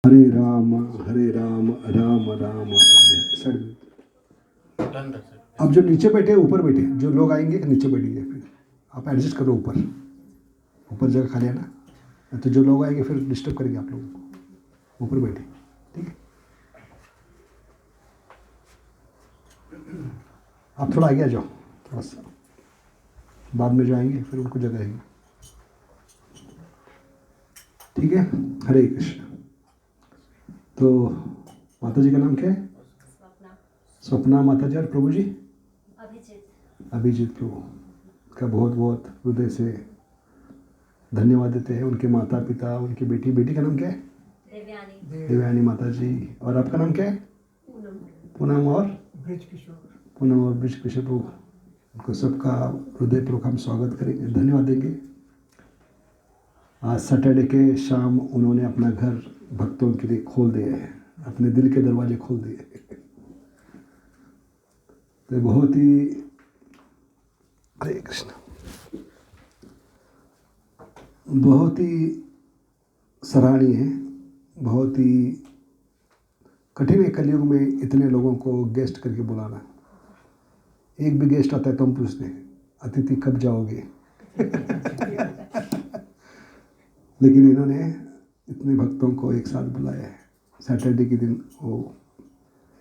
हरे राम राम राम हरे sir. अब जो नीचे बैठे ऊपर बैठे, जो लोग आएंगे नीचे बैठेंगे, फिर आप एडजस्ट करो, ऊपर ऊपर जगह खाली है ना, तो जो लोग आएंगे फिर डिस्टर्ब करेंगे आप लोगों को, ऊपर बैठे, ठीक है। आप थोड़ा आगे आ जाओ, थोड़ा सा, बाद में जो आएंगे फिर उनको जगह रहेगी, ठीक है। हरे कृष्ण। तो माता जी का नाम क्या है? स्वप्ना माता जी। और प्रभु जी? अभिजीत प्रभु का बहुत बहुत हृदय से धन्यवाद देते हैं। उनके माता पिता, उनकी बेटी का नाम क्या है? देवयानी माता जी। और आपका नाम क्या है? पूनम और ब्रिज किशोर प्रभु। उनको सबका हृदयपूर्वक हम स्वागत करेंगे, धन्यवाद देंगे। आज सैटरडे के शाम उन्होंने अपना घर भक्तों के लिए खोल दिए हैं, अपने दिल के दरवाजे खोल दिए। तो बहुत ही, हरे कृष्ण, बहुत ही सराहनीय है। बहुत ही कठिन है कलयुग में इतने लोगों को गेस्ट करके बुलाना। एक भी गेस्ट आता है तो हम पूछते हैं अतिथि कब जाओगे। लेकिन इन्होंने इतने भक्तों को एक साथ बुलाया है। सैटरडे के दिन वो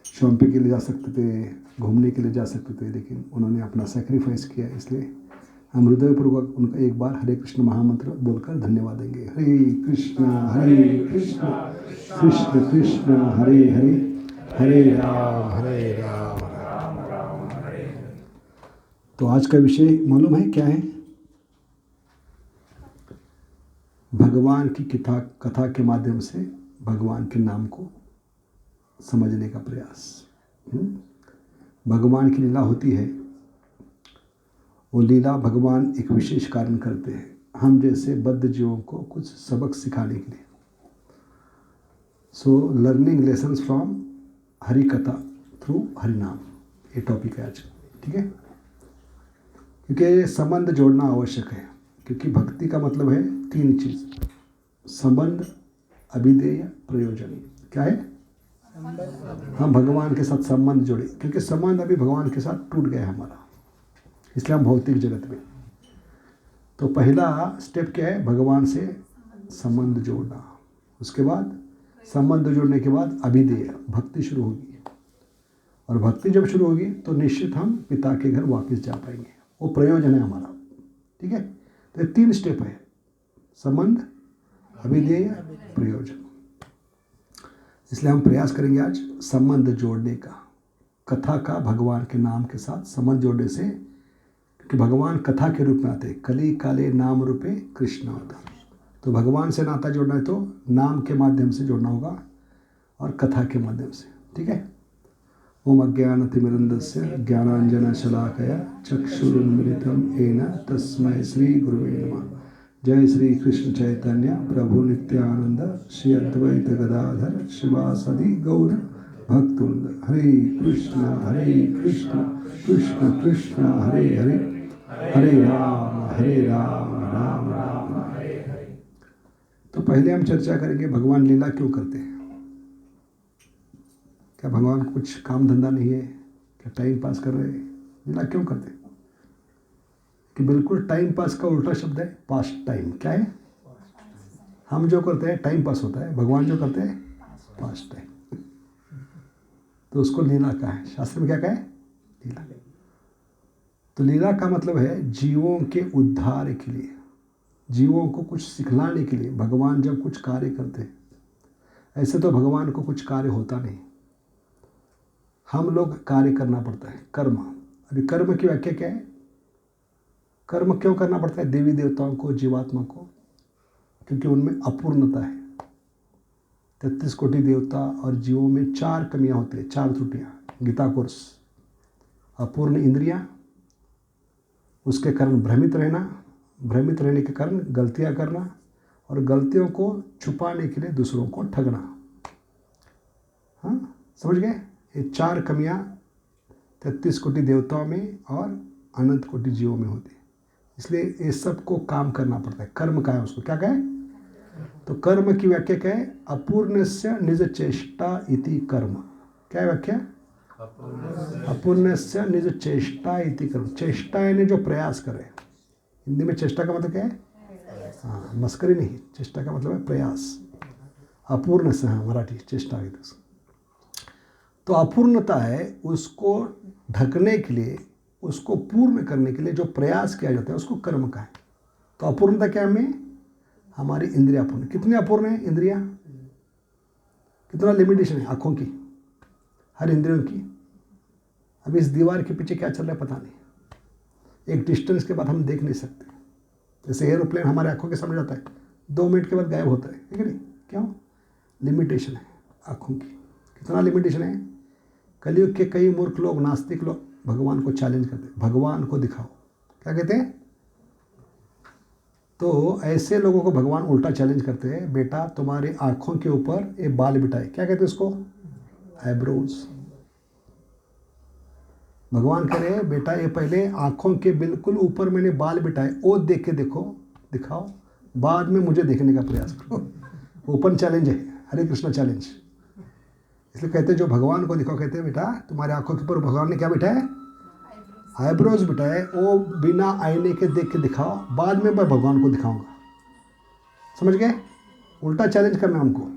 शॉपिंग के लिए जा सकते थे, घूमने के लिए जा सकते थे, लेकिन उन्होंने अपना सेक्रीफाइस किया। इसलिए हम हृदयपूर्वक उनका एक बार हरे कृष्ण महामंत्र बोलकर धन्यवाद देंगे। हरे कृष्ण कृष्ण कृष्ण हरे हरे, हरे राम राम राम हरे हरे। तो आज का विषय मालूम है क्या है? भगवान की कथा के माध्यम से भगवान के नाम को समझने का प्रयास। भगवान की लीला होती है, वो लीला भगवान एक विशेष कारण करते हैं, हम जैसे बद्ध जीवों को कुछ सबक सिखाने के लिए। So learning lessons from Hari कथा थ्रू हरि नाम, ये टॉपिक है आज, ठीक है। क्योंकि संबंध जोड़ना आवश्यक है, क्योंकि भक्ति का मतलब है तीन चीज: संबंध, अभिधेय, प्रयोजन। क्या है? हम भगवान के साथ संबंध जोड़े, क्योंकि संबंध अभी भगवान के साथ टूट गया है हमारा, इसलिए हम भौतिक जगत में। तो पहला स्टेप क्या है? भगवान से संबंध जोड़ना। उसके बाद संबंध जोड़ने के बाद अभिधेय, भक्ति शुरू होगी। और भक्ति जब शुरू होगी तो निश्चित हम पिता के घर वापस जा पाएंगे, वो प्रयोजन है हमारा, ठीक है। तो ये तीन स्टेप है: संबंध, अभिधेय, प्रयोजन। इसलिए हम प्रयास करेंगे आज संबंध जोड़ने का, कथा का भगवान के नाम के साथ संबंध जोड़ने से। कि भगवान कथा के रूप में आते, कली काले नाम रूपे कृष्ण होता। तो भगवान से नाता जोड़ना है तो नाम के माध्यम से जोड़ना होगा और कथा के माध्यम से, ठीक है। ओम अज्ञानतिमिरन्धस्य ज्ञानांजनशलाकया चक्षुरुन्मिलितं येन तस्मै श्री गुरुवे नमः। जय श्री कृष्ण चैतन्य प्रभु नित्यानंद श्री अद्वैत गदाधर शिवासदि गौर भक्तवृंद। हरे कृष्ण कृष्ण कृष्ण हरे हरे, हरे राम राम राम हरे हरे। तो पहले हम चर्चा करेंगे भगवान लीला क्यों करते हैं। क्या भगवान को कुछ काम धंधा नहीं है? क्या टाइम पास कर रहे हैं? लीला क्यों करते हैं? कि बिल्कुल टाइम पास का उल्टा शब्द है पास टाइम। क्या है? हम जो करते हैं टाइम पास होता है, भगवान जो करते हैं पास टाइम। तो उसको लीला का है। शास्त्र में क्या कहा है? लीला। तो लीला का मतलब है जीवों के उद्धार के लिए, जीवों को कुछ सिखलाने के लिए भगवान जब कुछ कार्य करते हैं। ऐसे तो भगवान को कुछ कार्य होता नहीं, हम लोग कार्य करना पड़ता है, कर्म। अभी कर्म की व्याख्या क्या है? कर्म क्यों करना पड़ता है देवी देवताओं को, जीवात्मा को? क्योंकि उनमें अपूर्णता है। 33 कोटि देवता और जीवों में 4 कमियां होती है, 4 त्रुटियां। गीता कोर्स: अपूर्ण इंद्रियां, उसके कारण भ्रमित रहना, भ्रमित रहने के कारण गलतियां करना, और गलतियों को छुपाने के लिए दूसरों को ठगना। हाँ, समझ गए? ये 4 कमियां 33 कोटि देवताओं में और अनंत कोटि जीवों में होती है। इसलिए ये सबको काम करना पड़ता है। कर्म का है, उसको क्या कहें? तो कर्म की व्याख्या क्या है? अपूर्णस्य निज चेष्टा इति कर्म। क्या है व्याख्या? अपूर्णस्य निज चेष्टा इति कर्म। चेष्टा यानी जो प्रयास करे। हिंदी में चेष्टा का मतलब क्या है? हाँ, मस्करी नहीं, चेष्टा का मतलब है प्रयास। अपूर्ण से, हाँ मराठी चेष्टा है। तो अपूर्णता है, उसको ढकने के लिए, उसको पूर्ण करने के लिए जो प्रयास किया जाता है उसको कर्म का है। तो अपूर्णता क्या है? हमारी इंद्रिया अपूर्ण। कितनी अपूर्ण है इंद्रिया? कितना लिमिटेशन है आँखों की, हर इंद्रियों की। अभी इस दीवार के पीछे क्या चल रहा है पता नहीं। एक डिस्टेंस के बाद हम देख नहीं सकते। जैसे एरोप्लेन हमारे आंखों के सामने जाता है, 2 मिनट के बाद गायब होता है कि नहीं? क्यों? लिमिटेशन है आँखों की। कितना लिमिटेशन है? कलयुग के कई मूर्ख लोग, नास्तिक लोग भगवान को चैलेंज करते हैं, भगवान को दिखाओ। क्या कहते हैं? तो ऐसे लोगों को भगवान उल्टा चैलेंज करते हैं, बेटा तुम्हारी आँखों के ऊपर ये बाल बिठाए। क्या कहते हैं इसको? आईब्रोज। भगवान कह रहे हैं बेटा ये पहले आँखों के बिल्कुल ऊपर मैंने बाल बिठाए, वो देख के देखो, दिखाओ, बाद में मुझे देखने का प्रयास करो। ओपन चैलेंज है, हरे कृष्ण चैलेंज। इसलिए कहते हैं जो भगवान को दिखाओ, कहते हैं बेटा तुम्हारे आंखों के ऊपर भगवान ने क्या बिठाया? आईब्रोज बिठाए, वो बिना आईने के देख के दिखाओ, बाद में मैं भगवान को दिखाऊंगा। समझ गए? उल्टा चैलेंज करना हमको।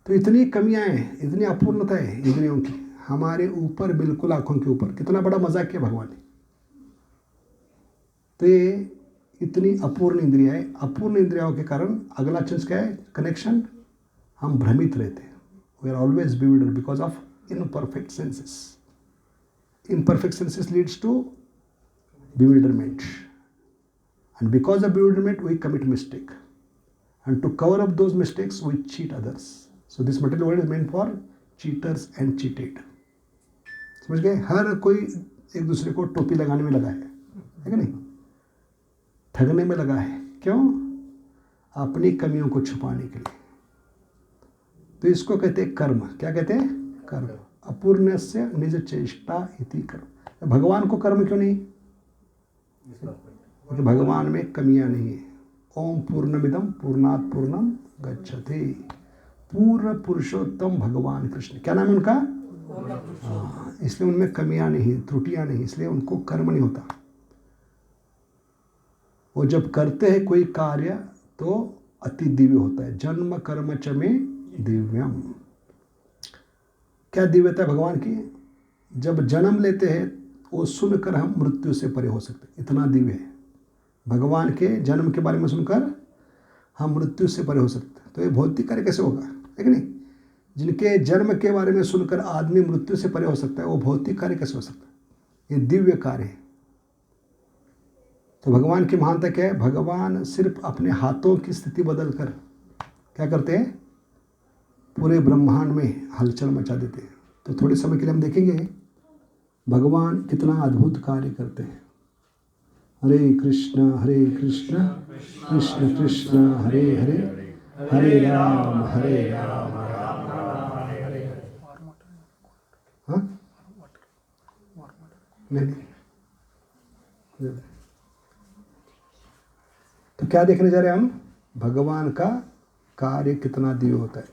तो इतनी कमियां हैं, इतनी अपूर्णता है इंद्रियों की हमारे ऊपर, बिल्कुल आंखों के ऊपर। कितना बड़ा मजाक किया भगवान ने। तो ये इतनी अपूर्ण इंद्रिया है। अपूर्ण इंद्रियों के कारण अगला चीज क्या है? कनेक्शन। हम भ्रमित रहते हैं। We are always bewildered because of imperfect senses. Imperfect senses leads to bewilderment. And because of bewilderment, we commit mistake. And to cover up those mistakes, we cheat others. So this material world is meant for cheaters and cheated. समझ गए? हर कोई एक दूसरे को टोपी लगाने में लगा है कि नहीं? ठगने में लगा है। क्यों? अपनी कमियों को छुपाने के लिए। तो इसको कहते हैं कर्म। क्या कहते हैं? कर्म। अपूर्णस्य निज चेष्टा इति कर्म। भगवान को कर्म क्यों नहीं? क्योंकि भगवान में कमियां नहीं है। ओम पूर्णमिदम पूर्णात पूर्णम गच्छति। पूर्ण पुरुषोत्तम भगवान कृष्ण। क्या नाम है उनका? हाँ, इसलिए उनमें कमियां नहीं, त्रुटियां नहीं, इसलिए उनको कर्म नहीं होता। वो जब करते हैं कोई कार्य तो अति दिव्य होता है। जन्म कर्म च में दिव्यम। क्या दिव्यता है भगवान की? जब जन्म लेते हैं वो सुनकर हम मृत्यु से परे हो सकते, इतना दिव्य है। भगवान के जन्म के बारे में सुनकर हम मृत्यु से परे हो सकते। तो ये भौतिक कार्य कैसे होगा? है कि नहीं? जिनके जन्म के बारे में सुनकर आदमी मृत्यु से परे हो सकता है, वो भौतिक कार्य कैसे हो सकता है? ये दिव्य कार्य है। तो भगवान की महानता क्या है? भगवान सिर्फ अपने हाथों की स्थिति बदलकर क्या करते हैं? पूरे ब्रह्मांड में हलचल मचा देते हैं। तो थोड़े समय के लिए हम देखेंगे भगवान कितना अद्भुत कार्य करते हैं। हरे कृष्ण कृष्ण कृष्ण हरे हरे, हरे राम राम राम हरे हरे। हाँ नहीं। तो क्या देखने जा रहे हैं हम? भगवान का कार्य कितना दिव्य होता है।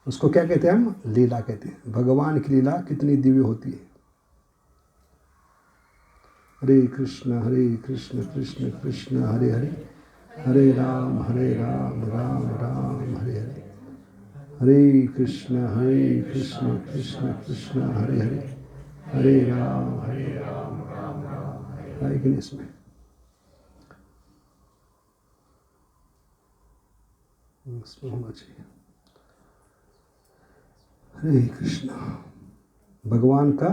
उसको क्या कहते हैं हम? लीला कहते हैं। भगवान की लीला कितनी दिव्य होती है। हरे कृष्ण कृष्ण कृष्ण हरे हरे, हरे राम राम राम हरे हरे। हरे कृष्ण कृष्ण कृष्ण हरे हरे, हरे राम राम राम हरे हरे। लेकिन इसमें होना चाहिए हरे कृष्ण। भगवान का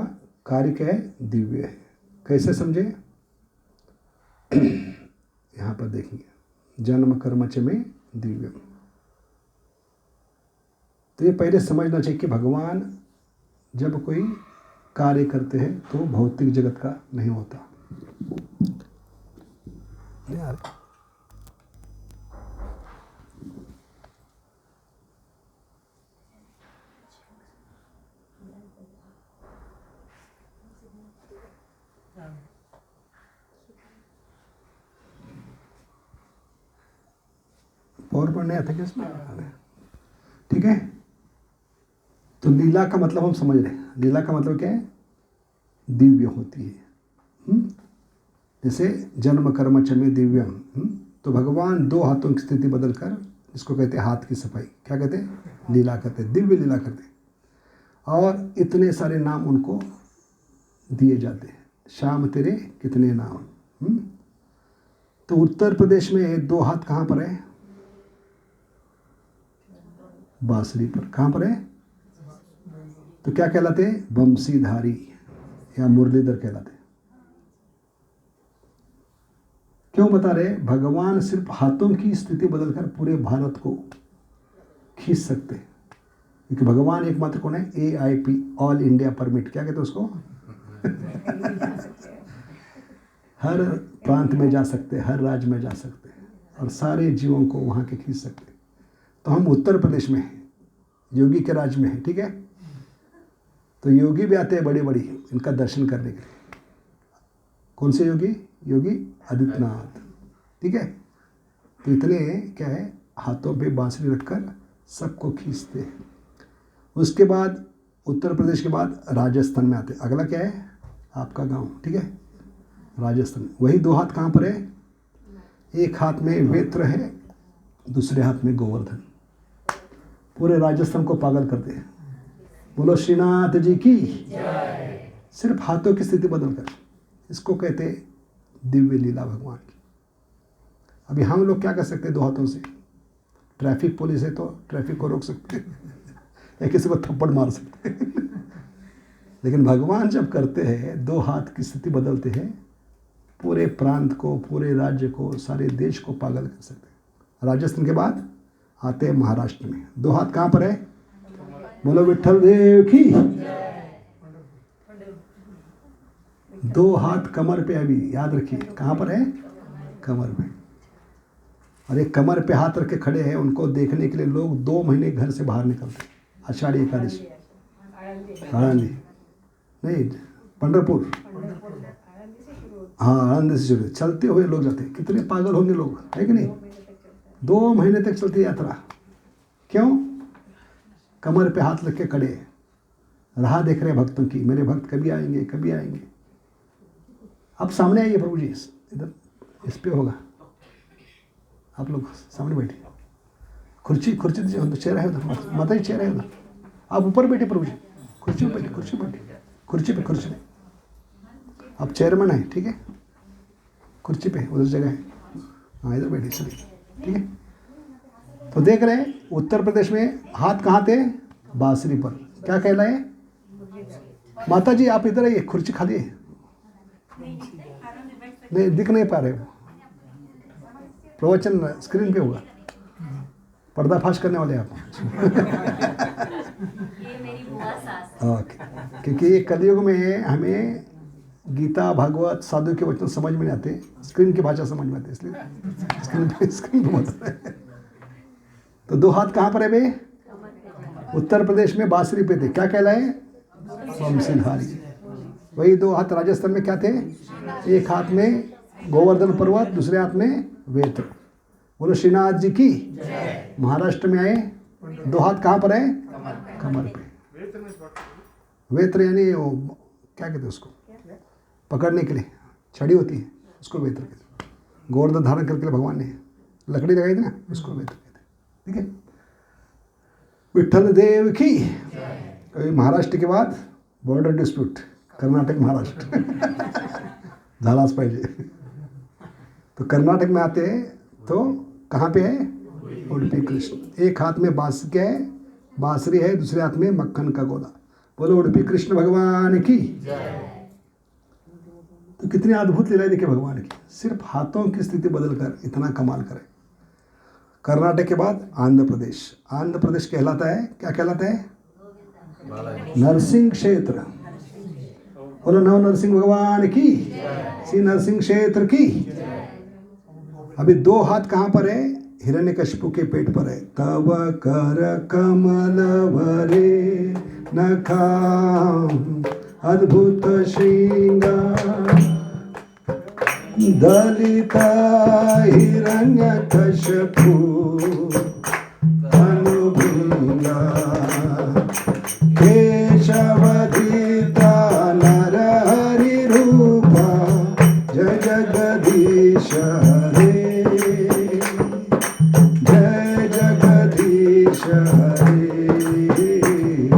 कार्य क्या है? दिव्य है। कैसे समझे? यहाँ पर देखिए, जन्म कर्म च में दिव्य। तो ये पहले समझना चाहिए कि भगवान जब कोई कार्य करते हैं तो भौतिक जगत का नहीं होता। यार पावर पॉइंट नहीं आता क्या इसमें? ठीक है, तो लीला का मतलब हम समझ रहे हैं। लीला का मतलब क्या है? दिव्य होती है। जैसे जन्म कर्म च में दिव्यम। तो भगवान दो हाथों की स्थिति बदल कर, जिसको कहते हैं हाथ की सफाई, क्या कहते हैं? लीला करते हैं, दिव्य लीला करते हैं। और इतने सारे नाम उनको दिए जाते हैं। श्याम तेरे कितने नाम। तो उत्तर प्रदेश में दो हाथ कहाँ पर है? बांसुरी पर। कहाँ पर है? तो क्या कहलाते हैं? बंशीधारी या मुरलीधर कहलाते हैं। क्यों बता रहे? भगवान सिर्फ हाथों की स्थिति बदलकर पूरे भारत को खींच सकते हैं, क्योंकि भगवान एकमात्र कौन है? AIP, all India permit. क्या कहते हैं उसको? हर प्रांत में जा सकते हैं, हर राज्य में जा सकते हैं और सारे जीवों को वहाँ के खींच सकते हैं। तो हम उत्तर प्रदेश में हैं, योगी के राज्य में हैं। ठीक है, तो योगी भी आते हैं बड़ी बड़ी इनका दर्शन करने के लिए। कौन से योगी? योगी आदित्यनाथ। ठीक है, तो इतने क्या है, हाथों पे बांसुरी रखकर सबको खींचते हैं। उसके बाद उत्तर प्रदेश के बाद राजस्थान में आते हैं। अगला क्या है? आपका गांव। ठीक है, राजस्थान। वही दो हाथ कहाँ पर है? एक हाथ में वेत्र है, दूसरे हाथ में गोवर्धन। पूरे राजस्थान को पागल करते हैं। बोलो श्रीनाथ जी की। सिर्फ हाथों की स्थिति बदलकर। इसको कहते हैं दिव्य लीला भगवान की। अभी हम लोग क्या कर सकते हैं दो हाथों से? ट्रैफिक पुलिस है तो ट्रैफिक को रोक सकते हैं या किसी को थप्पड़ मार सकते हैं। लेकिन भगवान जब करते हैं, दो हाथ की स्थिति बदलते हैं, पूरे प्रांत को, पूरे राज्य को, सारे देश को पागल कर सकते हैं। राजस्थान के बाद आते हैं महाराष्ट्र में। दो हाथ कहाँ पर है? बोलो विठल देव की। दो हाथ कमर पे। अभी याद रखिए कहाँ पर है? कमर पे। और एक कमर पे हाथ रख के खड़े हैं, उनको देखने के लिए लोग 2 महीने घर से बाहर निकलते हैं। आषाढ़ी एकादशी। आनंदी नहीं, पंढरपुर। हाँ, आनंद से शुरू, चलते हुए लोग जाते हैं। कितने पागल होंगे लोग, है कि नहीं? 2 महीने तक चलती यात्रा। क्यों? कमर पे हाथ रख के खड़े हैं, राह देख रहे भक्तों की, मेरे भक्त कभी आएंगे, कभी आएंगे। अब सामने आइए प्रभु जी, इधर इस पे होगा। आप लोग सामने बैठे, कुर्सी दीजिए, चेयर है उधर, माता जी चेयर है उधर। आप ऊपर बैठे प्रभु जी, कुर्सी पे बैठे, कुर्सी पे। आप चेयरमैन है, ठीक है? कुर्सी पे उधर जगह है। हाँ, इधर बैठे चलिए, ठीक है? तो देख रहे हैं उत्तर प्रदेश में हाथ कहाँ थे? बांसुरी पर। क्या कहलाए? माता जी आप इधर आइए, कुर्सी खाली है। नहीं, दिख नहीं पा रहे हो। प्रवचन स्क्रीन पे होगा, पर्दाफाश करने वाले आप। ये मेरी बुआ सास है। ओके, क्योंकि कलयुग में हमें गीता, भागवत, साधु के वचन समझ में नहीं आते, स्क्रीन की भाषा समझ में आती है, इसलिए स्क्रीन पे बोल रहे हैं। तो दो हाथ कहाँ पर है बे? उत्तर प्रदेश में बांसुरी पे थे। क्या कहलाए? बंशीधारी। वही दो हाथ राजस्थान में क्या थे? एक हाथ में गोवर्धन पर्वत, दूसरे हाथ में वेत्र। बोलो श्रीनाथ जी की। महाराष्ट्र में आए, दो हाथ कहाँ पर है? कमर पे। वेत्र यानी वो क्या कहते हैं उसको, पकड़ने के लिए छड़ी होती है, उसको वेत्र कहते हैं। गोवर्धन धारण करके भगवान ने लकड़ी लगाई थी ना, उसको वेत्र कहते हैं। ठीक है, विठल देव की। कभी महाराष्ट्र के बाद बॉर्डर डिस्प्यूट, कर्नाटक महाराष्ट्र झालाच पाहिजे। तो कर्नाटक में आते हैं तो कहाँ पे है? उडुपी कृष्ण। एक हाथ में बांसुरी है, दूसरे हाथ में मक्खन का गोला। बोलो उडुपी कृष्ण भगवान की। तो कितनी अद्भुत लीला देखिए भगवान की, सिर्फ हाथों की स्थिति बदलकर इतना कमाल करे। कर्नाटक के बाद आंध्र प्रदेश। आंध्र प्रदेश कहलाता है, क्या कहलाता है? नरसिंह क्षेत्र। बोलो नव नरसिंह भगवान की, श्री नरसिंह क्षेत्र की। अभी दो हाथ कहाँ पर है? हिरण्यकशिपु के पेट पर है। तव कर कमल भरे नखाम अद्भुत श्रृंगार। दलिता हिरण्यकश्यपु तनुभृंगा केशवधीता नरहरि रूपा जय जगदीश हरे जय जगदीश हरे जय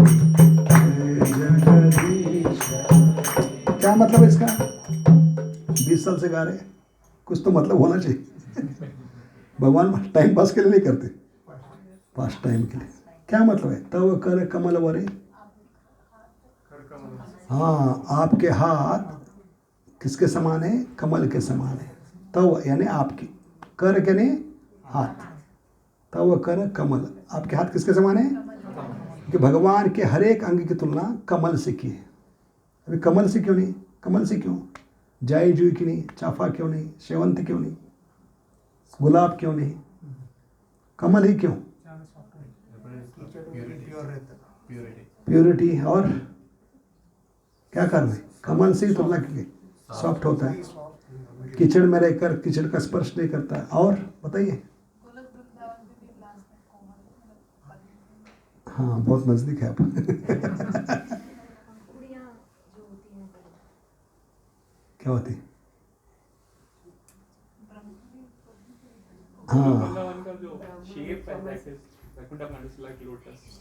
जगदीश। क्या मतलब है इसका? 20 साल से गा रहे, कुछ तो मतलब होना चाहिए। भगवान टाइम पास के लिए नहीं करते, पास टाइम के लिए। क्या मतलब है? तव कर कमल वरे, हाँ आपके हाथ किसके समान है? कमल के समान है। तव यानी आपकी, कर यानी हाथ, तव कर कमल, आपके हाथ किसके समान है? कि भगवान के हर एक अंग की तुलना कमल से की है। अभी कमल से क्यों नहीं? कमल से क्यों? जाई जुई क्यों नहीं? चाफा क्यों नहीं? शेवंत क्यों नहीं? गुलाब क्यों नहीं? कमल ही क्यों? प्योरिटी। और क्या कारण है? कमल से ही तुलना की गई, सॉफ्ट होता है, कीचड़ में रहकर कीचड़ का स्पर्श नहीं करता है। और बताइए। हाँ बहुत नजदीक है आप। क्या होती? हाँ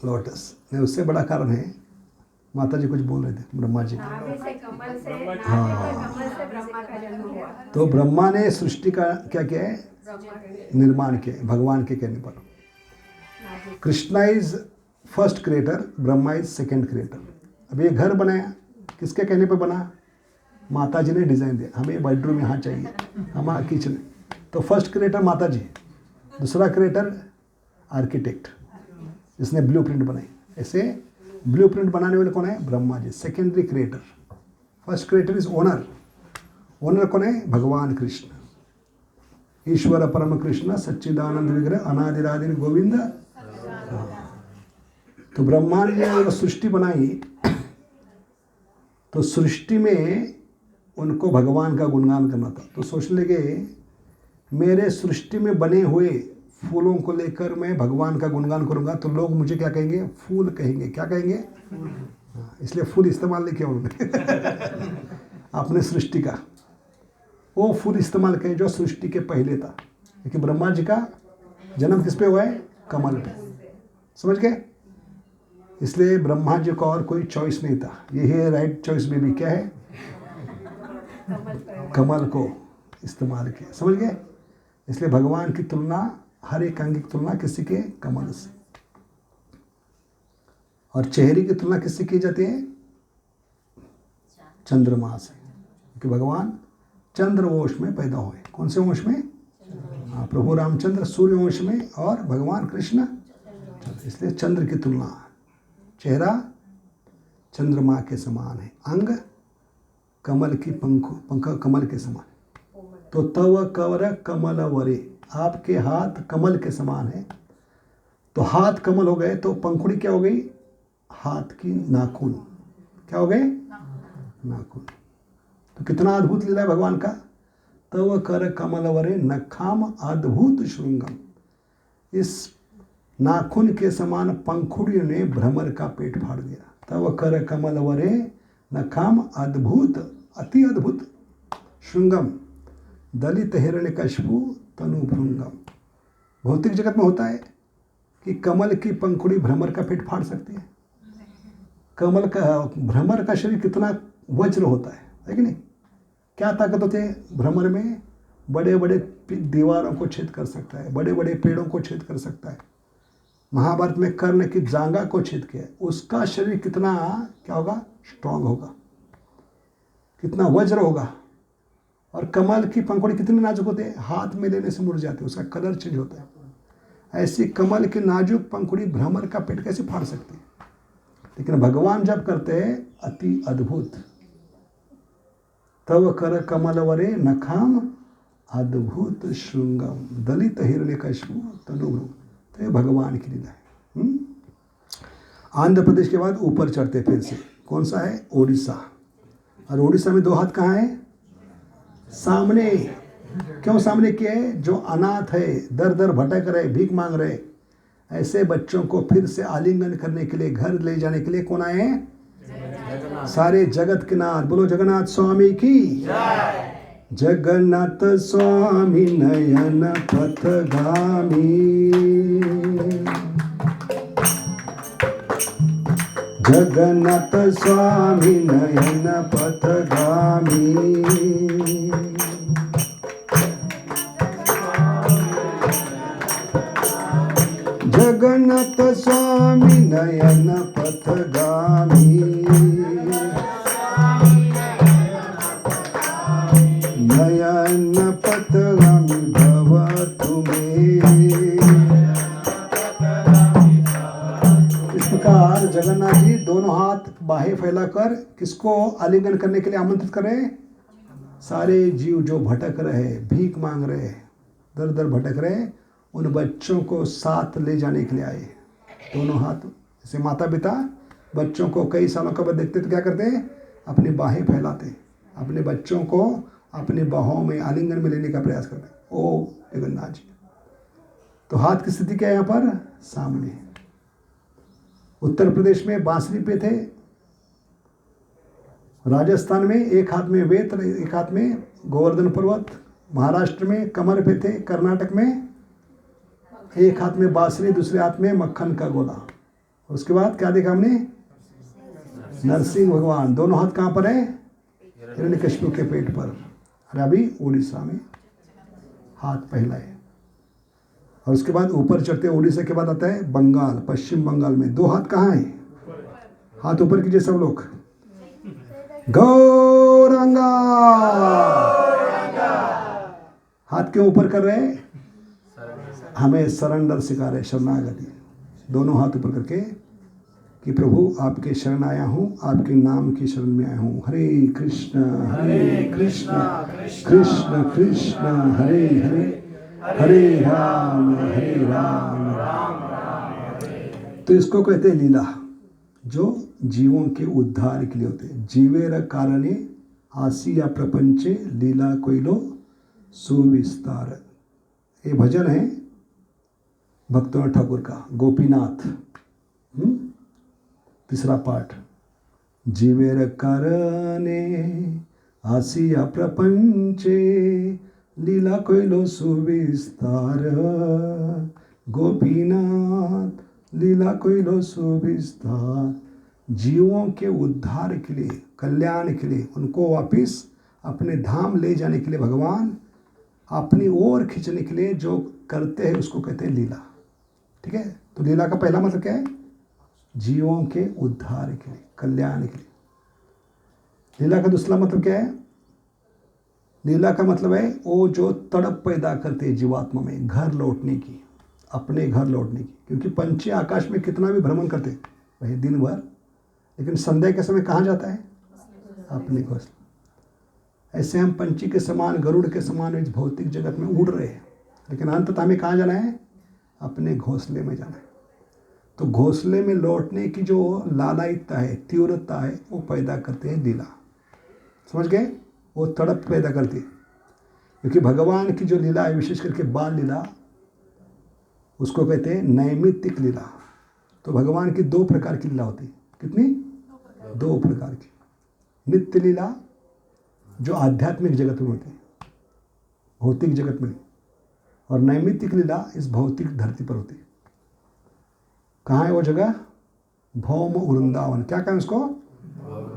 लोटस नहीं, उससे बड़ा कारण है, माता जी कुछ बोल रहे थे, ब्रह्मा जी। हाँ तो ब्रह्मा ने सृष्टि का क्या किया है? निर्माण किया भगवान के कहने पर। Krishna is first creator, Brahma is second creator. अब ये घर बनाया किसके कहने पर बना? माता जी ने डिज़ाइन दिया, हमें बेडरूम यहाँ चाहिए, हमारा किचन। तो फर्स्ट क्रिएटर माता जी, दूसरा क्रिएटर आर्किटेक्ट जिसने ब्लूप्रिंट बनाई। ऐसे ब्लूप्रिंट बनाने वाले कौन है? Brahma ji, secondary creator. First creator is owner, owner कौन है? भगवान कृष्ण, ईश्वर परम कृष्ण सच्चिदानंद विग्रह अनादिरादि गोविंद। तो ब्रह्मा ने जब सृष्टि बनाई तो सृष्टि में उनको भगवान का गुणगान करना था। तो सोचने लगे मेरे सृष्टि में बने हुए फूलों को लेकर मैं भगवान का गुणगान करूंगा तो लोग मुझे क्या कहेंगे? फूल कहेंगे। क्या कहेंगे? इसलिए फूल इस्तेमाल नहीं किया उन्होंने। अपने सृष्टि का वो फूल इस्तेमाल करें जो सृष्टि के पहले था, क्योंकि ब्रह्मा जी का जन्म किस पे हुआ है? कमल पे। समझ गए? इसलिए ब्रह्मा जी का और कोई चॉइस नहीं था, यही है राइट चॉइस बेबी। क्या है? कमल को इस्तेमाल किया। समझ गए? इसलिए भगवान की तुलना, हर एक अंग की तुलना किसी के? कमल से। और चेहरे की तुलना किससे की जाती है? चंद्रमा से, क्योंकि भगवान चंद्र वंश में पैदा हुए। कौन से वंश में? हाँ, प्रभु रामचंद्र सूर्य वंश में और भगवान कृष्ण, इसलिए चंद्र की तुलना। चेहरा चंद्रमा के समान है, अंग कमल की पंख कमल के समान। तो तव कवर कमल वरे, आपके हाथ कमल के समान है। तो हाथ कमल हो गए तो पंखुड़ी क्या हो गई? हाथ की नाखून। क्या हो गए? नाखून। तो कितना अद्भुत लीला है भगवान का। तव कर कमल वरे नखाम अद्भुत श्रृंगम। इस नाखून के समान पंखुड़ी ने भ्रमर का पेट फाड़ दिया। तव कर कमल वरे नखाम अद्भुत, अति अद्भुत श्रृंगम दलित हिरण्यकशिपु तनु भृंगम। भौतिक जगत में होता है कि कमल की पंखुड़ी भ्रमर का पेट फाड़ सकती है। कमल का, भ्रमर का शरीर कितना वज्र होता है कि नहीं? क्या ताकत होती है भ्रमर में? बड़े बड़े दीवारों को छेद कर सकता है, बड़े बड़े पेड़ों को छेद कर सकता है। महाभारत में कर्ण की जांघा को छेद किया। उसका शरीर कितना क्या होगा? स्ट्रांग होगा, कितना वज्र होगा। और कमल की पंखुड़ी कितनी नाजुक होती है, हाथ में लेने से मुड़ जाती है, उसका कलर चेंज होता है। ऐसी कमल की नाजुक पंखुड़ी भ्रमर का पेट कैसे फाड़ सकती है? लेकिन भगवान जब करते हैं अति अद्भुत। तव कर कमल वरे नखाम अद्भुत श्रृंगम दलित हिरण्यकशिपु तनु। तो ये भगवान की लीला है। आंध्र प्रदेश के बाद ऊपर चढ़ते फिर से, कौन सा है? ओडिशा। और ओडिशा में दो हाथ कहाँ है? सामने। क्यों सामने किए? जो अनाथ है, दर दर भटक रहे, भीख मांग रहे, ऐसे बच्चों को फिर से आलिंगन करने के लिए, घर ले जाने के लिए कौन आए हैं? सारे जगत के नाथ। बोलो जगन्नाथ स्वामी की जगन्नाथ स्वामी नयन पथगामी, जगन्नाथ स्वामी नयन पथगामी, जगन्नाथ स्वामी नयन पथगामी, नयन पथगामी भवतु मे। इस प्रकार जगन्नाथ जी दोनों हाथ बाहें फैलाकर किसको आलिंगन करने के लिए आमंत्रित करें? सारे जीव जो भटक रहे, भीख मांग रहे, दर दर भटक रहे, उन बच्चों को साथ ले जाने के लिए आए। दोनों हाथ, जैसे माता पिता बच्चों को कई सालों के बाद देखते तो क्या करते हैं? अपनी बाहें फैलाते, अपने बच्चों को अपनी बाहों में आलिंगन में लेने का प्रयास करते हैं। ओ जगन्नाथ जी। तो हाथ की स्थिति क्या है यहाँ पर? सामने। उत्तर प्रदेश में बांसुरी पे थे, राजस्थान में एक हाथ में वेत, एक हाथ में गोवर्धन पर्वत, महाराष्ट्र में कमर पे थे, कर्नाटक में एक हाथ में बांसुरी, दूसरे हाथ में मक्खन का गोला। उसके बाद क्या देखा हमने? नरसिंह भगवान। दोनों हाथ कहाँ पर है? हिरण्यकशिपु के पेट पर। और अभी उड़ीसा में हाथ पहला है। और उसके बाद ऊपर चढ़ते उड़ीसा के बाद आता है बंगाल, पश्चिम बंगाल में। दो हाथ कहाँ है? हाथ ऊपर कीजिए सब लोग। गौरंगा। हाथ क्यों ऊपर कर रहे हैं? हमें सरेंडर सिखा रहे, शरणागति। दोनों हाथ ऊपर करके कि प्रभु आपके शरण आया हूँ, आपके नाम की शरण में आया हूँ। हरे कृष्ण कृष्ण कृष्ण हरे हरे, हरे राम राम। तो इसको कहते हैं लीला, जो जीवों के उद्धार के लिए होते हैं। जीवेर कारणे आसिया प्रपंचे लीला कोइलो सुविस्तार। ये भजन है भक्तों ठाकुर का, गोपीनाथ। तीसरा पाठ। जीवेर कारणे आसिया प्रपंचे लीला कोइलो सुविस्तार, गोपीनाथ लीला कोइलो सुविस्तार। जीवों के उद्धार के लिए, कल्याण के लिए, उनको वापिस अपने धाम ले जाने के लिए भगवान अपनी ओर खींचने के लिए जो करते हैं उसको कहते हैं लीला। ठीक है? तो लीला का पहला मतलब क्या है? जीवों के उद्धार के लिए, कल्याण के लिए। लीला का दूसरा मतलब क्या है? लीला का मतलब है वो जो तड़प पैदा करते हैं जीवात्मा में घर लौटने की, अपने घर लौटने की। क्योंकि पंछी आकाश में कितना भी भ्रमण करते रहे दिन भर, लेकिन संध्या के समय कहाँ जाता है? अपने घोंसले। ऐसे हम पंछी के समान, गरुड़ के समान इस भौतिक जगत में उड़ रहे हैं, लेकिन अंततः हमें कहाँ जाना है? अपने घोंसले में जाना है। तो घोंसले में लौटने की जो लालायिकता है, तीव्रता है, वो पैदा करते हैं लीला। समझ गए? वो तड़प पैदा करती है। क्योंकि भगवान की जो लीला है, विशेष करके बाल लीला, उसको कहते हैं नैमित्तिक लीला। तो भगवान की दो प्रकार की लीला होती है। कितनी? दो प्रकार की। नित्य लीला जो आध्यात्मिक जगत में होती है, भौतिक जगत में, और नैमित्तिक लीला इस भौतिक धरती पर होती है। कहाँ है वो जगह? भौम वृंदावन। क्या कहें उसको?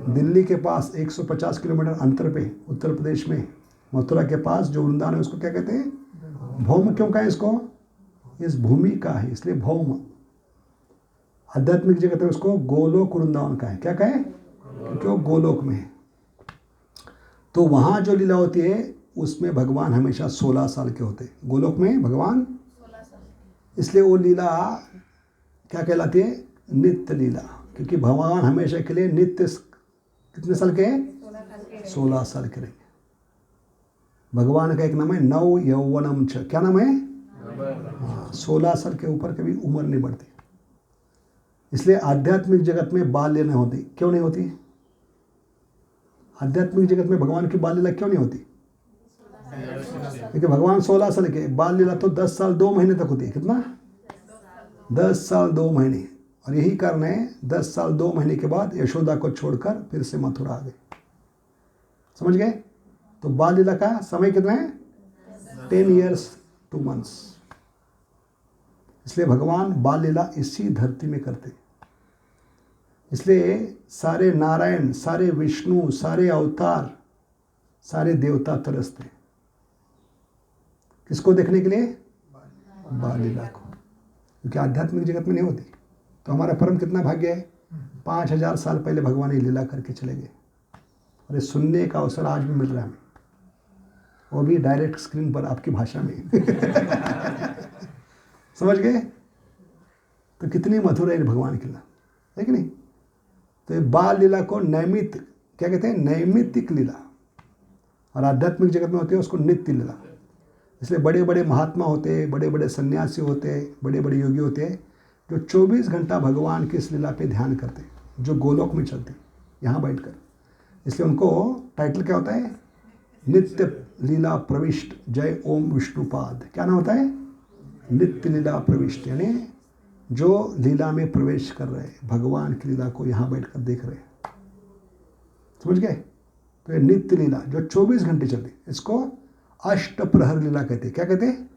दिल्ली के पास 150 किलोमीटर अंतर पे उत्तर प्रदेश में मथुरा के पास जो वृंदावन है उसको क्या कहते हैं? भौम। क्यों कहें इसको? इस भूमि का है, इसलिए भौम। आध्यात्मिक जगत है उसको गोलोक वृंदावन का है। क्या कहें? क्योंकि वो गोलोक में है। तो वहाँ जो लीला होती है उसमें भगवान हमेशा 16 साल के होते हैं। गोलोक में भगवान, इसलिए वो लीला क्या कहलाती है? नित्य लीला। क्योंकि भगवान हमेशा के लिए नित्य कितने साल के हैं? 16 साल के रहेंगे। भगवान का एक नाम है नव यौवनम च। क्या नाम है? 16 साल के ऊपर कभी उम्र नहीं बढ़ती। इसलिए आध्यात्मिक जगत में बाल लीला नहीं होती। क्यों नहीं होती? आध्यात्मिक जगत में भगवान की बाल लीला क्यों नहीं होती? क्योंकि भगवान 16 साल के, बाल लीला तो 10 साल 2 महीने तक होती है। कितना? 10 साल 2 महीने। और यही कारण है 10 साल 2 महीने के बाद यशोदा को छोड़कर फिर से मथुरा आ गए। समझ गए? तो बाल लीला का समय कितना है? 10 years 2 months। इसलिए भगवान बाल लीला इसी धरती में करते। इसलिए सारे नारायण, सारे विष्णु, सारे अवतार, सारे देवता तरसते किसको देखने के लिए? बाल लीला को। क्योंकि आध्यात्मिक जगत में नहीं होती। तो हमारा परम कितना भाग्य है, 5000 साल पहले भगवान ये लीला करके चले गए। और ये सुनने का अवसर आज भी मिल रहा है हमें, वो भी डायरेक्ट स्क्रीन पर आपकी भाषा में। समझ गए? तो कितनी मधुर है भगवान की लीला, है कि नहीं? तो ये बाल लीला को नैमित क्या कहते हैं? नैमित्तिक लीला। और आध्यात्मिक जगत में होती है उसको नित्य लीला। इसलिए बड़े बड़े महात्मा होते, बड़े बड़े सन्यासी होते, बड़े बड़े योगी होते हैं जो 24 घंटा भगवान की इस लीला पे ध्यान करते, जो गोलोक में चलते यहाँ बैठकर। इसलिए उनको टाइटल क्या होता है? नित्य लीला प्रविष्ट जय ओम विष्णुपाद। क्या नाम होता है? नित्य लीला प्रविष्ट, यानी जो लीला में प्रवेश कर रहे हैं, भगवान की लीला को यहाँ बैठकर देख रहे हैं। समझ गए? तो ये नित्य लीला जो 24 घंटे चलती, इसको अष्ट प्रहर लीला कहते हैं। क्या कहते हैं?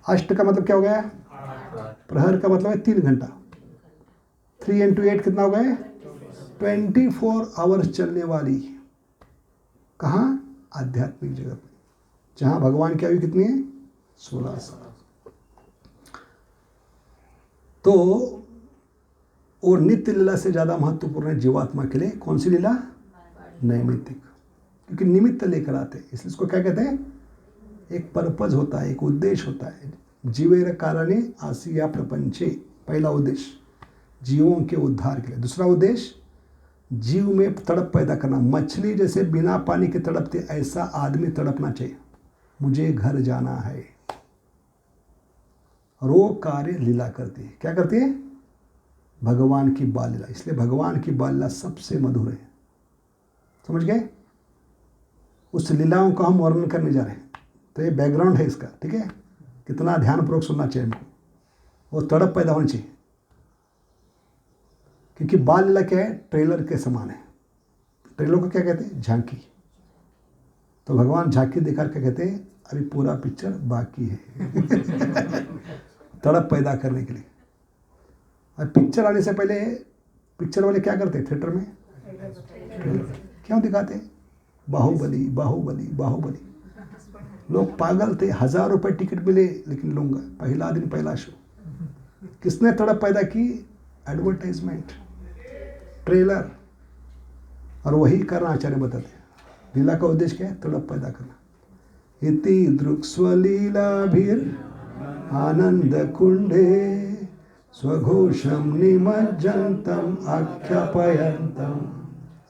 अष्ट का मतलब क्या हो गया? प्रहर का मतलब है 3 घंटा। 3 into 8 कितना हो गया? 24 आवर्स चलने वाली। कहाँ? आध्यात्मिक जगत में, जहाँ भगवान की आयु कितनी है? 16 साल। तो और नित्य लीला से ज़्यादा महत्वपूर्ण है जीवात्मा के लिए कौन सी लीला? नैमित्तिक। क्योंकि निमित्त लेकर आते हैं, इसलिए इसको क्या कहते हैं? एक पर्पज होता है, एक उद्देश्य होता है। जीवेर कारणे आसिया प्रपंचे, पहला उद्देश्य जीवों के उद्धार के लिए। दूसरा उद्देश्य जीव में तड़प पैदा करना। मछली जैसे बिना पानी के तड़पते, ऐसा आदमी तड़पना चाहिए, मुझे घर जाना है। और वो कार्य लीला करती है। क्या करती है? भगवान की बाल लीला। इसलिए भगवान की बाल लीला सबसे मधुर है। समझ गए? उस लीलाओं का हम वर्णन करने जा रहे हैं। तो ये बैकग्राउंड है इसका, ठीक है? कितना ध्यानपूर्वक सुनना चाहिए हमको, वो तड़प पैदा होनी चाहिए। क्योंकि बाल लीला क्या है? ट्रेलर के समान है। ट्रेलर को क्या कहते हैं? झांकी। तो भगवान झांकी दिखा क्या कहते हैं? अभी पूरा पिक्चर बाकी है। तड़प पैदा करने के लिए। और पिक्चर आने से पहले पिक्चर वाले क्या करते हैं थिएटर में? क्यों दिखाते? बाहुबली बाहुबली बाहुबली। लोग पागल थे, 1000 रुपये टिकट मिले लेकिन लूँगा, पहला दिन पहला शो। किसने तड़प पैदा की? Advertisement, trailer. और वही करना आचार्य बताते हैं। लीला का उद्देश्य क्या है? तड़प पैदा करना। इति दृक्स्वलीलाभिर आनंद कुंडे स्वघोषम निमज्जंतम आख्यापयंतम।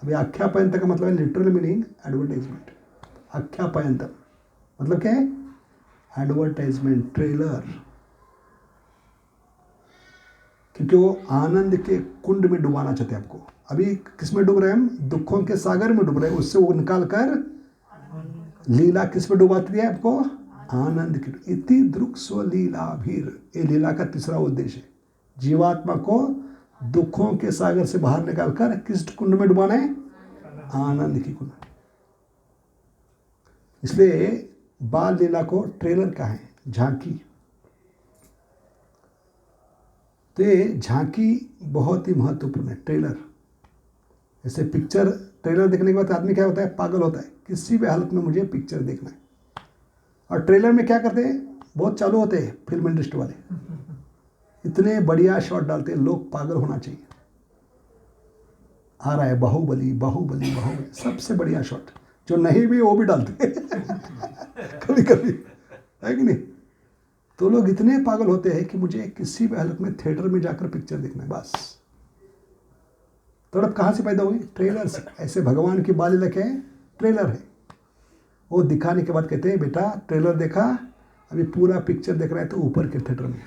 अभी आख्यापयंत का मतलब है लिटरल मीनिंग एडवर्टाइजमेंट। आख्यापयंतम मतलब क्या है? Advertisement, trailer. क्योंकि वो आनंद के कुंड में डुबाना चाहते हैं आपको। अभी किस में डूब रहे हैं हम? दुखों के सागर में डूब रहे हैं। उससे वो निकाल कर लीला किस में डुबाती है आपको? आनंद की। इति दृक्स्वलीलाभिर, ये लीला का तीसरा उद्देश्य है। जीवात्मा को दुखों के सागर से बाहर निकालकर किस कुंड में डुबाना है? आनंद की कुंड। इसलिए बाल लीला को ट्रेलर का है, झांकी। तो ये झांकी बहुत ही महत्वपूर्ण है। ट्रेलर ऐसे पिक्चर, ट्रेलर देखने के बाद आदमी क्या होता है? पागल होता है। किसी भी हालत में मुझे पिक्चर देखना है। और ट्रेलर में क्या करते हैं? बहुत चालू होते हैं फिल्म इंडस्ट्री वाले, इतने बढ़िया शॉट डालते हैं, लोग पागल होना चाहिए। आ रहा है बाहुबली बाहुबली बाहुबली, सबसे बढ़िया शॉट। जो नहीं भी वो भी डालते कभी कभी, है कि नहीं? तो लोग इतने पागल होते हैं कि मुझे किसी भी हालत में थिएटर में जाकर पिक्चर देखना है, बस। तड़प कहाँ से पैदा हुई? ट्रेलर से। ऐसे भगवान की बाल लीला क्या है? ट्रेलर है। वो दिखाने के बाद कहते हैं बेटा ट्रेलर देखा, अभी पूरा पिक्चर देख रहा है तो ऊपर के थिएटर में।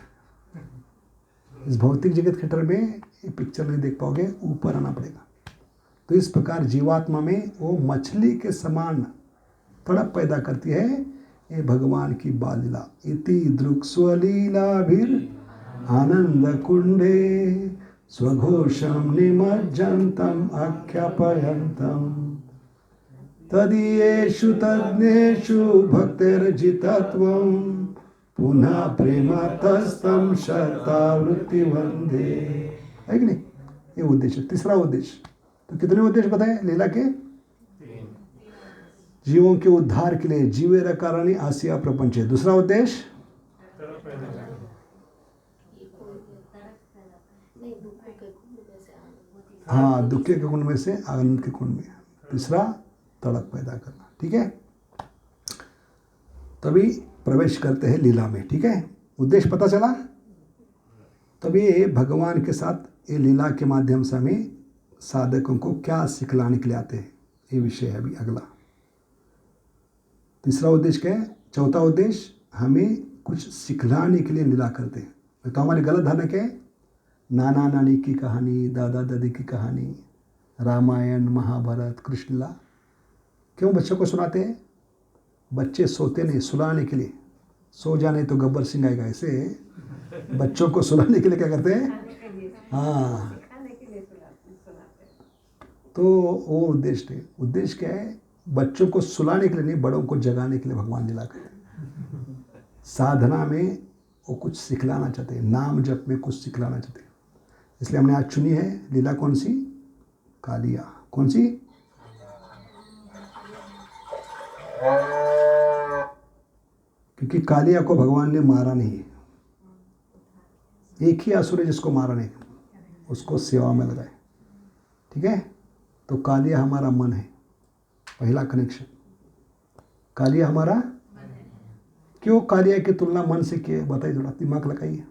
इस भौतिक जगत थिएटर में ये पिक्चर नहीं देख पाओगे, ऊपर आना पड़ेगा। तो इस प्रकार जीवात्मा में वो मछली के समान तड़प पैदा करती है ये भगवान की बाल लीला। इति दृक्स्वलीलाभिर आनंद कुंडे स्वघोषम निमज्जन्तम आख्यापयन्तम तदीयेषु तज्ञेषु भक्तिर्जितत्वं पुनः प्रेमातस्तं शतावृत्ति वंदे। है कि नहीं? ये उद्देश्य, तीसरा उद्देश्य। तो कितने उद्देश्य बताए लीला के? जीवों के उद्धार के लिए, जीवेर कारणी आसिया प्रपंच। दूसरा उद्देश्य हाँ, दुख के कुंड में से आनंद के कुंड में। तीसरा तड़प पैदा करना। ठीक है, तभी प्रवेश करते हैं लीला में। ठीक है, उद्देश्य पता चला। तभी भगवान के साथ ये लीला के माध्यम से हमें साधकों को क्या सिखलाने के लिए आते हैं, ये विषय है अभी अगला। तीसरा उद्देश्य क्या है? चौथा उद्देश्य हमें कुछ सिखलाने के लिए लीला करते हैं। तो हमारी गलत धारणा क्या है? नाना नानी की कहानी, दादा दादी की कहानी, रामायण महाभारत कृष्ण लीला क्यों बच्चों को सुनाते हैं? बच्चे सोते नहीं, सुलाने के लिए। सो जाने तो गब्बर सिंह आएगा, ऐसे बच्चों को सुलाने के लिए क्या करते हैं? हाँ, तो वो उद्देश्य है। उद्देश्य क्या है? बच्चों को सुलाने के लिए नहीं, बड़ों को जगाने के लिए भगवान लीला करते। साधना में वो कुछ सिखलाना चाहते हैं, नाम जप में कुछ सिखलाना चाहते हैं। इसलिए हमने आज चुनी है लीला कौन सी? कालिया। कौन सी? क्योंकि कालिया को भगवान ने मारा नहीं है। एक ही असुर है जिसको मारा नहीं, उसको सेवा में लगाए। ठीक है, तो कालिया हमारा मन है, पहला कनेक्शन। कालिया हमारा क्यों कालिया की तुलना मन से किए? बताइए, थोड़ा दिमाग लगाइए,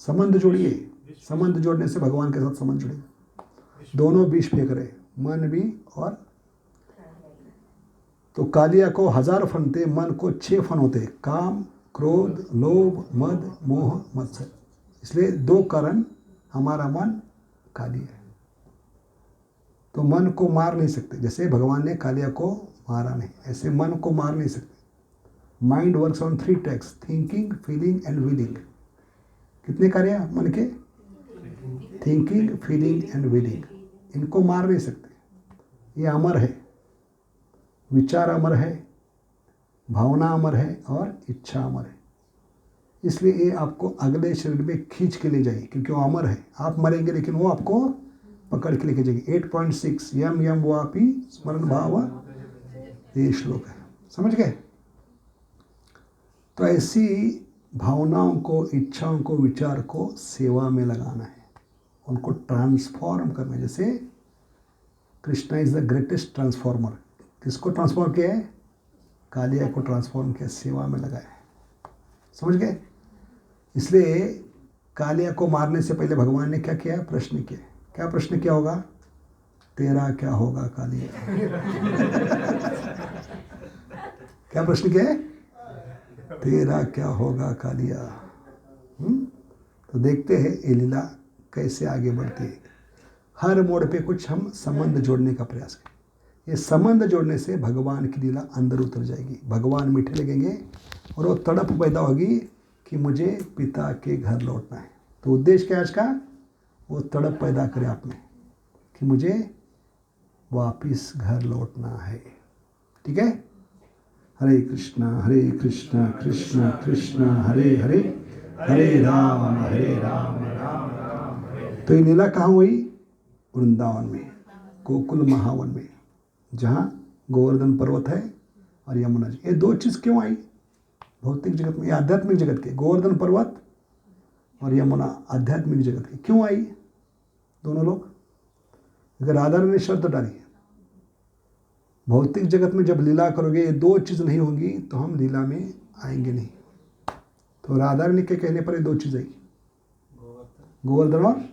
संबंध जोड़िए। संबंध जोड़ने से भगवान के साथ संबंध जुड़ेगा। दोनों बीच फेंक रहे, मन भी और। तो कालिया को 1000 फन थे, मन को 6 फन होते, काम क्रोध लोभ मद मोह मत्सर। इसलिए 2 कारण हमारा मन कालिया है। तो मन को मार नहीं सकते, जैसे भगवान ने कालिया को मारा नहीं, ऐसे मन को मार नहीं सकते। Mind works on 3 tax, thinking feeling and willing. कितने कार्य मन के? Thinking feeling and willing. इनको मार नहीं सकते, ये अमर है। विचार अमर है, भावना अमर है और इच्छा अमर है। इसलिए ये आपको अगले शरीर में खींच के ले जाएगी, क्योंकि वो अमर है। आप मरेंगे लेकिन वो आपको पकड़ के लेके जाएगी। 8.6 यम यम वापी स्मरण भाव, ये श्लोक है, समझ गए? तो ऐसी भावनाओं को, इच्छाओं को, विचार को सेवा में लगाना है, उनको ट्रांसफॉर्म करना है। जैसे Krishna is the greatest transformer. किसको ट्रांसफॉर्म किया है? कालिया को ट्रांसफॉर्म किया, सेवा में लगाया है। समझ गए? इसलिए कालिया को मारने से पहले भगवान ने क्या किया? प्रश्न किया। क्या प्रश्न किया होगा? तेरा क्या होगा कालिया? क्या प्रश्न किया है? तेरा क्या होगा कालिया? तो देखते हैं ये लीला कैसे आगे बढ़ती है। हर मोड़ पे कुछ हम संबंध जोड़ने का प्रयास करें। ये संबंध जोड़ने से भगवान की लीला अंदर उतर जाएगी, भगवान मीठे लगेंगे और वो तड़प पैदा होगी कि मुझे पिता के घर लौटना है। तो उद्देश्य क्या है आज का? वो तड़प पैदा करे आप में कि मुझे वापिस घर लौटना है। ठीक है, हरे कृष्णा कृष्ण कृष्ण हरे हरे, हरे राम राम राम राम। तो ये लीला कहाँ हुई? वृंदावन में, गोकुल महावन में, जहाँ गोवर्धन पर्वत है और यमुना जी। ये 2 चीज़ क्यों आई भौतिक जगत में? ये आध्यात्मिक जगत के, गोवर्धन पर्वत और यमुना आध्यात्मिक जगत के क्यों आई दोनों लोग? अगर राधा ने शर्त डाली, भौतिक जगत में जब लीला करोगे ये 2 चीज़ नहीं होंगी तो हम लीला में आएंगे नहीं। तो राधा रानी के कहने पर ये 2 चीज़ आई, गोवर्धन और।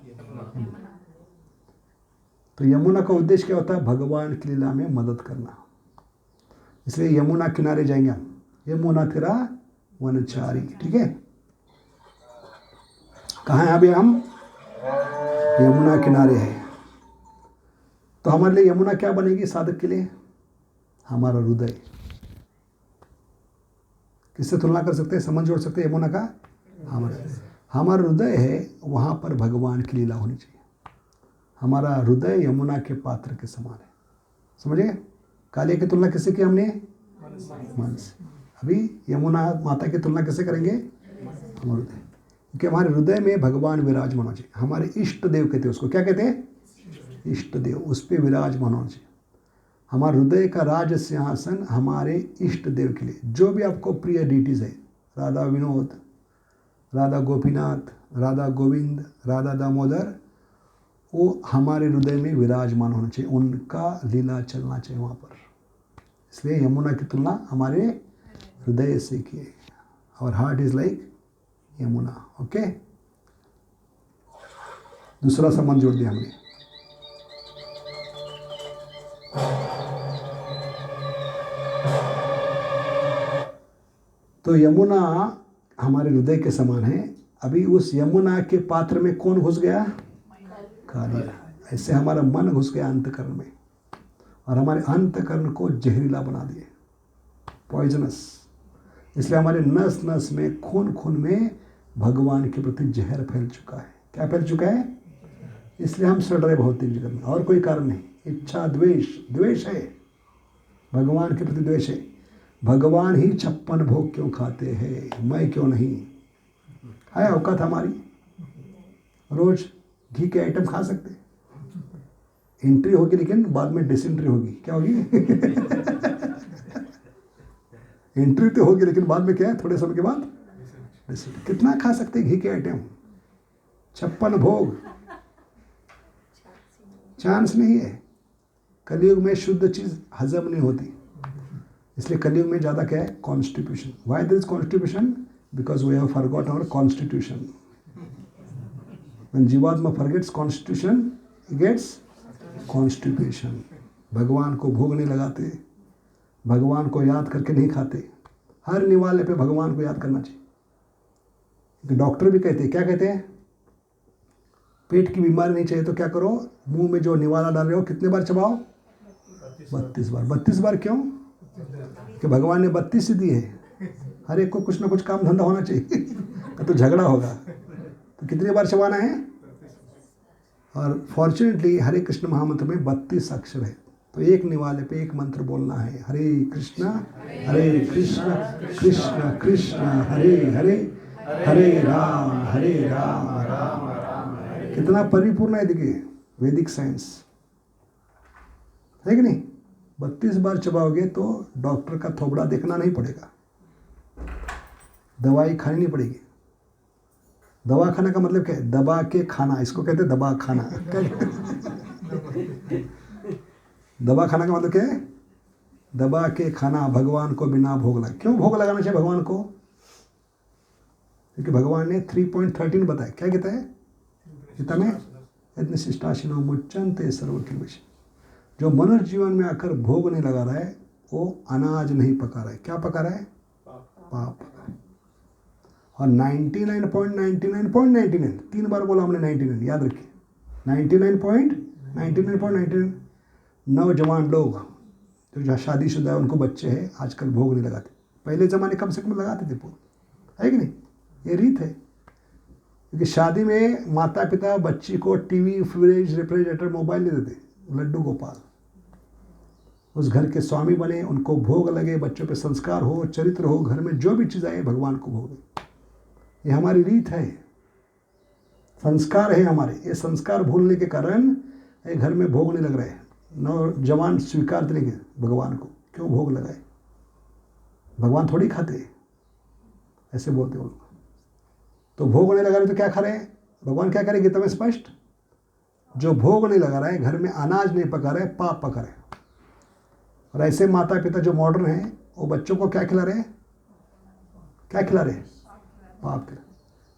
तो यमुना का उद्देश्य क्या होता है? भगवान की लीला में मदद करना। इसलिए यमुना किनारे जाएंगे हम, यमुना तेरा वनचारी। ठीक है, कहाँ हैं अभी हम? यमुना किनारे हैं। तो हमारे लिए यमुना क्या बनेगी साधक के लिए? हमारा हृदय। किससे तुलना कर सकते हैं, संबंध जोड़ सकते हैं यमुना का? हमारा हृदय है, वहाँ पर भगवान की लीला होनी चाहिए। हमारा हृदय यमुना के पात्र के समान है, समझिए। कालिया की तुलना किससे की हमने? मन से। अभी यमुना माता की तुलना किससे करेंगे? हमारे हृदय, क्योंकि हमारे हृदय में भगवान विराजमान होना चाहिए। हमारे इष्ट देव कहते हैं उसको, क्या कहते हैं? इष्ट देव, उस पर विराजमान होना चाहिए। हमारे हृदय का राज सिंहासन हमारे इष्ट देव के लिए, जो भी आपको प्रिय डीटीज है, राधा विनोद, राधा गोपीनाथ, राधा गोविंद, राधा दामोदर, वो हमारे हृदय में विराजमान होना चाहिए, उनका लीला चलना चाहिए वहाँ पर। इसलिए यमुना की तुलना हमारे हृदय से की। और heart is like Yamuna. Okay, दूसरा संबंध जोड़ दिया हमने। तो यमुना हमारे हृदय के समान है। अभी उस यमुना के पात्र में कौन घुस गया? कालिया। ऐसे हमारा मन घुस गया अंतकरण में, और हमारे अंतकरण को जहरीला बना दिए, पॉइजनस। इसलिए हमारे नस नस में, खून खून में भगवान के प्रति जहर फैल चुका है। क्या फैल चुका है? इसलिए हम सड़ रहे भौतिक जगत में, और कोई कारण नहीं। इच्छा, द्वेष, द्वेष है, भगवान के प्रति द्वेष है। भगवान ही 56 भोग क्यों खाते हैं, मैं क्यों नहीं? है औकात हमारी, रोज घी के आइटम खा सकते। एंट्री होगी लेकिन बाद में डिसेंट्री होगी। क्या होगी? एंट्री तो होगी लेकिन बाद में क्या है, थोड़े समय के बाद डिसेंट्री। कितना खा सकते घी के आइटम? 56 भोग, चांस नहीं है। कलयुग में शुद्ध चीज हजम नहीं होती, इसलिए कलयुग में ज़्यादा क्या है? Constitution. Why there is constitution? Because we have forgot our constitution. When जीवात्मा forgets constitution, he gets constipation. भगवान को भोग नहीं लगाते, भगवान को याद करके नहीं खाते। हर निवाले पे भगवान को याद करना चाहिए। क्योंकि डॉक्टर भी कहते हैं, क्या कहते हैं? पेट की बीमारी नहीं चाहिए तो क्या करो? मुंह में जो निवाला डाल रहे हो कितने बार चबाओ? 32 बार। 32 बार क्यों? कि भगवान ने 32 ही दी है। हर एक को कुछ ना कुछ काम धंधा होना चाहिए तो झगड़ा होगा। तो कितनी बार चबाना है? और फॉर्चुनेटली हरे कृष्ण महामंत्र में 32 अक्षर है, तो एक निवाले पे एक मंत्र बोलना है। हरे कृष्ण कृष्ण कृष्ण हरे हरे, हरे राम राम राम। कितना परिपूर्ण है, देखिए वैदिक साइंस है कि नहीं? 32 बार चबाओगे तो डॉक्टर का थोबड़ा देखना नहीं पड़ेगा, दवाई खानी नहीं पड़ेगी। दवा खाना का मतलब क्या है? दबा के खाना, इसको कहते हैं दबा खाना। दबा खाना का मतलब क्या है? दबा के खाना, भगवान को बिना भोग लगा। क्यों भोग लगाना चाहिए भगवान को? क्योंकि भगवान ने 3.13 बताया। क्या कहता है गीता में? यज्ञ शिष्टाशिनो मुच्यन्ते सर्वकिल्बिषम्। जो मनुष्य जीवन में आकर भोग नहीं लगा रहा है, वो अनाज नहीं पका रहा है। क्या पका रहा है? पाप पका रहा है। और 99.99.99, 3 बार बोला हमने 99, याद रखिए। 99.99.99 नौजवान लोग जो शादीशुदा है, उनको बच्चे हैं, आजकल भोग नहीं लगाते। पहले ज़माने कम से कम लगाते थे भोग, है कि नहीं? ये रीत है। क्योंकि शादी में माता पिता बच्ची को टीवी, फ्रिज, रेफ्रिजरेटर, मोबाइल नहीं देते। लड्डू गोपाल उस घर के स्वामी बने, उनको भोग लगे, बच्चों पे संस्कार हो, चरित्र हो, घर में जो भी चीज़ आए भगवान को भोग। ये हमारी रीत है, संस्कार है हमारे। ये संस्कार भूलने के कारण ये घर में भोग नहीं लग रहे हैं। नौजवान स्वीकार करेंगे भगवान को, क्यों भोग लगाए? भगवान थोड़ी खाते, ऐसे बोलते हैं। तो भोग नहीं लगा रहे तो क्या खा रहे हैं? भगवान क्या करें गीता में स्पष्ट? जो भोग नहीं लगा रहा है, घर में अनाज नहीं पका रहे, पाप पका रहे। और ऐसे माता पिता जो मॉडर्न हैं, वो बच्चों को क्या खिला रहे हैं? क्या खिला रहे हैं? पाप खिला।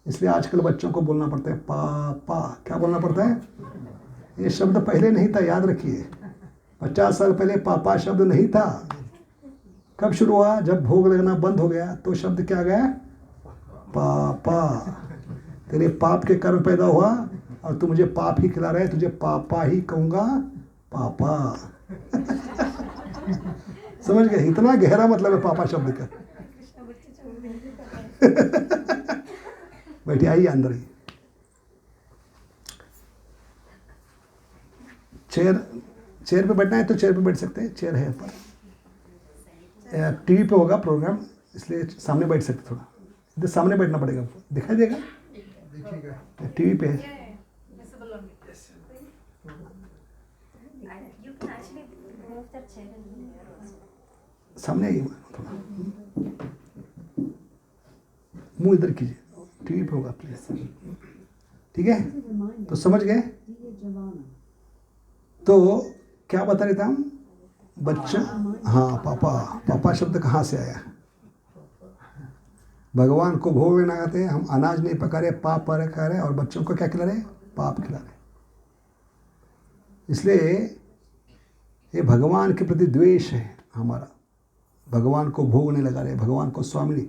इसलिए आजकल बच्चों को बोलना पड़ता है पापा। क्या बोलना पड़ता है? ये शब्द पहले नहीं था, याद रखिए। 50 साल पहले पापा शब्द नहीं था। कब शुरू हुआ? जब भोग लगना बंद हो गया तो शब्द क्या गया? पापा। तेरे पाप के कर्म पैदा हुआ और तू मुझे पाप ही खिला रहा है, तुझे पापा ही कहूँगा, पापा। समझ गए? इतना गहरा मतलब है पापा शब्द का। बैठिए, आइए अंदर ही। चेयर पे बैठना है तो चेयर पे बैठ सकते हैं, चेयर है ऊपर। टीवी पे होगा प्रोग्राम, इसलिए सामने बैठ सकते, थोड़ा इधर सामने बैठना पड़ेगा, दिखाई देगा टीवी पे है। You can actually move that chair in here also. सामने आइए थोड़ा, मुंह इधर कीजिए, टीवी पे होगा प्लीज, ठीक है? तो समझ गए? तो क्या बता रहे थे हम? बच्चा, हाँ, पापा। पापा शब्द कहाँ से आया? भगवान को भोग लेना खाते हैं, हम अनाज नहीं पका रहे, पाप पर खा रहे, और बच्चों को क्या खिला रहे? पाप खिला रहे। इसलिए ये भगवान के प्रति द्वेष है हमारा, भगवान को भोग नहीं लगा रहे, भगवान को स्वामी नहीं।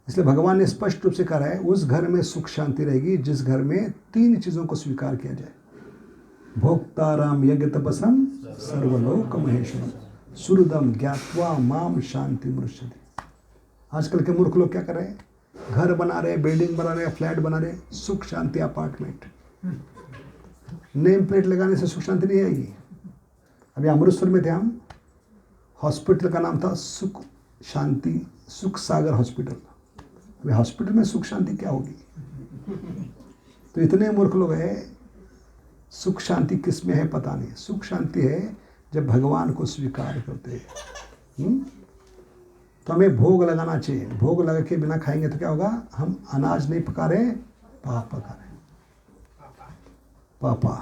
इसलिए भगवान ने स्पष्ट रूप से कहा है, उस घर में सुख शांति रहेगी जिस घर में 3 चीज़ों को स्वीकार किया जाए। भोक्ताराम यज्ञ तपसम सर्वलोक महेश्वरम सुहृदम ज्ञात्वा माम शांति मुरुष्यति। आजकल के मूर्ख लोग क्या कर रहे हैं? घर बना रहे, बिल्डिंग बना रहे, फ्लैट बना रहे, सुख शांति अपार्टमेंट। नेम प्लेट लगाने से सुख शांति नहीं आएगी। अभी अमृतसर में थे हम, हॉस्पिटल का नाम था सुख शांति, सुख सागर हॉस्पिटल। अभी हॉस्पिटल में सुख शांति क्या होगी? तो इतने मूर्ख लोग हैं, सुख शांति किस में है पता नहीं। सुख शांति है जब भगवान को स्वीकार करते हैं। तो हमें भोग लगाना चाहिए। भोग लगा के बिना खाएंगे तो क्या होगा? हम अनाज नहीं पका रहे, पाप पका रहे, पापा।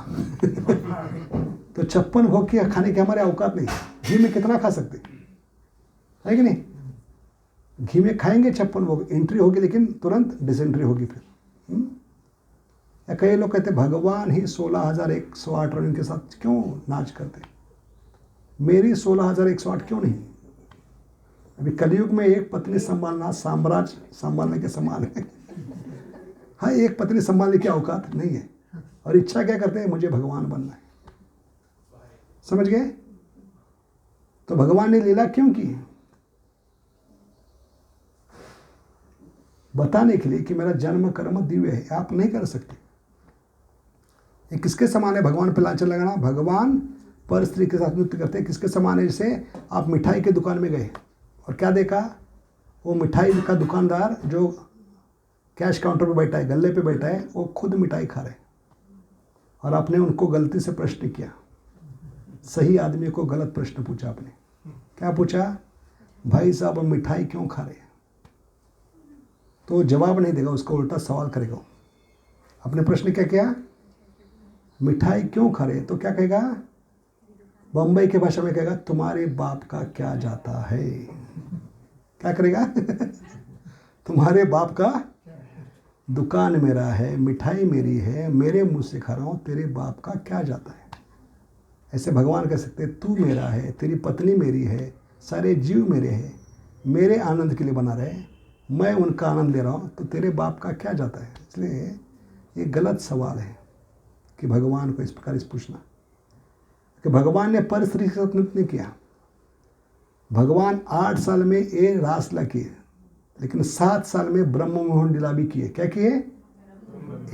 तो 56 भोग की खाने की हमारे औकात नहीं। घी में कितना खा सकते है कि नहीं? घी में खाएंगे 56 भोग, एंट्री होगी लेकिन तुरंत डिसेंट्री होगी फिर। या कई लोग कहते भगवान ही 16,108 रानियों के साथ क्यों नाच करते, मेरी 16,108 क्यों नहीं? अभी कलयुग में एक पत्नी संभालना साम्राज्य संभालने के समान है। हाँ, एक पत्नी संभालने की औकात नहीं है, और इच्छा क्या करते हैं? मुझे भगवान बनना है। समझ गए? तो भगवान ने लीला क्यों की? बताने के लिए कि मेरा जन्म कर्म दिव्य है, आप नहीं कर सकते। ये किसके समान है? भगवान पे लांछन लगाना। भगवान पर स्त्री के साथ नृत्य करते हैं, किसके समान है? जैसे आप मिठाई की दुकान में गए और क्या देखा? वो मिठाई का दुकानदार जो कैश काउंटर पे बैठा है, गल्ले पे बैठा है, वो खुद मिठाई खा रहे हैं, और आपने उनको गलती से प्रश्न किया, सही आदमी को गलत प्रश्न पूछा आपने। क्या पूछा? भाई साहब मिठाई क्यों खा रहे हैं? तो जवाब नहीं देगा, उसको उल्टा सवाल करेगा। आपने प्रश्न क्या किया? मिठाई क्यों खा रहे? तो क्या कहेगा? बम्बई के भाषा में कहेगा, तुम्हारे बाप का क्या जाता है? क्या करेगा? तुम्हारे बाप का दुकान मेरा है, मिठाई मेरी है, मेरे मुंह से खा रहा हूँ, तेरे बाप का क्या जाता है? ऐसे भगवान कह सकते, तू मेरा है, तेरी पत्नी मेरी है, सारे जीव मेरे हैं, मेरे आनंद के लिए बना रहे, मैं उनका आनंद ले रहा हूँ, तो तेरे बाप का क्या जाता है? इसलिए ये गलत सवाल है कि भगवान को इस प्रकार से पूछना। कि भगवान ने पर स्त्री के साथ नृत्य नहीं किया। भगवान 8 साल में ये रासलीला किए, लेकिन 7 साल में ब्रह्म मोहन लीला भी किए। क्या किए?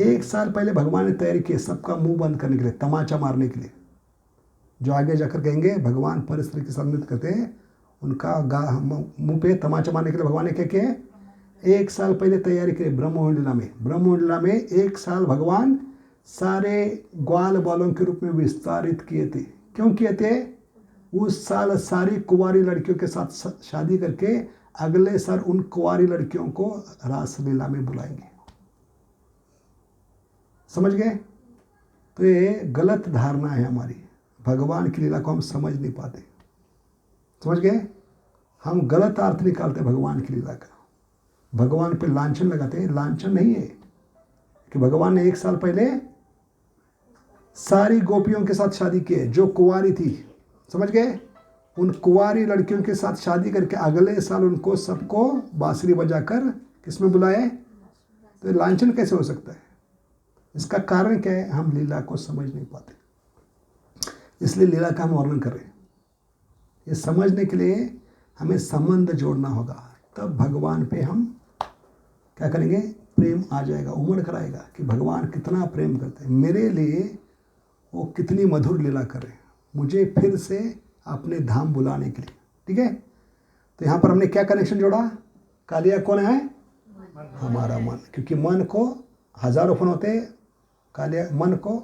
1 साल पहले भगवान ने तैयारी की सबका मुंह बंद करने के लिए, तमाचा मारने के लिए। जो आगे जाकर कहेंगे भगवान पर स्त्री के साथ नृत्य करते हैं, उनका मुंह पे तमाचा मारने के लिए भगवान ने क्या किया? 1 साल पहले तैयारी की ब्रह्म मोहन लीला में। ब्रह्म मोहन लीला में 1 साल भगवान सारे ग्वाल बालों के रूप में विस्तारित किए थे। क्यों किए थे? उस साल सारी कुंवारी लड़कियों के साथ शादी करके अगले साल उन कुंवारी लड़कियों को रासलीला में बुलाएंगे। समझ गए? तो ये गलत धारणा है हमारी, भगवान की लीला को हम समझ नहीं पाते। समझ गए? हम गलत अर्थ निकालते भगवान की लीला का, भगवान पे लांछन लगाते हैं। लांछन नहीं है कि भगवान ने 1 साल पहले सारी गोपियों के साथ शादी की है जो कुंवारी थी। समझ गए? उन कुंवारी लड़कियों के साथ शादी करके अगले साल उनको सबको बांसुरी बजाकर किसमें बुलाए? तो लांछन कैसे हो सकता है? इसका कारण क्या है? हम लीला को समझ नहीं पाते, इसलिए लीला का हम वर्णन कर रहे हैं। ये समझने के लिए हमें संबंध जोड़ना होगा, तब भगवान पे हम क्या करेंगे, प्रेम आ जाएगा, उमड़ कर आएगा कि भगवान कितना प्रेम करते हैं मेरे लिए, वो कितनी मधुर लीला करे मुझे फिर से अपने धाम बुलाने के लिए। ठीक है, तो यहाँ पर हमने क्या कनेक्शन जोड़ा, कालिया कौन है, हमारा मन, क्योंकि मन को हजारों फन होते हैं, कालिया मन को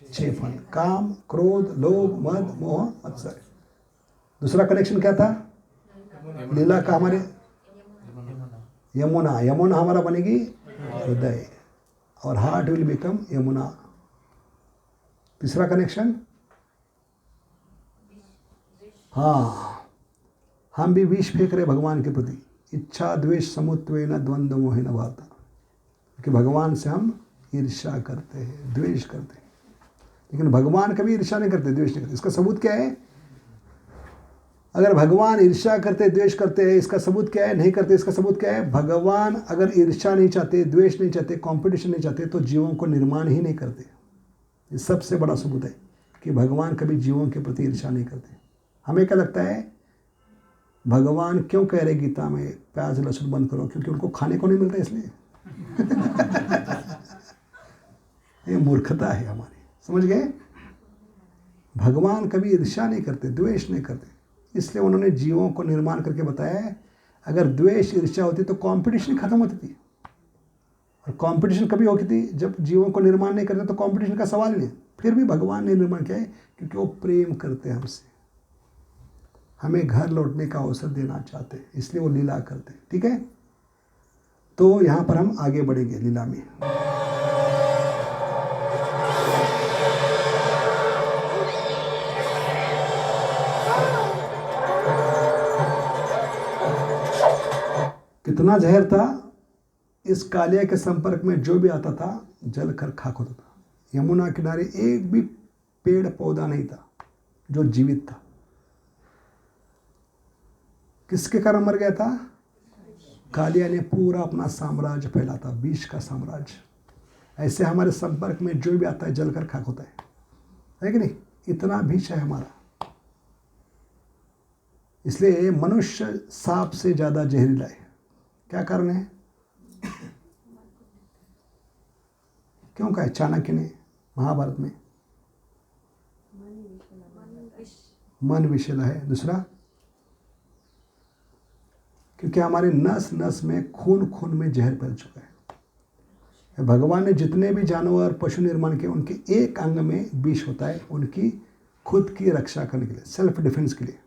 6 फन, काम, क्रोध, लोभ, मद, मोह, मत्सर। दूसरा कनेक्शन क्या था, लीला का हमारे यमुना, यमुना हमारा बनेगी हृदय, और हार्ट विल बिकम यमुना। तीसरा कनेक्शन, हाँ, हम भी विष फेंक रहे भगवान के प्रति, इच्छा द्वेष समुत्वेन द्वंद्व मोहेन भाता, कि भगवान से हम ईर्ष्या करते हैं, द्वेष करते हैं, लेकिन भगवान कभी ईर्ष्या नहीं करते, द्वेष नहीं करते। इसका सबूत क्या है, अगर भगवान ईर्ष्या करते, द्वेष करते हैं, इसका सबूत क्या है, नहीं करते, इसका सबूत क्या है, भगवान अगर ईर्ष्या नहीं चाहते, द्वेष नहीं चाहते, कंपटीशन नहीं चाहते, तो जीवों को निर्माण ही नहीं करते। ये सबसे बड़ा सबूत है कि भगवान कभी जीवों के प्रति ईर्ष्या नहीं करते। हमें क्या लगता है, भगवान क्यों कह रहे गीता में प्याज लहसुन बंद करो, क्योंकि उनको खाने को नहीं मिलता इसलिए। ये मूर्खता है हमारी, समझ गए। भगवान कभी ईर्ष्या नहीं करते, द्वेष नहीं करते, इसलिए उन्होंने जीवों को निर्माण करके बताया है। अगर द्वेष ईर्ष्या होती तो कंपटीशन खत्म होती थी, और कंपटीशन कभी होती थी जब जीवों को निर्माण नहीं करते, तो कंपटीशन का सवाल नहीं। फिर भी भगवान ने निर्माण किया है क्योंकि वो प्रेम करते हैं हमसे, हमें घर लौटने का अवसर देना चाहते हैं, इसलिए वो लीला करते हैं। ठीक है, तो यहाँ पर हम आगे बढ़ेंगे लीला में। कितना जहर था, इस कालिया के संपर्क में जो भी आता था जल कर खाक होता था। यमुना किनारे एक भी पेड़ पौधा नहीं था जो जीवित था। किसके कारण मर गया था, कालिया ने पूरा अपना साम्राज्य फैला था, विष का साम्राज्य। ऐसे हमारे संपर्क में जो भी आता है जल कर खाक होता है कि नहीं, इतना विष है हमारा। इसलिए मनुष्य सांप से ज़्यादा जहरीला है। क्या कारण है, क्यों कहा चाणक्य ने महाभारत में, मन विषैला है। दूसरा, क्योंकि हमारे नस नस में खून में जहर फैल चुका है। भगवान ने जितने भी जानवर पशु निर्माण किए, उनके एक अंग में विष होता है, उनकी खुद की रक्षा करने के लिए, सेल्फ डिफेंस के लिए।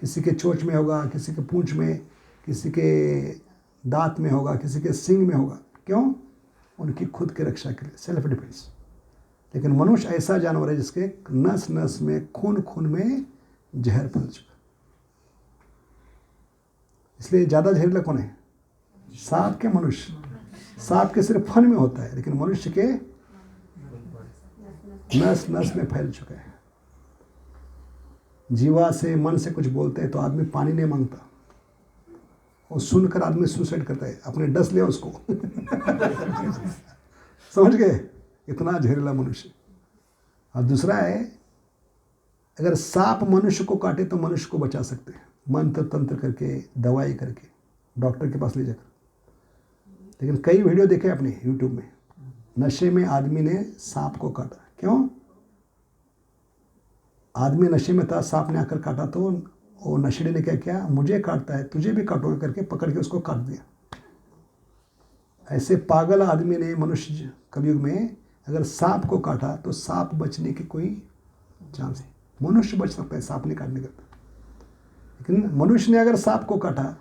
किसी के चोंच में होगा, किसी के पूंछ में, किसी के दांत में होगा, किसी के सींग में होगा। क्यों, उनकी खुद की रक्षा के लिए, सेल्फ डिफेंस। लेकिन मनुष्य ऐसा जानवर है जिसके नस नस में खून में जहर फैल चुका। इसलिए ज़्यादा जहरीला कौन है, सांप के मनुष्य। सांप के सिर्फ फन में होता है, लेकिन मनुष्य के नस नस में फैल चुका है। जीवा से, मन से कुछ बोलते हैं तो आदमी पानी नहीं मांगता, और सुनकर आदमी सुसाइड करता है, अपने डस लिया उसको। समझ गए, इतना जहरीला मनुष्य। और दूसरा है, अगर सांप मनुष्य को काटे तो मनुष्य को बचा सकते हैं, मंत्र तंत्र करके, दवाई करके, डॉक्टर के पास ले जाकर। लेकिन कई वीडियो देखे अपने यूट्यूब में, नशे में आदमी ने सांप को काटा। क्यों, आदमी नशे में था, सांप ने आकर काटा, तो वो नशेड़ी ने क्या किया, मुझे काटता है तुझे भी काटोगे करके पकड़ के उसको काट दिया। ऐसे पागल आदमी ने मनुष्य कलयुग में अगर सांप को काटा तो सांप बचने की कोई चांस है। मनुष्य बच सकता है, सांप नहीं काटने का। लेकिन मनुष्य ने अगर सांप को काटा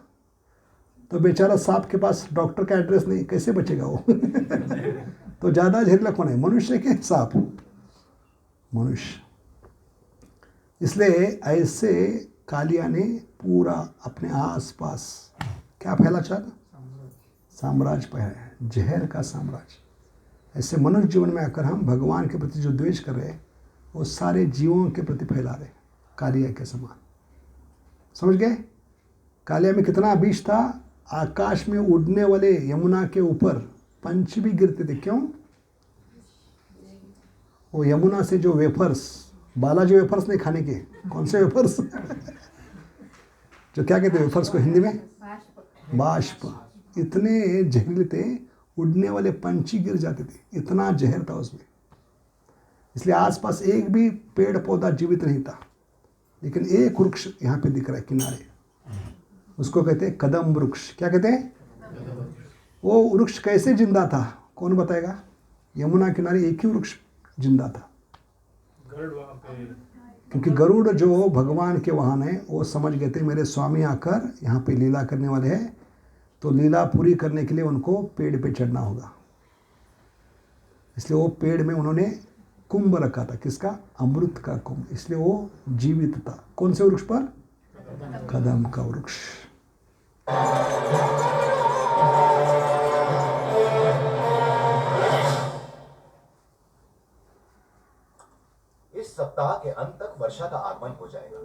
तो बेचारा सांप के पास डॉक्टर का एड्रेस नहीं, कैसे बचेगा वो। तो ज़्यादा जहरीला कौन है, मनुष्य के सांप, मनुष्य। इसलिए ऐसे कालिया ने पूरा अपने आसपास क्या फैला चाहता, साम्राज्य फैलाया, जहर का साम्राज्य। ऐसे मनुष्य जीवन में आकर हम भगवान के प्रति जो द्वेष कर रहे हैं वो सारे जीवों के प्रति फैला रहे, कालिया के समान। समझ गए, कालिया में कितना विष था। आकाश में उड़ने वाले यमुना के ऊपर पंछी भी गिरते थे। क्यों, वो यमुना से जो वेफर्स, बालाजी वेफर्स नहीं खाने के, कौन से वेफर्स, जो क्या कहते हैं वेफर्स को हिंदी में, बाष्प, इतने जहरीले थे, उड़ने वाले पंछी गिर जाते थे, इतना जहर था उसमें। इसलिए आसपास एक भी पेड़ पौधा जीवित नहीं था। लेकिन एक वृक्ष यहाँ पे दिख रहा है किनारे, उसको कहते हैं कदम वृक्ष। क्या कहते हैं? वो वृक्ष कैसे जिंदा था, कौन बताएगा? यमुना किनारे एक ही वृक्ष जिंदा था। गरुड़ वहाँ पे, क्योंकि गरुड़ जो भगवान के वाहन है, वो समझ गए थे मेरे स्वामी आकर यहाँ पे लीला करने वाले हैं, तो लीला पूरी करने के लिए उनको पेड़ पे चढ़ना होगा। इसलिए वो पेड़ में उन्होंने कुंभ रखा था। किसका? अमृत का कुंभ। इसलिए वो जीवित था। कौन से वृक्ष पर? कदम का वृक्ष। इस सप्ताह के अंत तक वर्षा का आगमन हो जाएगा।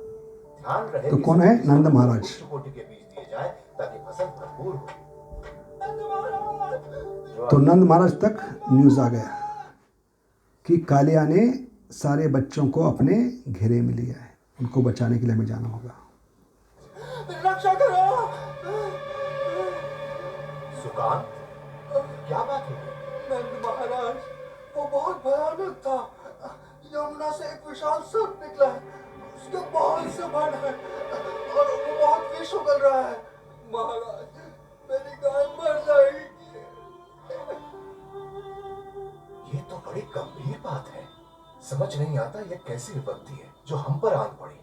ध्यान रहे तो कि कौन है? सभी नंद किसानों को महाराज। उच्च कोटि के बीज दिए जाएं ताकि फसल भरपूर हो। तो नंद महाराज तक न्यूज़ आ गया कि कालिया ने सारे बच्चों को अपने घेरे में लिया है, उनको बचाने के लिए हमें जाना होगा। रक्षा करो। सुकांत, क्या बात है? नंद महाराज, वो बहुत भयानक था। यमुना से एक विशाल सर्प निकला है, उसके बहुत से बाण हैं और वो बहुत विष उगल रहा है। महाराज, मेरी गाय मर जाएगी। ये तो बड़ी गंभीर बात है। समझ नहीं आता ये कैसी विपत्ति है जो हम पर आन पड़ी।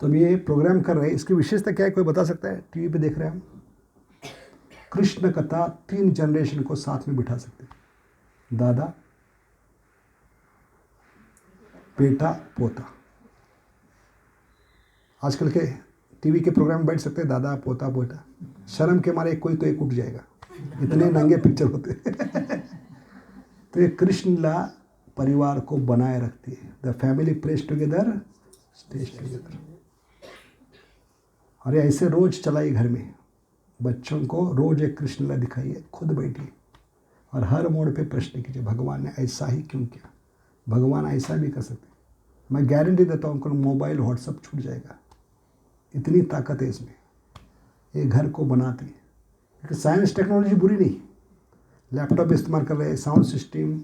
तो अब ये प्रोग्राम कर रहे हैं, इसकी विशेषता क्या है, कोई बता सकता है? टीवी पे देख रहे हैं हम, कृष्ण कथा 3 जनरेशन को साथ में बिठा सकते हैं। दादा, बेटा, पोता। आजकल के टीवी के प्रोग्राम में बैठ सकते हैं दादा, पोता, बेटा। शर्म के मारे कोई तो एक उठ जाएगा, इतने नंगे पिक्चर होते हैं। तो ये कृष्ण लीला परिवार को बनाए रखती है। The family prays together, stays together. और ये ऐसे रोज चलाइए घर में, बच्चों को रोज एक कृष्ण लीला दिखाइए, खुद बैठिए और हर मोड़ पे प्रश्न कीजिए, भगवान ने ऐसा ही क्यों किया? भगवान ऐसा भी कर सकते। मैं गारंटी देता हूँ, उनको मोबाइल व्हाट्सअप छूट जाएगा, इतनी ताकत है इसमें। ये घर को बनाती है। क्योंकि साइंस टेक्नोलॉजी बुरी नहीं, लैपटॉप इस्तेमाल कर रहे हैं, साउंड सिस्टम,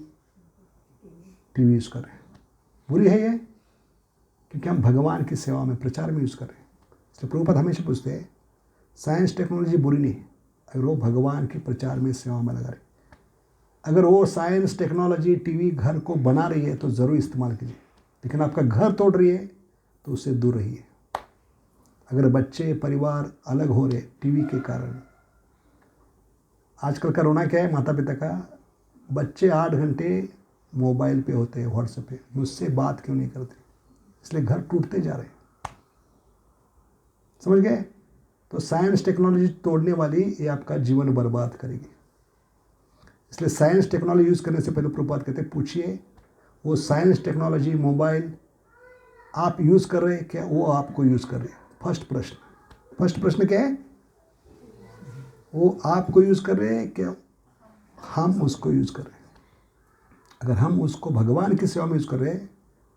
टीवी यूज़ कर रहे हैं, बुरी है ये? क्योंकि हम भगवान की सेवा में, प्रचार में यूज़ कर रहे हैं। इसलिए प्रभुपाद हमेशा पूछते हैं, साइंस टेक्नोलॉजी बुरी नहीं अगर वो भगवान के प्रचार में, सेवा में लगा रहे। अगर वो साइंस टेक्नोलॉजी टीवी घर को बना रही है तो ज़रूर इस्तेमाल कीजिए, लेकिन आपका घर तोड़ रही है तो उससे दूर रहिए। अगर बच्चे, परिवार अलग हो रहे टीवी के कारण, आजकल का रोना क्या है माता पिता का? बच्चे 8 घंटे मोबाइल पे होते हैं, व्हाट्सएप पे, मुझसे बात क्यों नहीं करते? इसलिए घर टूटते जा रहे हैं। समझ गए? तो साइंस टेक्नोलॉजी तोड़ने वाली ये आपका जीवन बर्बाद करेगी। इसलिए साइंस टेक्नोलॉजी यूज़ करने से पहले प्रभुपाद कहते हैं, पूछिए वो साइंस टेक्नोलॉजी मोबाइल आप यूज़ कर रहे हैं क्या, वो आपको यूज़ कर रहे हैं? फर्स्ट प्रश्न क्या है? वो आपको यूज़ कर रहे हैं क्या, हम उसको यूज़ कर रहे हैं? अगर हम उसको भगवान की सेवा में यूज़ कर रहे हैं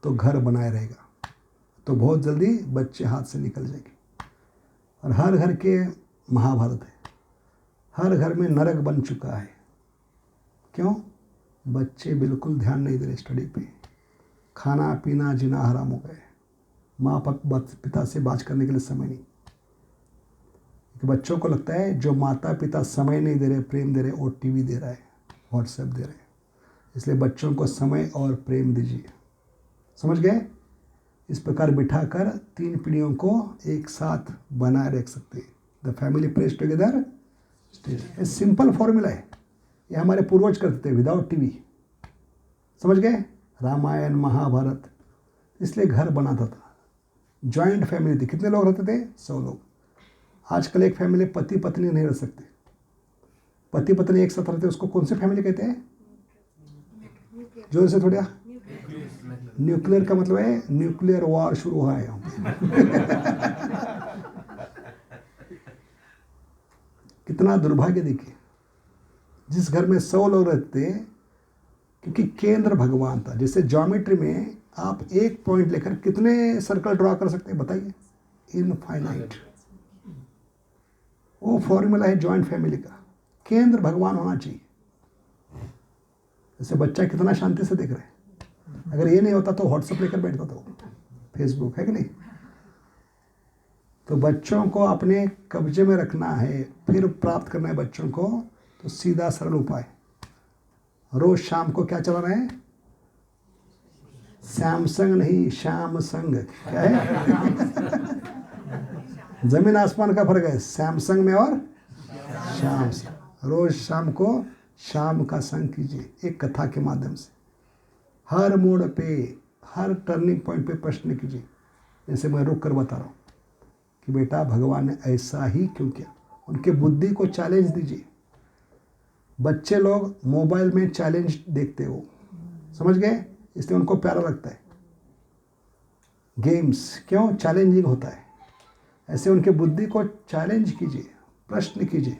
तो घर बनाए रहेगा, तो बहुत जल्दी बच्चे हाथ से निकल जाएंगे। और हर घर के महाभारत है, हर घर में नरक बन चुका है। क्यों? बच्चे बिल्कुल ध्यान नहीं दे रहे स्टडी पे, खाना पीना जीना हराम हो गए, माँ पिता से बात करने के लिए समय नहीं। कि बच्चों को लगता है जो माता पिता समय नहीं दे रहे, प्रेम दे रहे, वो टीवी दे रहा है, व्हाट्सएप दे रहे हैं। इसलिए बच्चों को समय और प्रेम दीजिए। समझ गए? इस प्रकार बिठाकर 3 पीढ़ियों को एक साथ बनाए रख सकते हैं। द फैमिली प्रेस टुगेदर, ये सिंपल फॉर्मूला है, ये हमारे पूर्वज करते थे विदाउट टीवी। समझ गए? रामायण, महाभारत, इसलिए घर बनाता था। जॉइंट फैमिली थी, कितने लोग रहते थे? 100 लोग। आजकल एक फैमिली पति पत्नी नहीं रह सकते, पति पत्नी एक साथ रहते, उसको कौन सी फैमिली कहते हैं? जोर से थोड़ा। न्यूक्लियर का मतलब है न्यूक्लियर वॉर शुरू हुआ है। कितना दुर्भाग्य देखिए, जिस घर में 100 लोग रहते, क्योंकि केंद्र भगवान था। जैसे ज्योमेट्री में आप एक पॉइंट लेकर कितने सर्कल ड्रॉ कर सकते हैं बताइए? इनफाइनाइट। वो फॉर्मूला है जॉइंट फैमिली का, केंद्र भगवान होना चाहिए। जैसे बच्चा कितना शांति से देख रहे हैं, अगर ये नहीं होता तो व्हाट्सएप लेकर बैठता था, फेसबुक है कि नहीं। तो बच्चों को अपने कब्जे में रखना है, फिर प्राप्त करना है बच्चों को, तो सीधा सरल उपाय, रोज शाम को क्या चलाना है, सैमसंग नहीं श्याम संग। क्या है जमीन आसमान का फर्क है सैमसंग में और श्याम संग। रोज शाम को शाम का संग कीजिए एक कथा के माध्यम से, हर मोड़ पे, हर टर्निंग पॉइंट पे प्रश्न कीजिए। जैसे मैं रुक कर बता रहा हूँ कि बेटा भगवान ने ऐसा ही क्यों किया, उनके बुद्धि को चैलेंज दीजिए। बच्चे लोग मोबाइल में चैलेंज देखते हो, समझ गए, इसलिए उनको प्यारा लगता है। गेम्स क्यों चैलेंजिंग होता है, ऐसे उनके बुद्धि को चैलेंज कीजिए, प्रश्न कीजिए,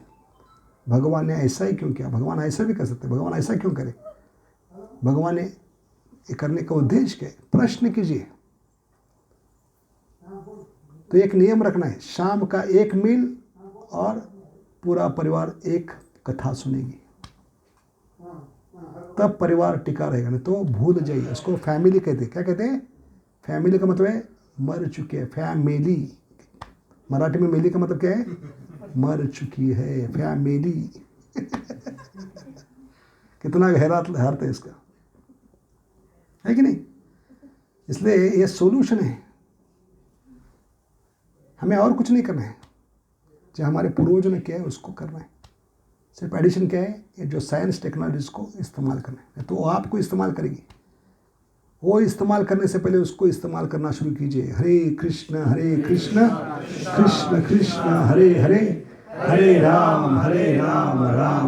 भगवान ने ऐसा ही क्यों किया, भगवान ऐसा भी कर सकते, भगवान ऐसा क्यों करे, भगवान ने ये करने का उद्देश्य क्या है, प्रश्न कीजिए। तो एक नियम रखना है, शाम का 1 मील और पूरा परिवार एक कथा सुनेगी, तब परिवार टिका रहेगा, नहीं तो भूल जाइए। उसको फैमिली कहते हैं। क्या कहते हैं, फैमिली का मतलब है मर चुके हैं, फैमिली। मराठी में मेली का मतलब क्या है, मर चुकी है, फैमिली। कितना गहरा अर्थ है इसका, है कि नहीं। इसलिए ये सॉल्यूशन है, हमें और कुछ नहीं करना है, जो हमारे पूर्वजों ने किया है उसको करना है। सिर्फ एडिशन क्या है, ये जो साइंस टेक्नोलॉजीज को इस्तेमाल करना है, तो वो आपको इस्तेमाल करेगी। वो इस्तेमाल करने से पहले उसको इस्तेमाल करना शुरू कीजिए। हरे कृष्ण कृष्ण कृष्ण हरे हरे, हरे राम राम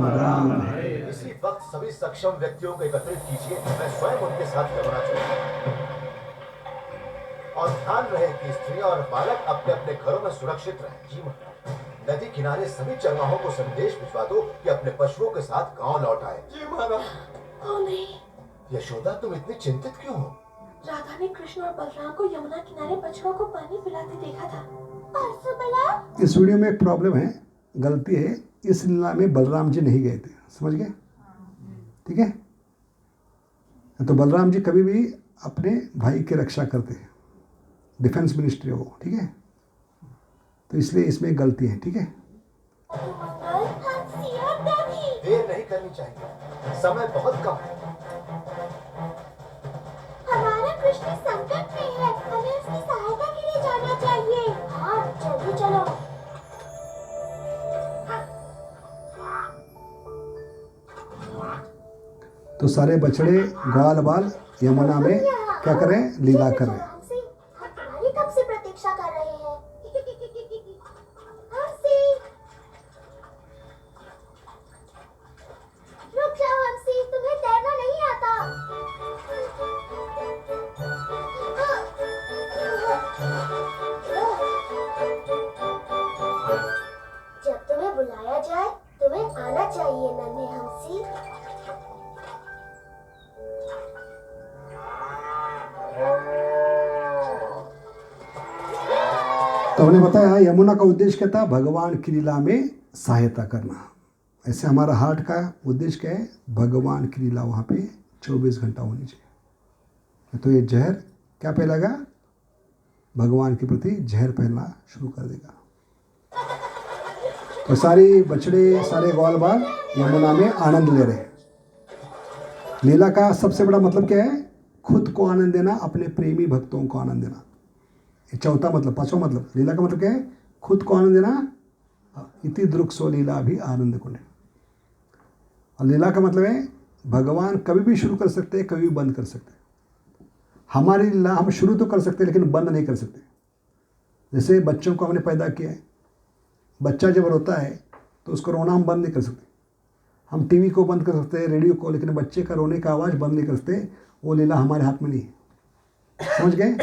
राम हरे। इसी वक्त सभी सक्षम व्यक्तियों को एकत्रित कीजिए, मैं स्वयं उनके साथ यमुना चलूंगा। और ध्यान रहे कि स्त्री और बालक अपने अपने घरों में सुरक्षित रहें। जी महाराज, नदी किनारे सभी चरवाहों को संदेश भिजवा दो कि अपने पशुओं के साथ गांव लौट आए। जी महाराज। ओ नहीं, यशोदा तुम इतनी चिंतित क्यों हो? राधा ने कृष्ण और बलराम को यमुना किनारे बछड़ों को पानी पिलाते देखा था। परसों बलराम, इस वीडियो में एक प्रॉब्लम है, गलती है, इस लीला में बलराम जी नहीं गए थे, समझ गए, ठीक है। तो बलराम जी कभी भी अपने भाई की रक्षा करते हैं, डिफेंस मिनिस्ट्री है वो, ठीक है, तो इसलिए इसमें गलती है, ठीक है। देर नहीं करनी चाहिए, समय बहुत कम है। हमारा कृष्ण संकट में है, हमें उसकी सहायता के लिए जाना चाहिए। हाँ जल्दी चलो। तो सारे बछड़े ग्वाल बाल यमुना में क्या करें, लीला कर रहे हैं। हमारी कब से प्रतीक्षा कर रहे हैं। हंसी, रुक जाओ हंसी, तुम्हें तैरना नहीं आता। जब तुम्हें बुलाया जाए तुम्हें आना चाहिए नन्हे हंसी। तो हमने बताया यमुना का उद्देश्य क्या था, भगवान की लीला में सहायता करना। ऐसे हमारा हार्ट का उद्देश्य क्या है, भगवान की लीला वहाँ पे 24 घंटा होनी चाहिए। तो ये जहर क्या फैलाएगा, भगवान के प्रति जहर फैलना शुरू कर देगा। तो सारी बछड़े, सारे ग्वाल बाल यमुना में आनंद ले रहे हैं। लीला का सबसे बड़ा मतलब क्या है, खुद को आनंद देना, अपने प्रेमी भक्तों को आनंद देना। ये चौथा मतलब, पांचवा मतलब, लीला का मतलब क्या है, खुद को आनंद देना। इति दृक्सो लीला भी आनंद कुंड। और लीला का मतलब है भगवान कभी भी शुरू कर सकते हैं, कभी भी बंद कर सकते हैं। हमारी लीला हम शुरू तो कर सकते हैं लेकिन बंद नहीं कर सकते। जैसे बच्चों को हमने पैदा किया है, बच्चा जब रोता है तो उसको रोना हम बंद नहीं कर सकते। हम टीवी को बंद कर सकते हैं, रेडियो को, लेकिन बच्चे का रोने का आवाज़ बंद नहीं कर सकते। वो लीला हमारे हाथ में नहीं है, समझ गए।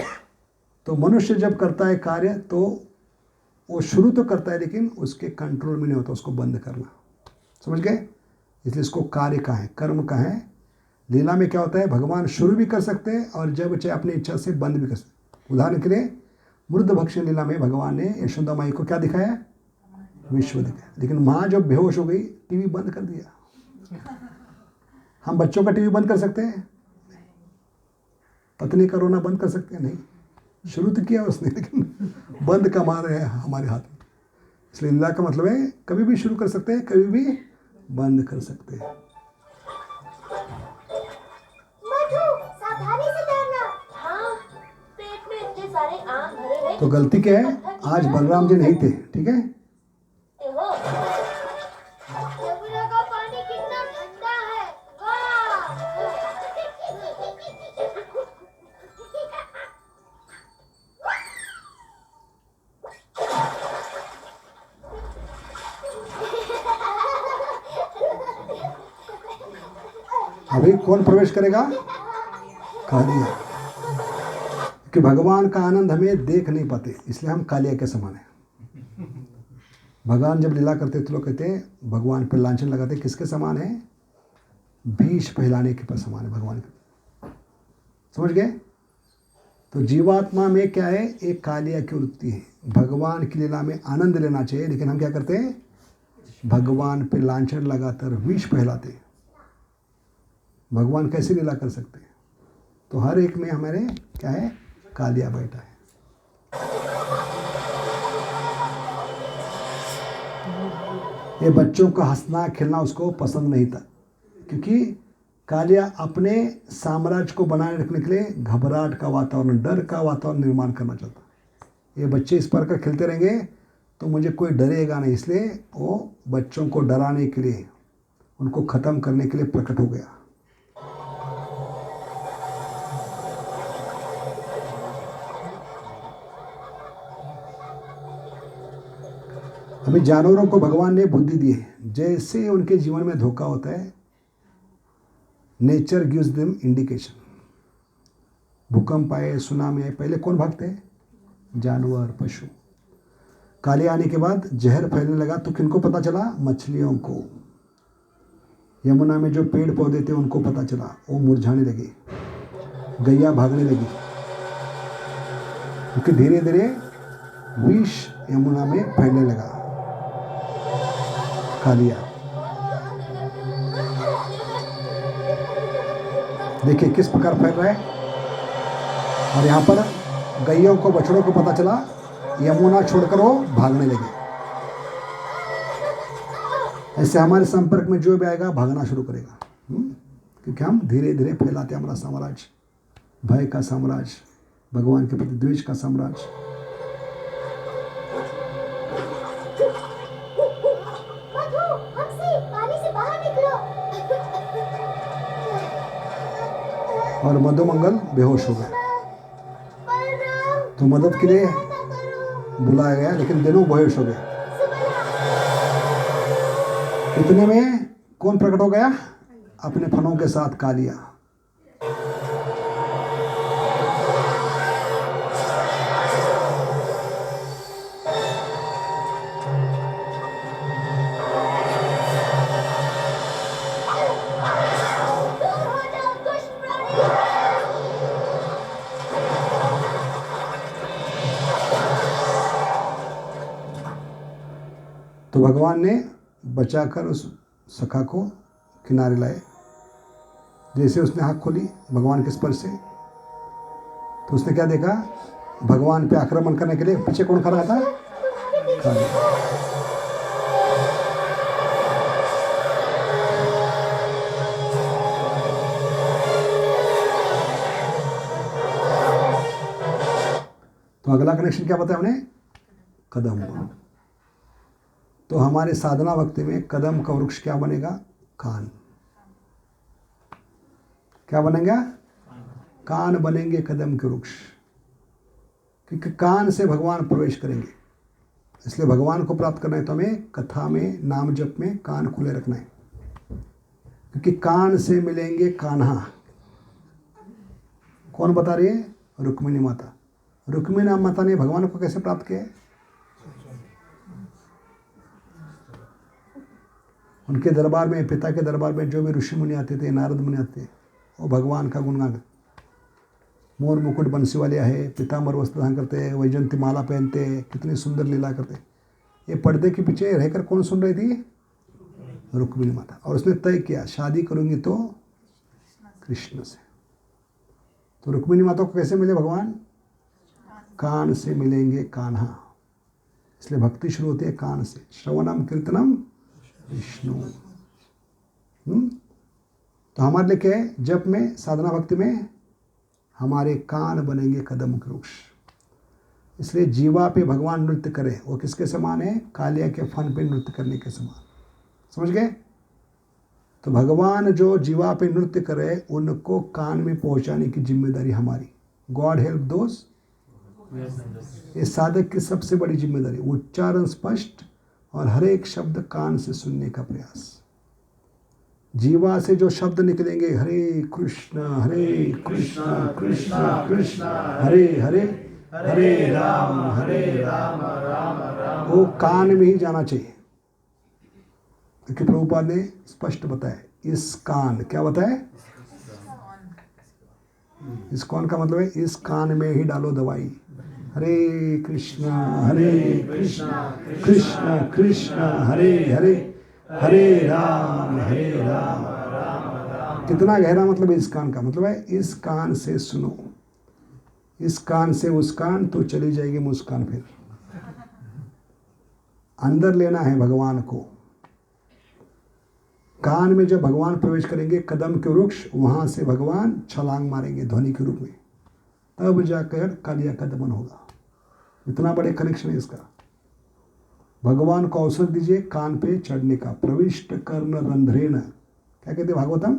तो मनुष्य जब करता है कार्य तो वो शुरू तो करता है लेकिन उसके कंट्रोल में नहीं होता उसको बंद करना, समझ गए। इसलिए इसको कार्य का है, कर्म का है। लीला में क्या होता है, भगवान शुरू भी कर सकते हैं और जब चाहे अपनी इच्छा से बंद भी कर सकते हैं। उदाहरण के लिए मृद भक्षण लीला में भगवान ने यशोदा माई को क्या दिखाया, विश्व दिखाया। लेकिन माँ जब बेहोश हो गई टीवी बंद कर दिया। हम बच्चों का टीवी बंद कर सकते हैं? पत्नी का रोना बंद कर सकते हैं? नहीं। शुरू तो किया उसने, लेकिन बंद कमा रहे हैं हमारे हाथ में। इसलिए लीला का मतलब है कभी भी शुरू कर सकते हैं, कभी भी बंद कर सकते हैं। मधु, सावधानी से तैरना। हाँ, पेट में इतने सारे आम भरे हैं। तो गलती क्या है, आज बलराम जी नहीं थे, ठीक है। यमुना का पानी कितना ठंडा है। वाह! अभी कौन प्रवेश करेगा? कालिया। कि भगवान का आनंद हमें देख नहीं पाते, इसलिए हम कालिया के समान हैं। भगवान जब लीला करते तो लोग कहते हैं भगवान पर लांछन लगाते, किसके समान है? भीष फैलाने के पर समान है भगवान के। समझ गए? तो जीवात्मा में क्या है? एक कालिया की वृत्ति है। भगवान की लीला में आनंद लेना चाहिए, लेकिन हम क्या करते हैं? भगवान पे लांछन लगाकर विष फैलाते हैं। भगवान कैसे लीला कर सकते हैं? तो हर एक में हमारे क्या है? कालिया बैठा है। ये बच्चों का हंसना खेलना उसको पसंद नहीं था, क्योंकि कालिया अपने साम्राज्य को बनाए रखने के लिए घबराहट का वातावरण, डर का वातावरण निर्माण करना चाहता। ये बच्चे इस प्रकार खेलते रहेंगे तो मुझे कोई डरेगा नहीं, इसलिए वो बच्चों को डराने के लिए, उनको ख़त्म करने के लिए प्रकट हो गया। अभी जानवरों को भगवान ने बुद्धि दी है। जैसे उनके जीवन में धोखा होता है, नेचर गिव्स देम इंडिकेशन। भूकंप आए, सुनामी आए, पहले कौन भागते हैं? जानवर, पशु। कालिया आने के बाद जहर फैलने लगा तो किनको पता चला? मछलियों को। यमुना में जो पेड़ पौधे थे उनको पता चला, वो मुरझाने लगे, गैया भागने लगी, क्योंकि धीरे धीरे विष यमुना में फैलने लगा। कालिया देखिए किस प्रकार फैल रहा है। और यहाँ पर गैयों को, बछड़ों को पता चला, यमुना छोड़कर वो भागने लगे। ऐसे हमारे संपर्क में जो भी आएगा भागना शुरू करेगा, क्योंकि हम धीरे धीरे फैलाते हैं हमारा साम्राज्य, भय का साम्राज्य, भगवान के प्रति द्वेष का साम्राज्य। मधु, हमसे पानी से बाहर निकलो। और मधुमंगल बेहोश हो गए। बलराम, तो मदद के लिए ऐसा करो। बुलाया गया, लेकिन दोनों बेहोश हो गए। इतने में कौन प्रकट हो गया? अपने फनों के साथ कालिया। दूर हो जाओ दुष्ट प्राणी। तो भगवान ने बचाकर उस सखा को किनारे लाए। जैसे उसने आँख खोली भगवान के स्पर्श से, तो उसने क्या देखा? भगवान पे आक्रमण करने के लिए पीछे कौन खड़ा था? कालिया। तो अगला कनेक्शन क्या बताया हमने? कदम। तो हमारे साधना भक्ति में कदम का वृक्ष क्या बनेगा? कान। क्या बनेगा? कान बनेंगे कदम के वृक्ष, क्योंकि कान से भगवान प्रवेश करेंगे। इसलिए भगवान को प्राप्त करना है तो हमें कथा में, नाम जप में कान खुले रखना है, क्योंकि कान से मिलेंगे कान्हा। कौन बता रही है? रुक्मिणी माता। रुक्मिणी माता ने भगवान को कैसे प्राप्त किया? उनके दरबार में, पिता के दरबार में जो भी ऋषि मुनि आते थे, नारद मुनि आते थे, वो भगवान का गुणगान, मोर मुकुट बंसी वाले है, पीताम्बर वस्त्र धारण करते हैं, वैजंती माला पहनते हैं, कितनी सुंदर लीला करते हैं। ये पर्दे के पीछे रहकर कौन सुन रही थी? रुक्मिणी माता। और उसने तय किया शादी करूंगी तो कृष्ण से। तो रुक्मिणी माता को कैसे मिले भगवान? कान से मिलेंगे कान्हा। इसलिए भक्ति शुरू होती है कान से। श्रवणम कीर्तनम विष्णु। तो हमारे लिए क्या है? जप में, साधना भक्ति में हमारे कान बनेंगे कदम के वृक्ष। इसलिए जीवा पे भगवान नृत्य करे, वो किसके समान है? कालिया के फन पे नृत्य करने के समान। समझ गए? तो भगवान जो जीवा पे नृत्य करे उनको कान में पहुंचाने की जिम्मेदारी हमारी। गॉड हेल्प दोस्त। ये साधक की सबसे बड़ी जिम्मेदारी, उच्चारण स्पष्ट और हर एक शब्द कान से सुनने का प्रयास। जीवा से जो शब्द निकलेंगे हरे कृष्ण कृष्ण कृष्ण हरे हरे, हरे राम राम राम, वो कान में ही जाना चाहिए। क्योंकि प्रभुपाद ने स्पष्ट बताया, इस कान, क्या बताया? इस कान का मतलब है इस कान में ही डालो दवाई। हरे कृष्ण कृष्ण कृष्ण हरे हरे, हरे राम राम। कितना गहरा मतलब है इस कान का? मतलब है इस कान से सुनो, इस कान से उस कान तो चली जाएगी मुस्कान। फिर अंदर लेना है भगवान को। कान में जब भगवान प्रवेश करेंगे कदम के वृक्ष, वहां से भगवान छलांग मारेंगे ध्वनि के रूप में, तब जाकर कालिया का दमन होगा। इतना बड़े कनेक्शन है इसका। भगवान को अवसर दीजिए कान पे चढ़ने का। प्रविष्ट कर्ण रंध्रेण, क्या कहते भागवतम?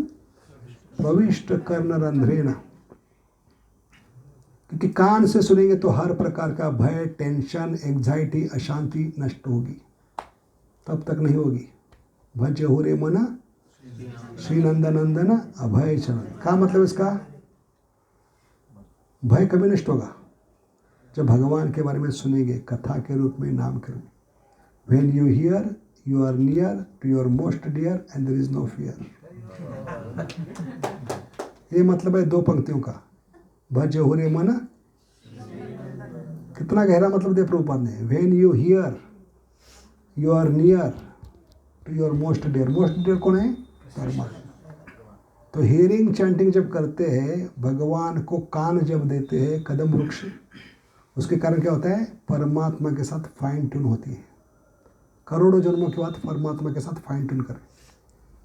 प्रविष्ट कर्ण रंध्रेण। क्योंकि कान से सुनेंगे तो हर प्रकार का भय, टेंशन, एंग्जाइटी, अशांति नष्ट होगी। तब तक नहीं होगी। भज हो रे मना श्री नंदन नंदन अभय चरण। क्या मतलब इसका? भय कभी नष्ट होगा जब भगवान के बारे में सुनेंगे कथा के रूप में, नाम के रूप में। When you hear, you are near to your most dear and there is no fear. ये मतलब है दो पंक्तियों का। भज हो रे मन, कितना गहरा मतलब दिया प्रभुपाद ने। When you hear, you are near to your most dear. most dear कौन है? परमात्मा। तो हियरिंग चैंटिंग जब करते हैं, भगवान को कान जब देते हैं कदम वृक्ष, उसके कारण क्या होता है? परमात्मा के साथ फाइन ट्यून होती है। करोड़ों जन्मों के बाद परमात्मा के साथ फाइन ट्यून करें।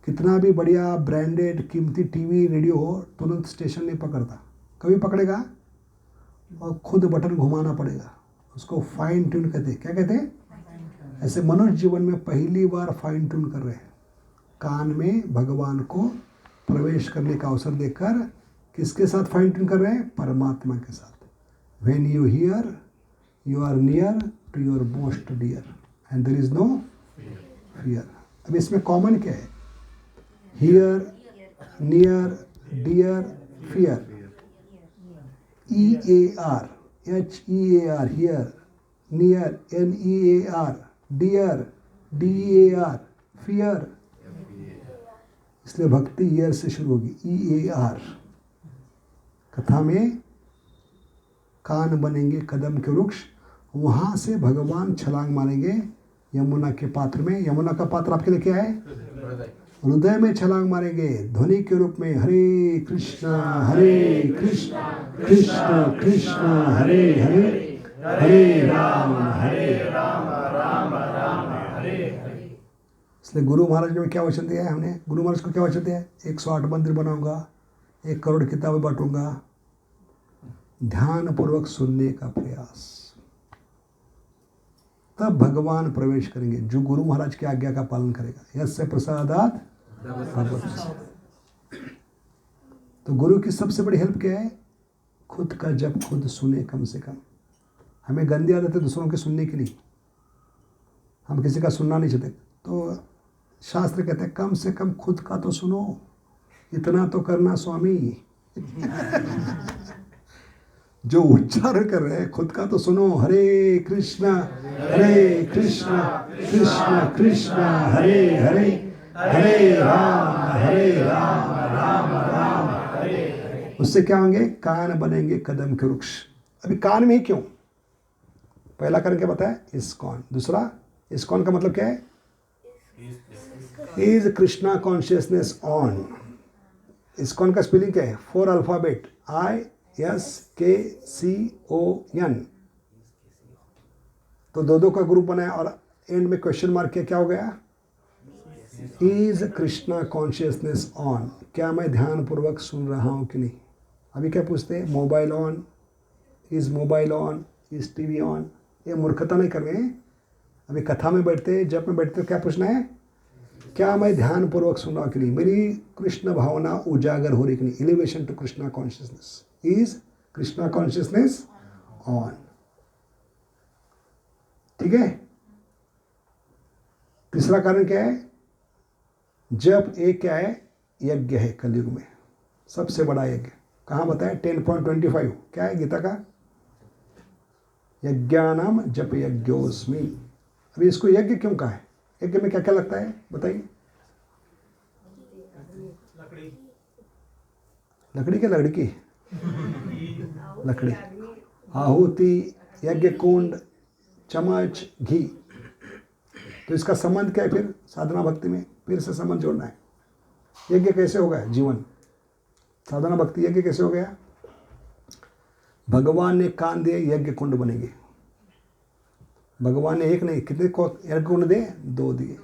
कितना भी बढ़िया ब्रांडेड कीमती टीवी रेडियो हो, तुरंत स्टेशन नहीं पकड़ता। कभी पकड़ेगा और खुद बटन घुमाना पड़ेगा। उसको फाइन ट्यून कहते हैं। क्या कहते हैं? ऐसे मनुष्य जीवन में पहली बार फाइन ट्यून कर रहे हैं। कान में भगवान को प्रवेश करने का अवसर देकर किसके साथ फाइन ट्यून कर रहे हैं? परमात्मा के साथ। When you hear, you are near to your most dear and there is no fear. अब इसमें कॉमन क्या है? Hear, near, dear, fear. E-A-R, H-E-A-R, hear, near, N-E-A-R, dear, D-E-A-R, fear. इसलिए भक्ति ईयर से शुरू होगी। E-A-R। कथा में कान बनेंगे कदम के वृक्ष, वहाँ से भगवान छलांग मारेंगे यमुना के पात्र में। यमुना का पात्र आपके लिए क्या है? हृदय में छलांग मारेंगे ध्वनि के रूप में। हरे कृष्ण कृष्ण कृष्ण हरे हरे, हरे राम राम राम हरे हरे। इसलिए गुरु महाराज ने क्या वचन दिया है? हमने गुरु महाराज को क्या वचन दिया है? 108 मंदिर बनाऊंगा, 1 करोड़ किताबें बांटूंगा। ध्यान पूर्वक सुनने का प्रयास, तब भगवान प्रवेश करेंगे जो गुरु महाराज की आज्ञा का पालन करेगा। यस्य प्रसादात भगवत्। तो गुरु की सबसे बड़ी हेल्प क्या है? खुद का जब खुद सुने कम से कम। हमें गंदी आदत है दूसरों के सुनने की नहीं, हम किसी का सुनना नहीं चाहते। तो शास्त्र कहते हैं कम से कम खुद का तो सुनो, इतना तो करना स्वामी। जो उच्चारण कर रहे हैं खुद का तो सुनो। हरे कृष्ण कृष्ण कृष्ण हरे हरे, हरे राम राम हरे। उससे क्या होंगे? कान बनेंगे कदम के वृक्ष। अभी कान में ही क्यों? पहला कारण क्या बताया? इस कान। दूसरा इस्कॉन का मतलब क्या है? Is Krishna consciousness on. ISKCON का स्पेलिंग क्या है? 4 अल्फाबेट ISKCON। तो दो का ग्रुप बनाया और एंड में क्वेश्चन मार्क किया, क्या हो गया? Is Krishna consciousness on. क्या मैं ध्यानपूर्वक सुन रहा हूँ कि नहीं? अभी क्या पूछते हैं? Mobile on, is mobile on, is TV on. ये मूर्खता नहीं करनी है। अभी कथा में बैठते, जब में बैठते, क्या पूछना है? क्या मैं ध्यानपूर्वक सुन रहा हूँ कि नहीं? मेरी कृष्ण भावना उजागर हो रही कि नहीं? Elevation to Krishna consciousness. Is Krishna consciousness on. ठीक है। तीसरा कारण क्या है? जब एक क्या है? यज्ञ है कलयुग में, सबसे बड़ा यज्ञ। कहाँ बताया? 10.25 क्या है गीता का? यज्ञानाम जप यज्ञोस्मि। अभी इसको यज्ञ क्यों कहा है? यज्ञ में क्या क्या लगता है बताइए? लकड़ी क्या? लकड़ी की लकड़ी, आहुति, यज्ञ कुंड, चम्मच, घी। तो इसका संबंध क्या है फिर साधना भक्ति में? फिर से संबंध जोड़ना है। यज्ञ कैसे होगा? जीवन, साधना भक्ति यज्ञ कैसे हो गया? भगवान ने कान दिए, यज्ञ कुंड बनेंगे। भगवान ने एक नहीं, कितने को यज्ञ कुंड दे? 2 दिए।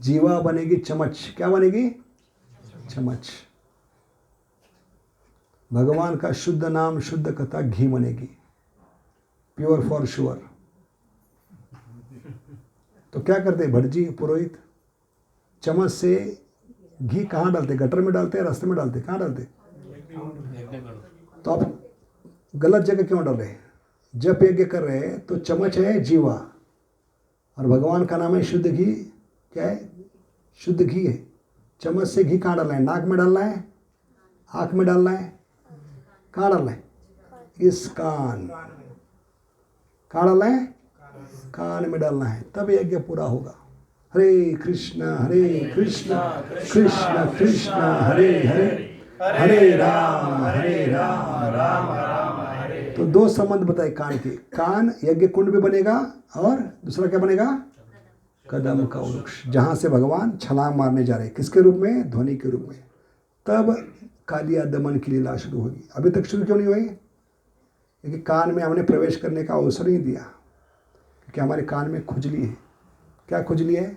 जीवा बनेगी चम्मच। क्या बनेगी? चम्मच। भगवान का शुद्ध नाम, शुद्ध कथा, घी बनेगी, प्योर फॉर श्योर। तो क्या करते भटजी पुरोहित? चम्मच से घी कहाँ डालते? गटर में डालते हैं, रास्ते में डालते, कहाँ डालते? तो आप गलत जगह क्यों डाल रहे? जब यज्ञ कर रहे हैं तो चम्मच है जीवा और भगवान का नाम है शुद्ध घी। क्या है? शुद्ध घी है। चम्मच से घी कहाँ डालना है? नाक में डालना है, आँख में डालना है, कहाँ डालना है? इस कान। कहाँ डालना है? कान में डालना है, तब यज्ञ पूरा होगा। हरे कृष्णा कृष्ण कृष्ण हरे हरे, हरे राम राम हरे। तो 2 संबंध बताए कान के। कान यज्ञ कुंड भी बनेगा और दूसरा क्या बनेगा? कदम का वृक्ष, जहाँ से भगवान छलांग मारने जा रहे हैं। किसके रूप में? ध्वनि के रूप में। तब कालिया दमन की लीला शुरू होगी। अभी तक शुरू क्यों नहीं हुई? क्योंकि कान में हमने प्रवेश करने का अवसर नहीं दिया, क्योंकि हमारे कान में खुजली है। क्या खुजली है?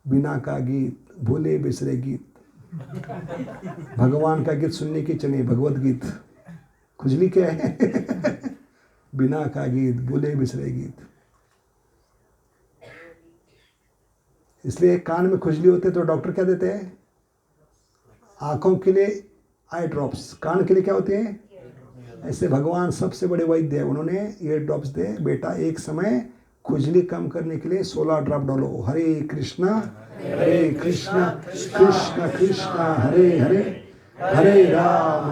बिना का गीत, भूले बिसरे गीत, भगवान का गीत सुनने की चले, भगवत गीत। खुजली क्या है? बिना का गीत, भूले बिसरे गीत। इसलिए कान में खुजली होते तो डॉक्टर क्या देते हैं? आंखों के लिए आई ड्रॉप्स, कान के लिए क्या होते हैं? ऐसे भगवान सबसे बड़े वैद्य है, उन्होंने ये ड्रॉप्स दे, बेटा एक समय खुजली कम करने के लिए 16 ड्रॉप डालो। हरे कृष्णा कृष्ण कृष्ण हरे हरे, हरे राम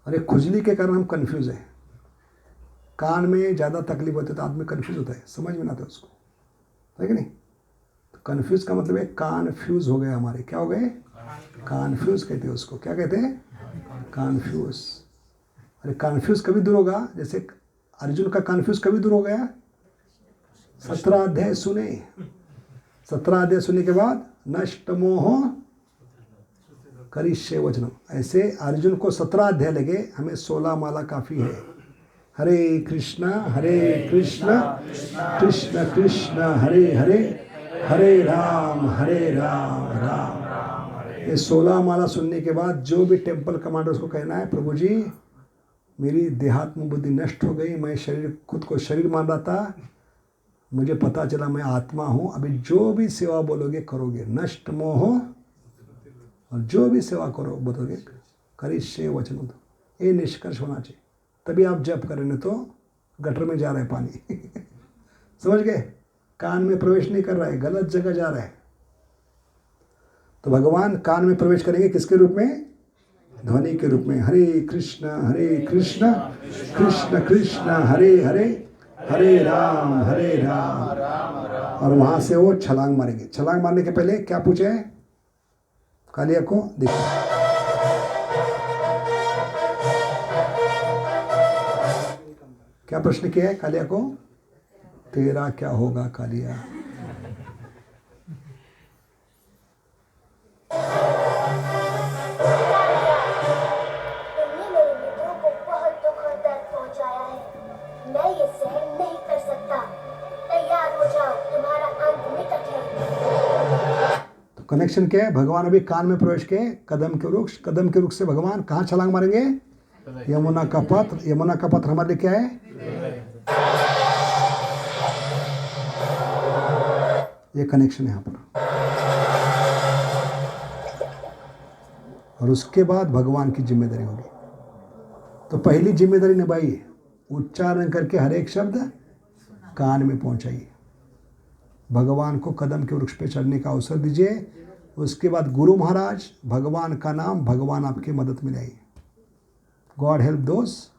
अरे खुजली के कारण हम कंफ्यूज हैं। कान में ज़्यादा तकलीफ होती है तो आदमी कंफ्यूज होता है, समझ में ना आता उसको, है कि नहीं? तो कंफ्यूज का मतलब है कान फ्यूज हो गए हमारे। क्या हो गए? कन्फ्यूज कहते हैं उसको। क्या कहते हैं? कन्फ्यूज। अरे कन्फ्यूज कभी दूर होगा? जैसे अर्जुन का कन्फ्यूज कभी दूर हो गया? 17 अध्याय सुने। 17 अध्याय सुनने के बाद नष्ट मोह करिष्ये वचनम। ऐसे अर्जुन को 17 अध्याय लगे, हमें 16 माला काफ़ी है। हरे कृष्णा कृष्ण कृष्ण हरे हरे, हरे राम राम। ये 16 माला सुनने के बाद जो भी टेम्पल कमांडर्स को कहना है, प्रभु जी मेरी देहात्म बुद्धि नष्ट हो गई, मैं खुद को शरीर मान रहा था, मुझे पता चला मैं आत्मा हूँ। अभी जो भी सेवा बोलोगे करोगे, नष्ट मोह, और जो भी सेवा करो बोलोगे करिष्ये वचनम। ये निष्कर्ष होना चाहिए, तभी आप जप करें, नहीं तो गटर में जा रहा है पानी। समझ गए? कान में प्रवेश नहीं कर रहा है, गलत जगह जा रहा है। तो भगवान कान में प्रवेश करेंगे किसके रूप में? ध्वनि के रूप में। हरे कृष्ण कृष्ण कृष्ण हरे हरे, हरे राम और वहां से वो छलांग मारेंगे। छलांग मारने के पहले क्या पूछे कालिया को? देखो क्या प्रश्न किया है कालिया को? तेरा क्या होगा कालिया? तुमने मेरे मित्रों को बहुत दुख और दर्द पहुंचाया है। मैं ये सहन नहीं कर सकता। तैयार हो जाओ, तुम्हारा अंत निकट है। तो कनेक्शन क्या है? भगवान अभी कान में प्रवेश किए, कदम के वृक्ष से भगवान कहाँ छलांग मारेंगे? यमुना का पत्र। यमुना का पत्र हमारे लिए क्या है? ये कनेक्शन है यहाँ पर। और उसके बाद भगवान की जिम्मेदारी होगी। तो पहली जिम्मेदारी निभाइए, उच्चारण करके हर एक शब्द कान में पहुंचाइए। भगवान को कदम के वृक्ष पे चढ़ने का अवसर दीजिए। उसके बाद गुरु महाराज, भगवान का नाम, भगवान आपकी मदद में लाइए। गॉड हेल्प दोस,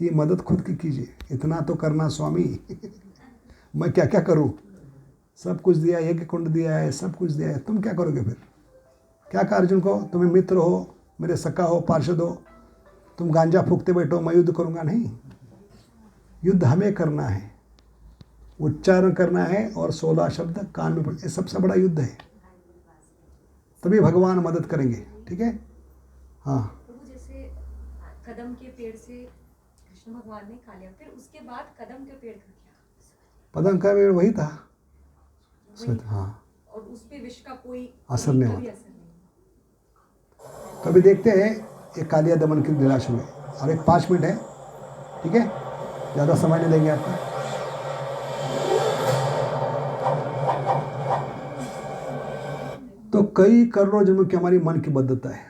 ये मदद खुद की कीजिए। इतना तो करना स्वामी। मैं क्या क्या करूं? सब कुछ दिया, यज्ञ कुंड दिया है, सब कुछ दिया है, तुम क्या करोगे फिर? क्या कहा अर्जुन को? तुम्हें मित्र हो, मेरे सखा हो, पार्षद हो, तुम गांजा फूकते बैठो, मैं युद्ध करूंगा? नहीं, युद्ध हमें करना है, उच्चारण करना है और 16 शब्द कान में पड़े। ये सबसे बड़ा युद्ध है, तभी भगवान मदद करेंगे। ठीक है? हाँ, प्रभु जैसे कदम के पेड़ से कृष्ण भगवान ने खा लिया, फिर उसके बाद कदम के पेड़ का क्या? पदम का पेड़ वही था। वही। हाँ, और उस पे विष का कोई असर नहीं कभी होता। असर नहीं। तो अभी देखते हैं ये कालिया दमन की लीला शुरू है। और एक 5 मिनट है, ठीक है? ज़्यादा समय नहीं लेंगे आपका। तो कई करोड़ों जन्मों की हमारी मन की बद्धता है,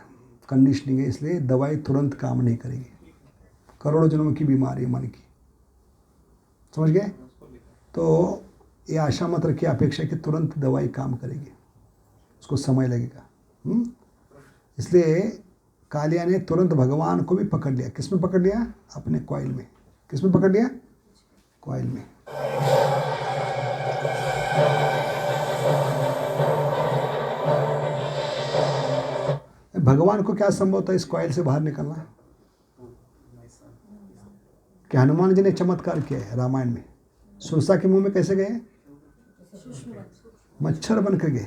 कंडीशनिंग है, इसलिए दवाई तुरंत काम नहीं करेगी। करोड़ों जन्मों की बीमारी है मन की, समझ गए? तो ये आशा मत रखिए, अपेक्षा कि तुरंत दवाई काम करेगी, उसको समय लगेगा। इसलिए कालिया ने तुरंत भगवान को भी पकड़ लिया। किस में पकड़ लिया? अपने कॉइल में। किस में पकड़ लिया? कॉइल में। भगवान को क्या संभव था इस कॉइल से बाहर निकलना? कि हनुमान जी ने चमत्कार किया है रामायण में। सुरसा के मुंह में कैसे गए? मच्छर बन कर गए।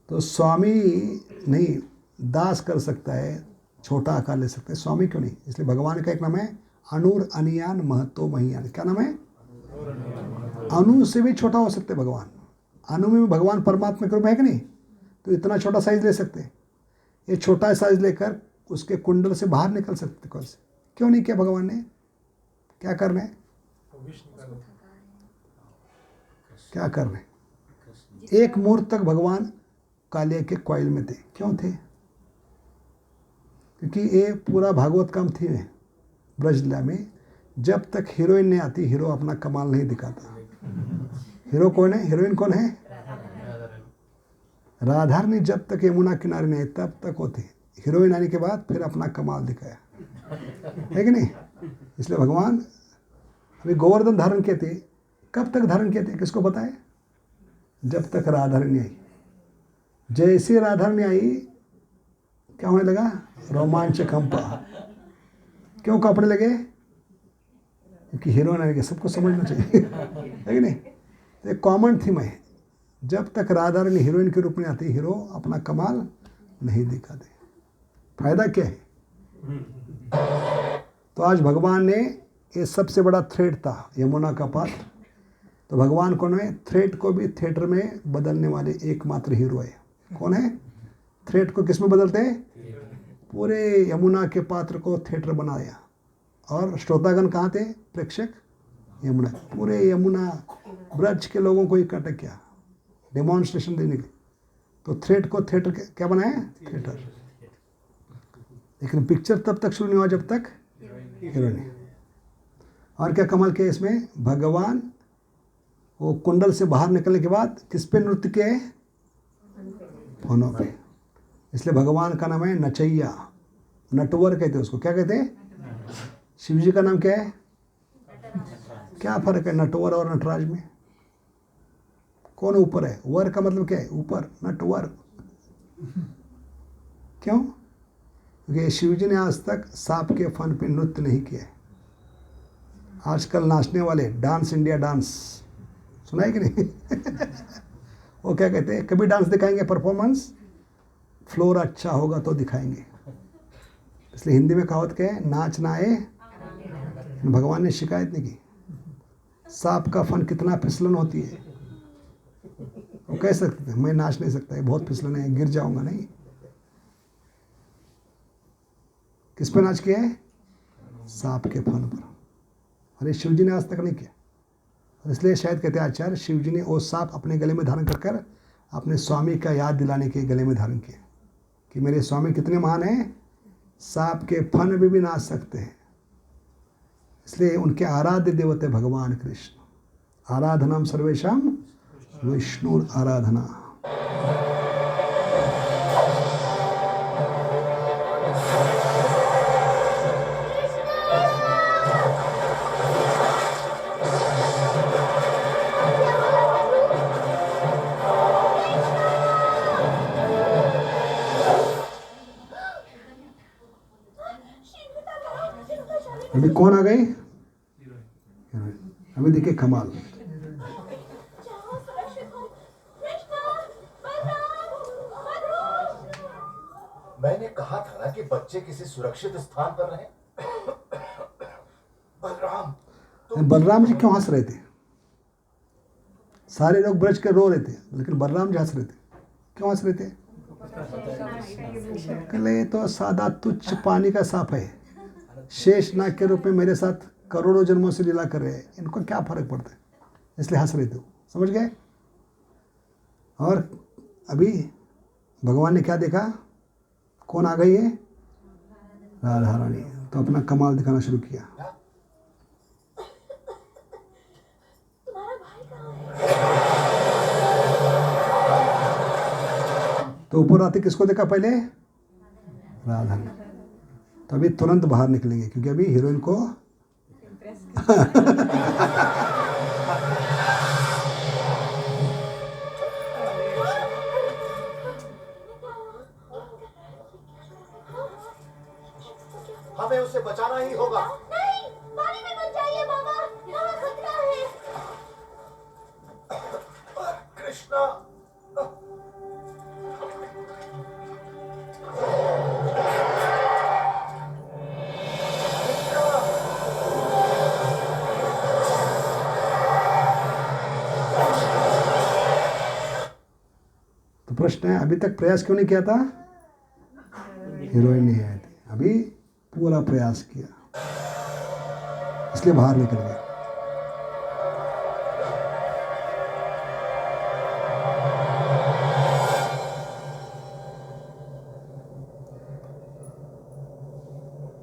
तो स्वामी नहीं, दास कर सकता है, छोटा आकार ले सकता है, स्वामी क्यों नहीं? इसलिए भगवान का एक नाम है अणुर अनियान महतो महियान। क्या नाम है? अणु से भी छोटा हो सकते भगवान। अणु में भगवान परमात्मा के रूप है कि नहीं? तो इतना छोटा साइज ले सकते। ये छोटा साइज लेकर उसके कुंडल से बाहर निकल सकते। कौन से? क्यों नहीं किया भगवान ने? क्या करना है? क्या करना है? एक मुहूर्त तक भगवान कालिया के कॉइल में थे। क्यों थे? क्योंकि ये पूरा भागवत काम थी ब्रजलीला में, जब तक हीरोइन नहीं आती हीरो अपना कमाल नहीं दिखाता। हीरो कौन है? हीरोइन कौन है? राधारानी जब तक यमुना किनारे नहीं तब तक वो थी। हीरोइन आने के बाद फिर अपना कमाल दिखाया, है कि नहीं? इसलिए भगवान अभी गोवर्धन धारण किए थे। कब तक धारण किए थे? किसको पता है? जब तक राधारानी आई। जैसे राधारानी आई क्या होने लगा? रोमांच कंपा। क्यों कपड़े लगे? क्योंकि हीरोइन आने के, सबको समझना चाहिए, है कि नहीं? तो एक कॉमन थीम है, जब तक राधारानी हीरोइन के रूप में आती हीरो अपना कमाल नहीं दिखाते। फायदा क्या है? तो आज भगवान ने, ये सबसे बड़ा थ्रेड था यमुना का पात्र। तो भगवान कौन है? थ्रेड को भी थिएटर में बदलने वाले एकमात्र हीरो है। कौन है? थ्रेड को किस में बदलते हैं? पूरे यमुना के पात्र को थिएटर बनाया। और श्रोतागण कहाँ थे? प्रेक्षक यमुना। पूरे यमुना ब्रज के लोगों को इकट्ठा किया डेमोन्स्ट्रेशन देने के। तो थ्रेड को थिएटर क्या बनाया? थिएटर। लेकिन पिक्चर तब तक शुरू नहीं हुआ जब तक हीरोइन। और क्या कमाल किया इसमें? भगवान वो कुंडल से बाहर निकलने के बाद किस पे नृत्य किए? फोनों पे। इसलिए भगवान का नाम है नचैया, नटवर कहते हैं उसको। क्या कहते हैं? शिव जी का नाम क्या है? क्या फर्क है नटवर और नटराज में? कौन ऊपर है? वर का मतलब क्या है? ऊपर। नटवर। क्यों? क्योंकि शिव जी ने आज तक सांप के फन पे नृत्य नहीं किया है। आजकल नाचने वाले डांस इंडिया डांस सुना है कि नहीं? वो क्या कहते हैं, कभी डांस दिखाएंगे परफॉर्मेंस, फ्लोर अच्छा होगा तो दिखाएंगे। इसलिए हिंदी में कहावत क्या है, नाच ना आए। भगवान ने शिकायत नहीं की। सांप का फन कितना फिसलन होती है, वो कह सकते थे मैं नाच नहीं सकता, ये बहुत फिसलन है, गिर जाऊंगा। नहीं, किस पे नाच किया है? सांप के फन पर। अरे शिव जी ने आज तक नहीं किया। और इसलिए शायद कहते हैं आचार्य, शिव जी ने वो सांप अपने गले में धारण कर अपने स्वामी का याद दिलाने के गले में धारण किया कि मेरे स्वामी कितने महान हैं, सांप के फन में भी नाच सकते हैं। इसलिए उनके आराध्य देवते भगवान कृष्ण। आराधनाम सर्वेशाम विष्णु आराधना। अभी कौन आ गई? अभी देखिए कमाल। जाओ, सुरक्षित हो। कृष्णा, बलराम, बलराम। मैंने कहा था ना कि बच्चे किसी सुरक्षित स्थान पर रहें। बलराम जी क्यों हंस रहे थे? सारे लोग ब्रज के रो रहे थे, लेकिन बलराम जी हंस रहे थे। क्यों हंस रहे थे? कहले ये तो सादा तुच्छ पानी का सांप है, शेष नाग के रूप में मेरे साथ करोड़ों जन्मों से लीला कर रहे हैं, इनको क्या फर्क पड़ता है, इसलिए हंस रहे थे। समझ गए? और अभी भगवान ने क्या देखा? कौन आ गई है? राधा रानी। तो अपना कमाल दिखाना शुरू किया। तुम्हारा भाई कहाँ है? तो ऊपर आते किसको देखा पहले? राधा ने। तो अभी तुरंत बाहर निकलेंगे, क्योंकि अभी हीरोइन को हमें उसे बचाना ही होगा। नहीं, पानी में मत जाइए बाबा, यहाँ खतरा है। कृष्णा, तो प्रश्न है, अभी तक प्रयास क्यों नहीं किया था? हीरोइन नहीं आई थी, अभी पूरा प्रयास किया, इसलिए बाहर निकल गया।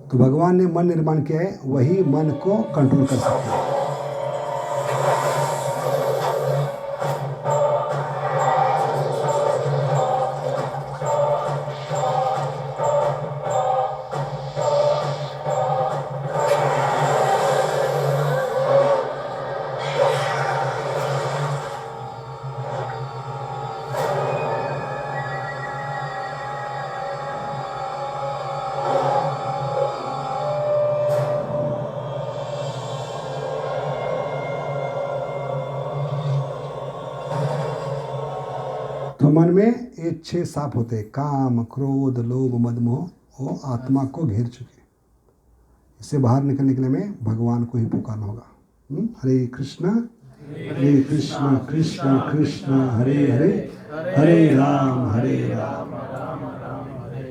तो भगवान ने मन निर्माण किया है, वही मन को कंट्रोल कर सकता है। तो मन में ये 6 सांप होते हैं, काम, क्रोध, लोभ, मद, मोह, वो आत्मा को घेर चुके। इससे बाहर निकलने के लिए में भगवान को ही पुकारना होगा। हरे कृष्ण कृष्ण कृष्ण हरे हरे, हरे राम राम राम हरे।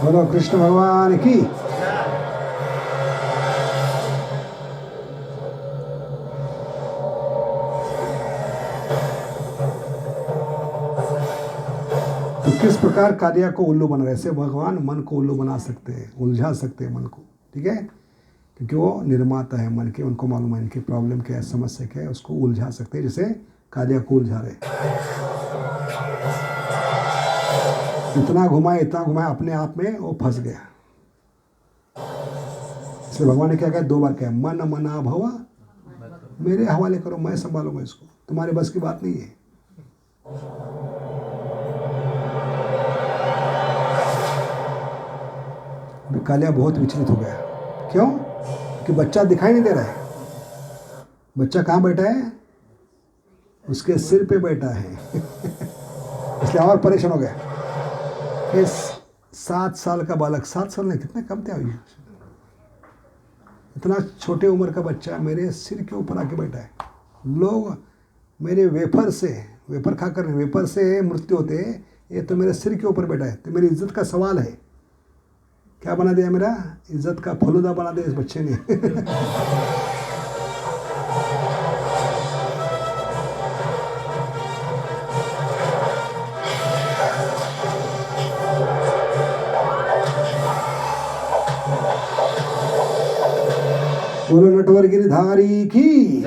बोलो कृष्ण भगवान की। तो किस प्रकार कार्य को उल्लू बना रहे? ऐसे भगवान मन को उल्लू बना सकते हैं, उलझा सकते हैं मन को, ठीक है, क्योंकि वो निर्माता है मन के, उनको मालूम है इनकी प्रॉब्लम क्या है, समस्या क्या है, उसको उलझा सकते हैं, जैसे कार्य को उलझा रहे। इतना घुमाया, अपने आप में वो फंस गया। इसलिए भगवान ने क्या कहा, 2 बार कहा, मन मना भवा मेरे हवाले करो, मैं संभालूंगा इसको, तुम्हारे बस की बात नहीं है। अभी कालिया बहुत विचलित हो गया। क्यों? कि बच्चा दिखाई नहीं दे रहा है। बच्चा कहाँ बैठा है? उसके सिर पे बैठा है। इसलिए और परेशान हो गया। इस 7 साल का बालक, 7 साल नहीं, कितने कम थे अभी, इतना छोटे उम्र का बच्चा मेरे सिर के ऊपर आके बैठा है। लोग मेरे वेफर खाकर वेफर से मृत्यु होते, ये तो मेरे सिर के ऊपर बैठा है। तो मेरी इज्जत का सवाल है। क्या बना दिया? मेरा इज्जत का फलूदा बना दिया इस बच्चे ने। बोलो नटवर गिरधारी की।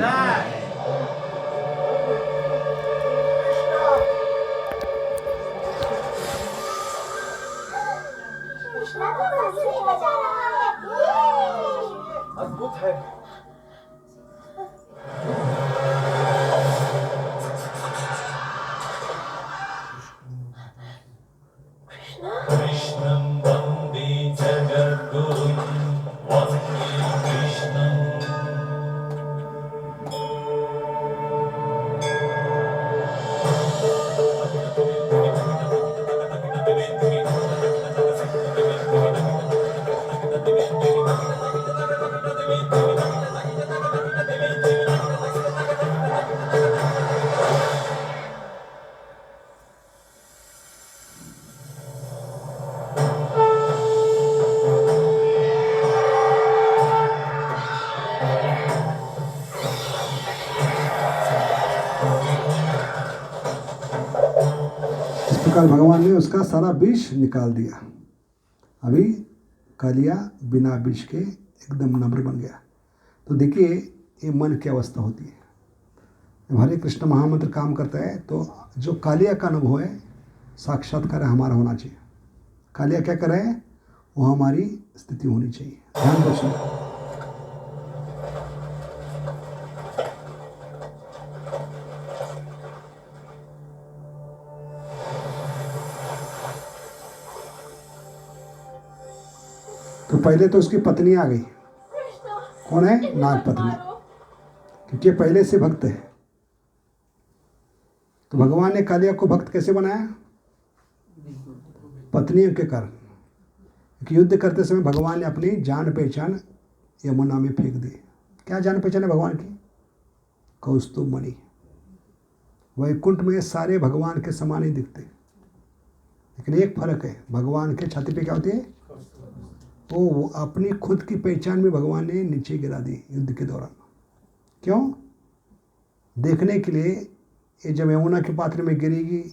कृष्णा तो बांसुरी बजा रहा है। अद्भुत है। कृष्णं वन्दे जगद्गुरुं वन्दे कृष्णम्। इस प्रकार भगवान ने उसका सारा विष निकाल दिया। अभी कालिया बिना विष के एकदम नम्र बन गया। तो देखिए ये मन की अवस्था होती है। जब हरे कृष्ण महामंत्र काम करता है तो जो कालिया का अनुभव है, साक्षात्कार हमारा होना चाहिए। कालिया क्या कर रहा है, वो हमारी स्थिति होनी चाहिए। ध्यान दो सुनो। तो पहले तो उसकी पत्नी आ गई। कौन है? नाग पत्नी, क्योंकि पहले से भक्त है। तो भगवान ने कालिया को भक्त कैसे बनाया? पत्नियों के कारण। क्योंकि युद्ध करते समय भगवान ने अपनी जान पहचान यमुना में फेंक दी। क्या जान पहचान है भगवान की? कौस्तुभ मणि। वैकुंठ में सारे भगवान के समान ही दिखते, लेकिन एक फर्क है, भगवान के छाती पे क्या होती है? वो अपनी खुद की पहचान में भगवान ने नीचे गिरा दी युद्ध के दौरान। क्यों? देखने के लिए ये जब यमुना के पात्र में गिरेगी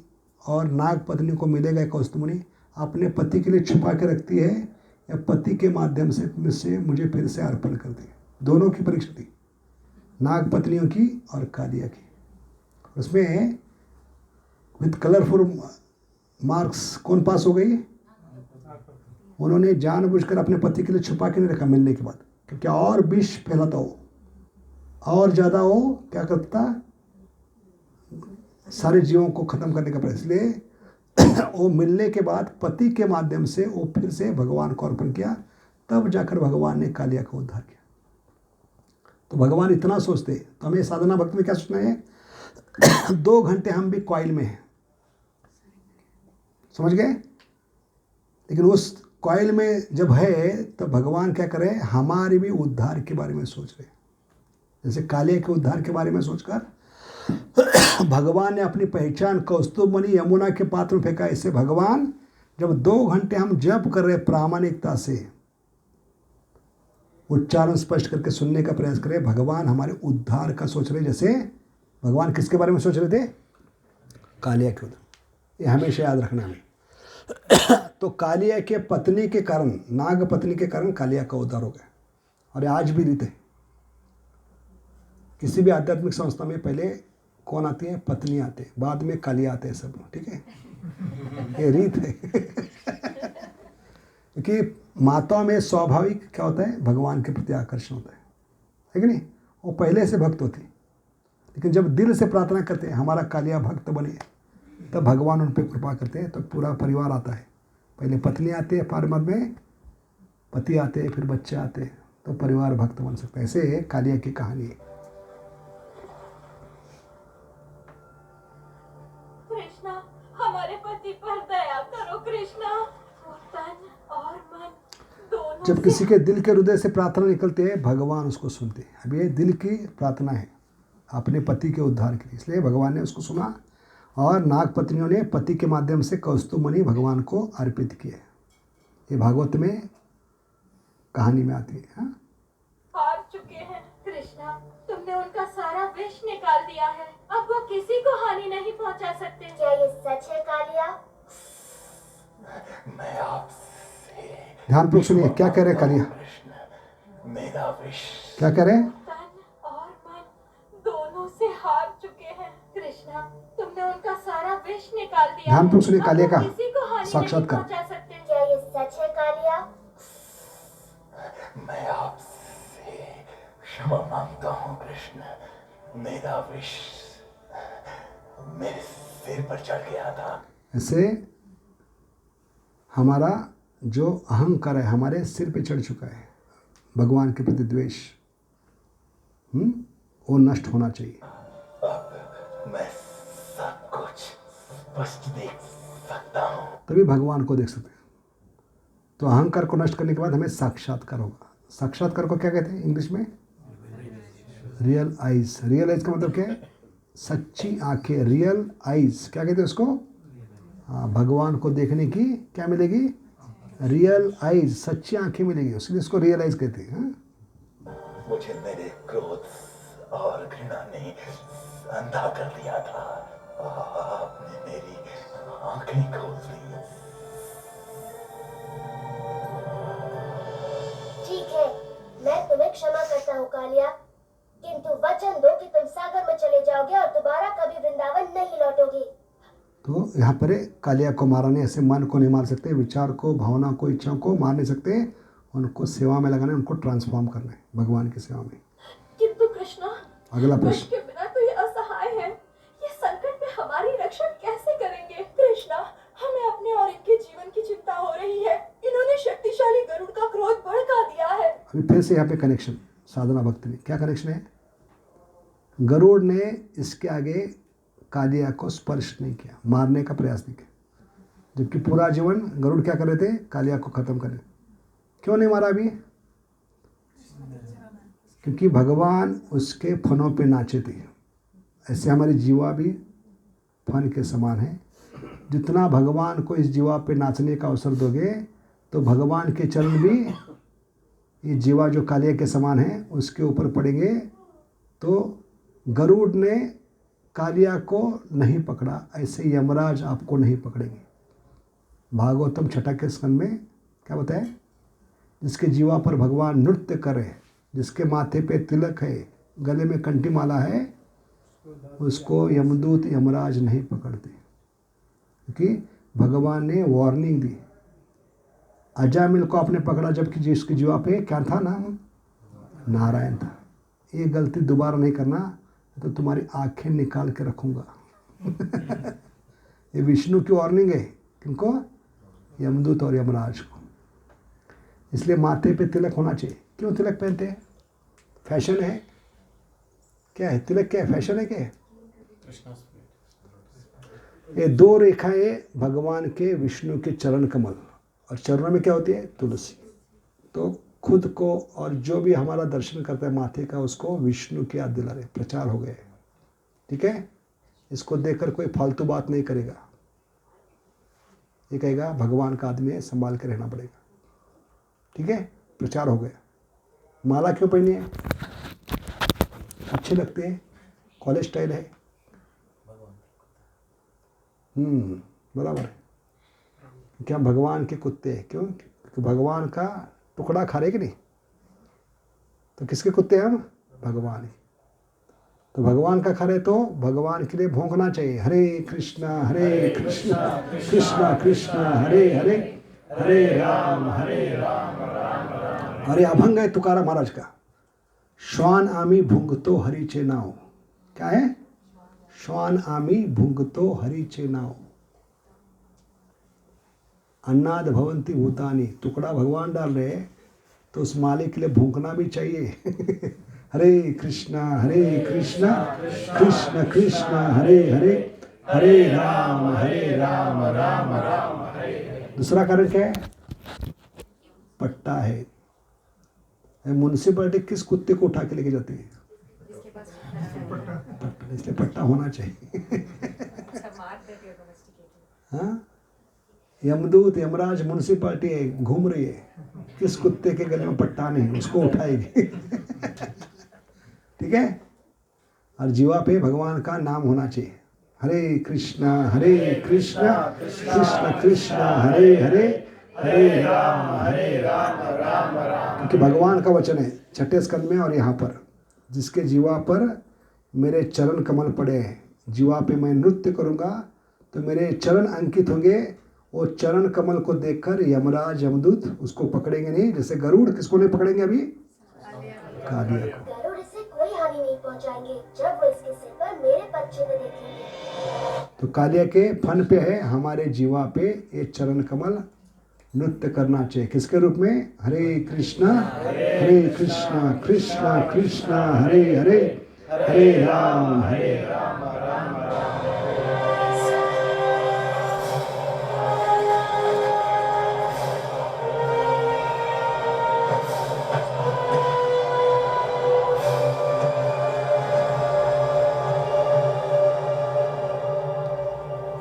और नाग पत्नी को मिलेगा कौस्तुभ मणि, अपने पति के लिए छुपा के रखती है या पति के माध्यम से मुझे फिर से अर्पण करती है। दोनों की परीक्षा थी, नाग पत्नियों की और कालिया की। उसमें विद कलरफुल मार्क्स कौन पास हो गई? उन्होंने जानबूझकर अपने पति के लिए छुपा के नहीं रखा मिलने के बाद, क्योंकि और विष फैलाता हो, और ज़्यादा हो क्या करता, सारे जीवों को ख़त्म करने का प्रयास। इसलिए वो मिलने के बाद पति के माध्यम से वो फिर से भगवान को अर्पण किया, तब जाकर भगवान ने कालिया का उद्धार किया। तो भगवान इतना सोचते, तो हमें साधना भक्त में क्या सोचना है? 2 घंटे हम भी कॉइल में हैं, समझ गए? लेकिन उस कॉइल में जब है तो भगवान क्या करे, हमारे भी उद्धार के बारे में सोच रहे। जैसे कालिया के उद्धार के बारे में सोचकर भगवान ने अपनी पहचान कौस्तुभ मणि यमुना के पात्र में फेंका। इससे भगवान जब 2 घंटे हम जप कर रहे प्रामाणिकता से उच्चारण स्पष्ट करके सुनने का प्रयास करें, भगवान हमारे उद्धार का सोच रहे। जैसे भगवान किसके बारे में सोच रहे थे? कालिया के उद्धार। ये हमेशा याद रखना है। तो कालिया के पत्नी के कारण, नाग पत्नी के कारण कालिया का उद्धार हो गया। और आज भी रीत है, किसी भी आध्यात्मिक संस्था में पहले कौन आती है? पत्नी आते हैं, बाद में कालिया आते हैं सब, ठीक है। ये रीत है। क्योंकि माताओं में स्वाभाविक क्या होता है? भगवान के प्रति आकर्षण होता है कि नहीं? वो पहले से भक्त होती, लेकिन जब दिल से प्रार्थना करते हैं हमारा कालिया भक्त बने, तब भगवान उन पर कृपा करते हैं, तो पूरा परिवार आता है। पहले पत्नी आती है, फिर बाद में पति आते हैं, फिर बच्चे आते हैं, तो परिवार भक्त बन सकता है। ऐसे कालिया की कहानी है। कृष्णा, हमारे पति पर दया करो कृष्णा। वो तन और मन दोनों जब से किसी के दिल के हृदय से प्रार्थना निकलती है, भगवान उसको सुनते हैं। अब ये दिल की प्रार्थना है अपने पति के उद्धार के लिए, इसलिए भगवान ने उसको सुना और नाग पत्नियों ने पति के माध्यम से कौस्तुभमणि भगवान को अर्पित किए। ये भागवत में कहानी में आती है। हाँ? हार चुके हैं कृष्णा। तुमने उनका सारा विष निकाल दिया है, अब वो किसी को हानि नहीं पहुंचा सकते। क्या ये सच है कालिया? मैं आपसे ध्यानपूर्वक सुनिए क्या कह रहे कालिया, कृष्ण, मेरा विष क्या कह रहे हैं? तन और मन दोनों से हार चुके हैं कृष्णा। तुमने उनका सारा विष निकाल दिया है, ध्यानपूर्वक सुनिए अब कालिया वो का किसी को हानि नहीं साक्षात्कार। पहुंचा सकते। क्या ये सच है कालिया? मैं आपसे क्षमा मांगता हूँ कृष्ण। मेरा विष मेरे सिर पर चढ़ गया था। ऐसे हमारा जो अहंकार है हमारे सिर पे चढ़ चुका है, भगवान के प्रति द्वेष, वो नष्ट होना चाहिए। अब मैं सब कुछ स्पष्ट देख सकता हूँ। तभी भगवान को देख सकते हैं। तो अहंकार को नष्ट करने के बाद हमें साक्षात्कार होगा। साक्षात्कार को क्या कहते हैं इंग्लिश में? Real eyes. रियल आइज का मतलब क्या है? सच्ची आंखें। रियल आइज क्या कहते हैं उसको? हाँ, भगवान को देखने की क्या मिलेगी? रियल आइज, सच्ची आंखें मिलेगी, इसलिए उसको रियल आइज कहते हैं। हाँ? मुझे मेरे क्रोध और घृणा ने अंधा कर दिया था। आपने मेरी आंखें खोल दी। ठीक है, मैं तुम्हें क्षमा करता हूँ कालिया, किंतु वचन दो कि तुम सागर में चले जाओगे और दोबारा कभी वृंदावन नहीं लौटोगे। तो यहाँ पर कालिया को मारा नहीं, ऐसे मन को नहीं मार सकते, विचार को, भावना को, इच्छाओं को मार नहीं सकते, उनको सेवा में लगाना है, उनको ट्रांसफॉर्म करना है भगवान की सेवा में। किंतु कृष्णा, अगला विष प्रश्न। के बिना तो ये असहाय है। ये संकट में हमारी रक्षा कैसे करेंगे कृष्णा? हमें अपने और इनके जीवन की चिंता हो रही है। इन्होंने शक्तिशाली गरुड़ का क्रोध भड़का दिया है। अभी फिर से यहाँ पे कनेक्शन साधना भक्ति में क्या कनेक्शन है? गरुड़ ने इसके आगे कालिया को स्पर्श नहीं किया, मारने का प्रयास नहीं किया, जबकि पूरा जीवन गरुड़ क्या कर रहे थे? कालिया को खत्म करें। क्यों नहीं मारा अभी? क्योंकि भगवान उसके फनों पे नाचे थे। ऐसे हमारी जीवा भी फन के समान है। जितना भगवान को इस जीवा पे नाचने का अवसर दोगे, तो भगवान के चरण भी ये जीवा जो कालिया के समान है उसके ऊपर पड़ेंगे। तो गरुड़ ने कालिया को नहीं पकड़ा, ऐसे यमराज आपको नहीं पकड़ेंगे। भागवतम छठा के स्कंद में क्या बताया? जिसके जीवा पर भगवान नृत्य करे, जिसके माथे पे तिलक है, गले में कंठी माला है, उसको यमदूत यमराज नहीं पकड़ते, क्योंकि भगवान ने वार्निंग दी। अजामिल को आपने पकड़ा जबकि जिसके जीवा पे क्या था? नाम नारायण था। ये गलती दोबारा नहीं करना, तो तुम्हारी आंखें निकाल के रखूँगा। ये विष्णु की वार्निंग है। किनको? यमदूत और यमराज को। इसलिए माथे पे तिलक होना चाहिए। क्यों तिलक पहनते हैं? फैशन है क्या है? तिलक क्या है? फैशन है क्या है? ये दो रेखाएं भगवान के विष्णु के चरण कमल, और चरणों में क्या होती है? तुलसी। तो खुद को और जो भी हमारा दर्शन करता है माथे का, उसको विष्णु की याद दिला रहे। प्रचार हो गए, ठीक है? इसको देखकर कोई फालतू बात नहीं करेगा। ये कहेगा भगवान का आदमी है, संभाल के रहना पड़ेगा, ठीक है? प्रचार हो गया। माला क्यों पहनी है? अच्छे लगते हैं, कॉलेज स्टाइल है। बराबर है। क्या भगवान के कुत्ते हैं? क्यों? क्योंकि भगवान का टुकड़ा खा रहे कि नहीं? तो किसके कुत्ते हैं हम? भगवान ही। तो भगवान का खरे तो भगवान के लिए भौंकना चाहिए, हरे कृष्णा कृष्णा कृष्णा हरे हरे, हरे राम अरे अभंग है तुकाराम महाराज का, श्वान आमी भुंगतो हरीचे नाव। क्या है? श्वान आमी भुंगतो हरीचे नाव, अन्नाद भवंती भूतानी। टुकड़ा भगवान डाल रहे तो उस मालिक के लिए भूखना भी चाहिए। हरे कृष्णा कृष्णा कृष्णा हरे हरे, हरे राम राम राम हरे। दूसरा कारण क्या है? पट्टा है। म्युनिसिपैलिटी किस कुत्ते को उठा के लेके जाती है? पट्टा, इसलिए पट्टा होना चाहिए। हाँ, यमदूत यमराज म्युनिसिपैलिटी है, घूम रही है, किस कुत्ते के गले में पट्टा नहीं, उसको उठाएगी। ठीक है। और जीवा पे भगवान का नाम होना चाहिए, हरे कृष्णा कृष्णा कृष्णा हरे हरे, हरे राम राम राम। क्योंकि भगवान का वचन है छठे स्कंद में और यहाँ पर, जिसके जीवा पर मेरे चरण कमल पड़े हैं, जीवा पे मैं नृत्य करूँगा तो मेरे चरण अंकित होंगे। वो चरण कमल को देखकर यमराज यमदूत उसको पकड़ेंगे नहीं। जैसे गरुड़ किसको नहीं पकड़ेंगे अभी? कालिया को। गरुड़ इसे कोई हानि नहीं पहुंचाएंगे जब वो इसके सिर पर मेरे पद चिन्ह देखेंगे। तो कालिया के फन पे है हमारे जीवा पे ये चरण कमल नृत्य करना चाहिए। किसके रूप में? हरे कृष्णा कृष्णा कृष्णा हरे हरे, हरे राम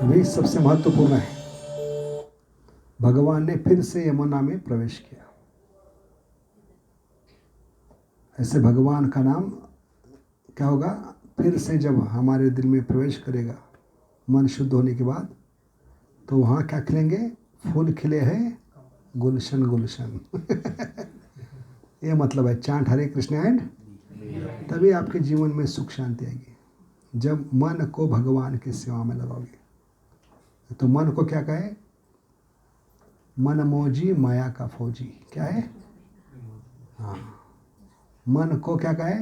अभी सबसे महत्वपूर्ण है, भगवान ने फिर से यमुना में प्रवेश किया। ऐसे भगवान का नाम क्या होगा? फिर से जब हमारे दिल में प्रवेश करेगा मन शुद्ध होने के बाद, तो वहाँ क्या खिलेंगे? फूल खिले हैं गुलशन गुलशन। ये मतलब है चांट हरे कृष्ण एंड, तभी आपके जीवन में सुख शांति आएगी। जब मन को भगवान की सेवा में लगाओगे तो मन को क्या कहे? मन मोजी माया का फौजी। क्या है? हाँ, मन को क्या कहे?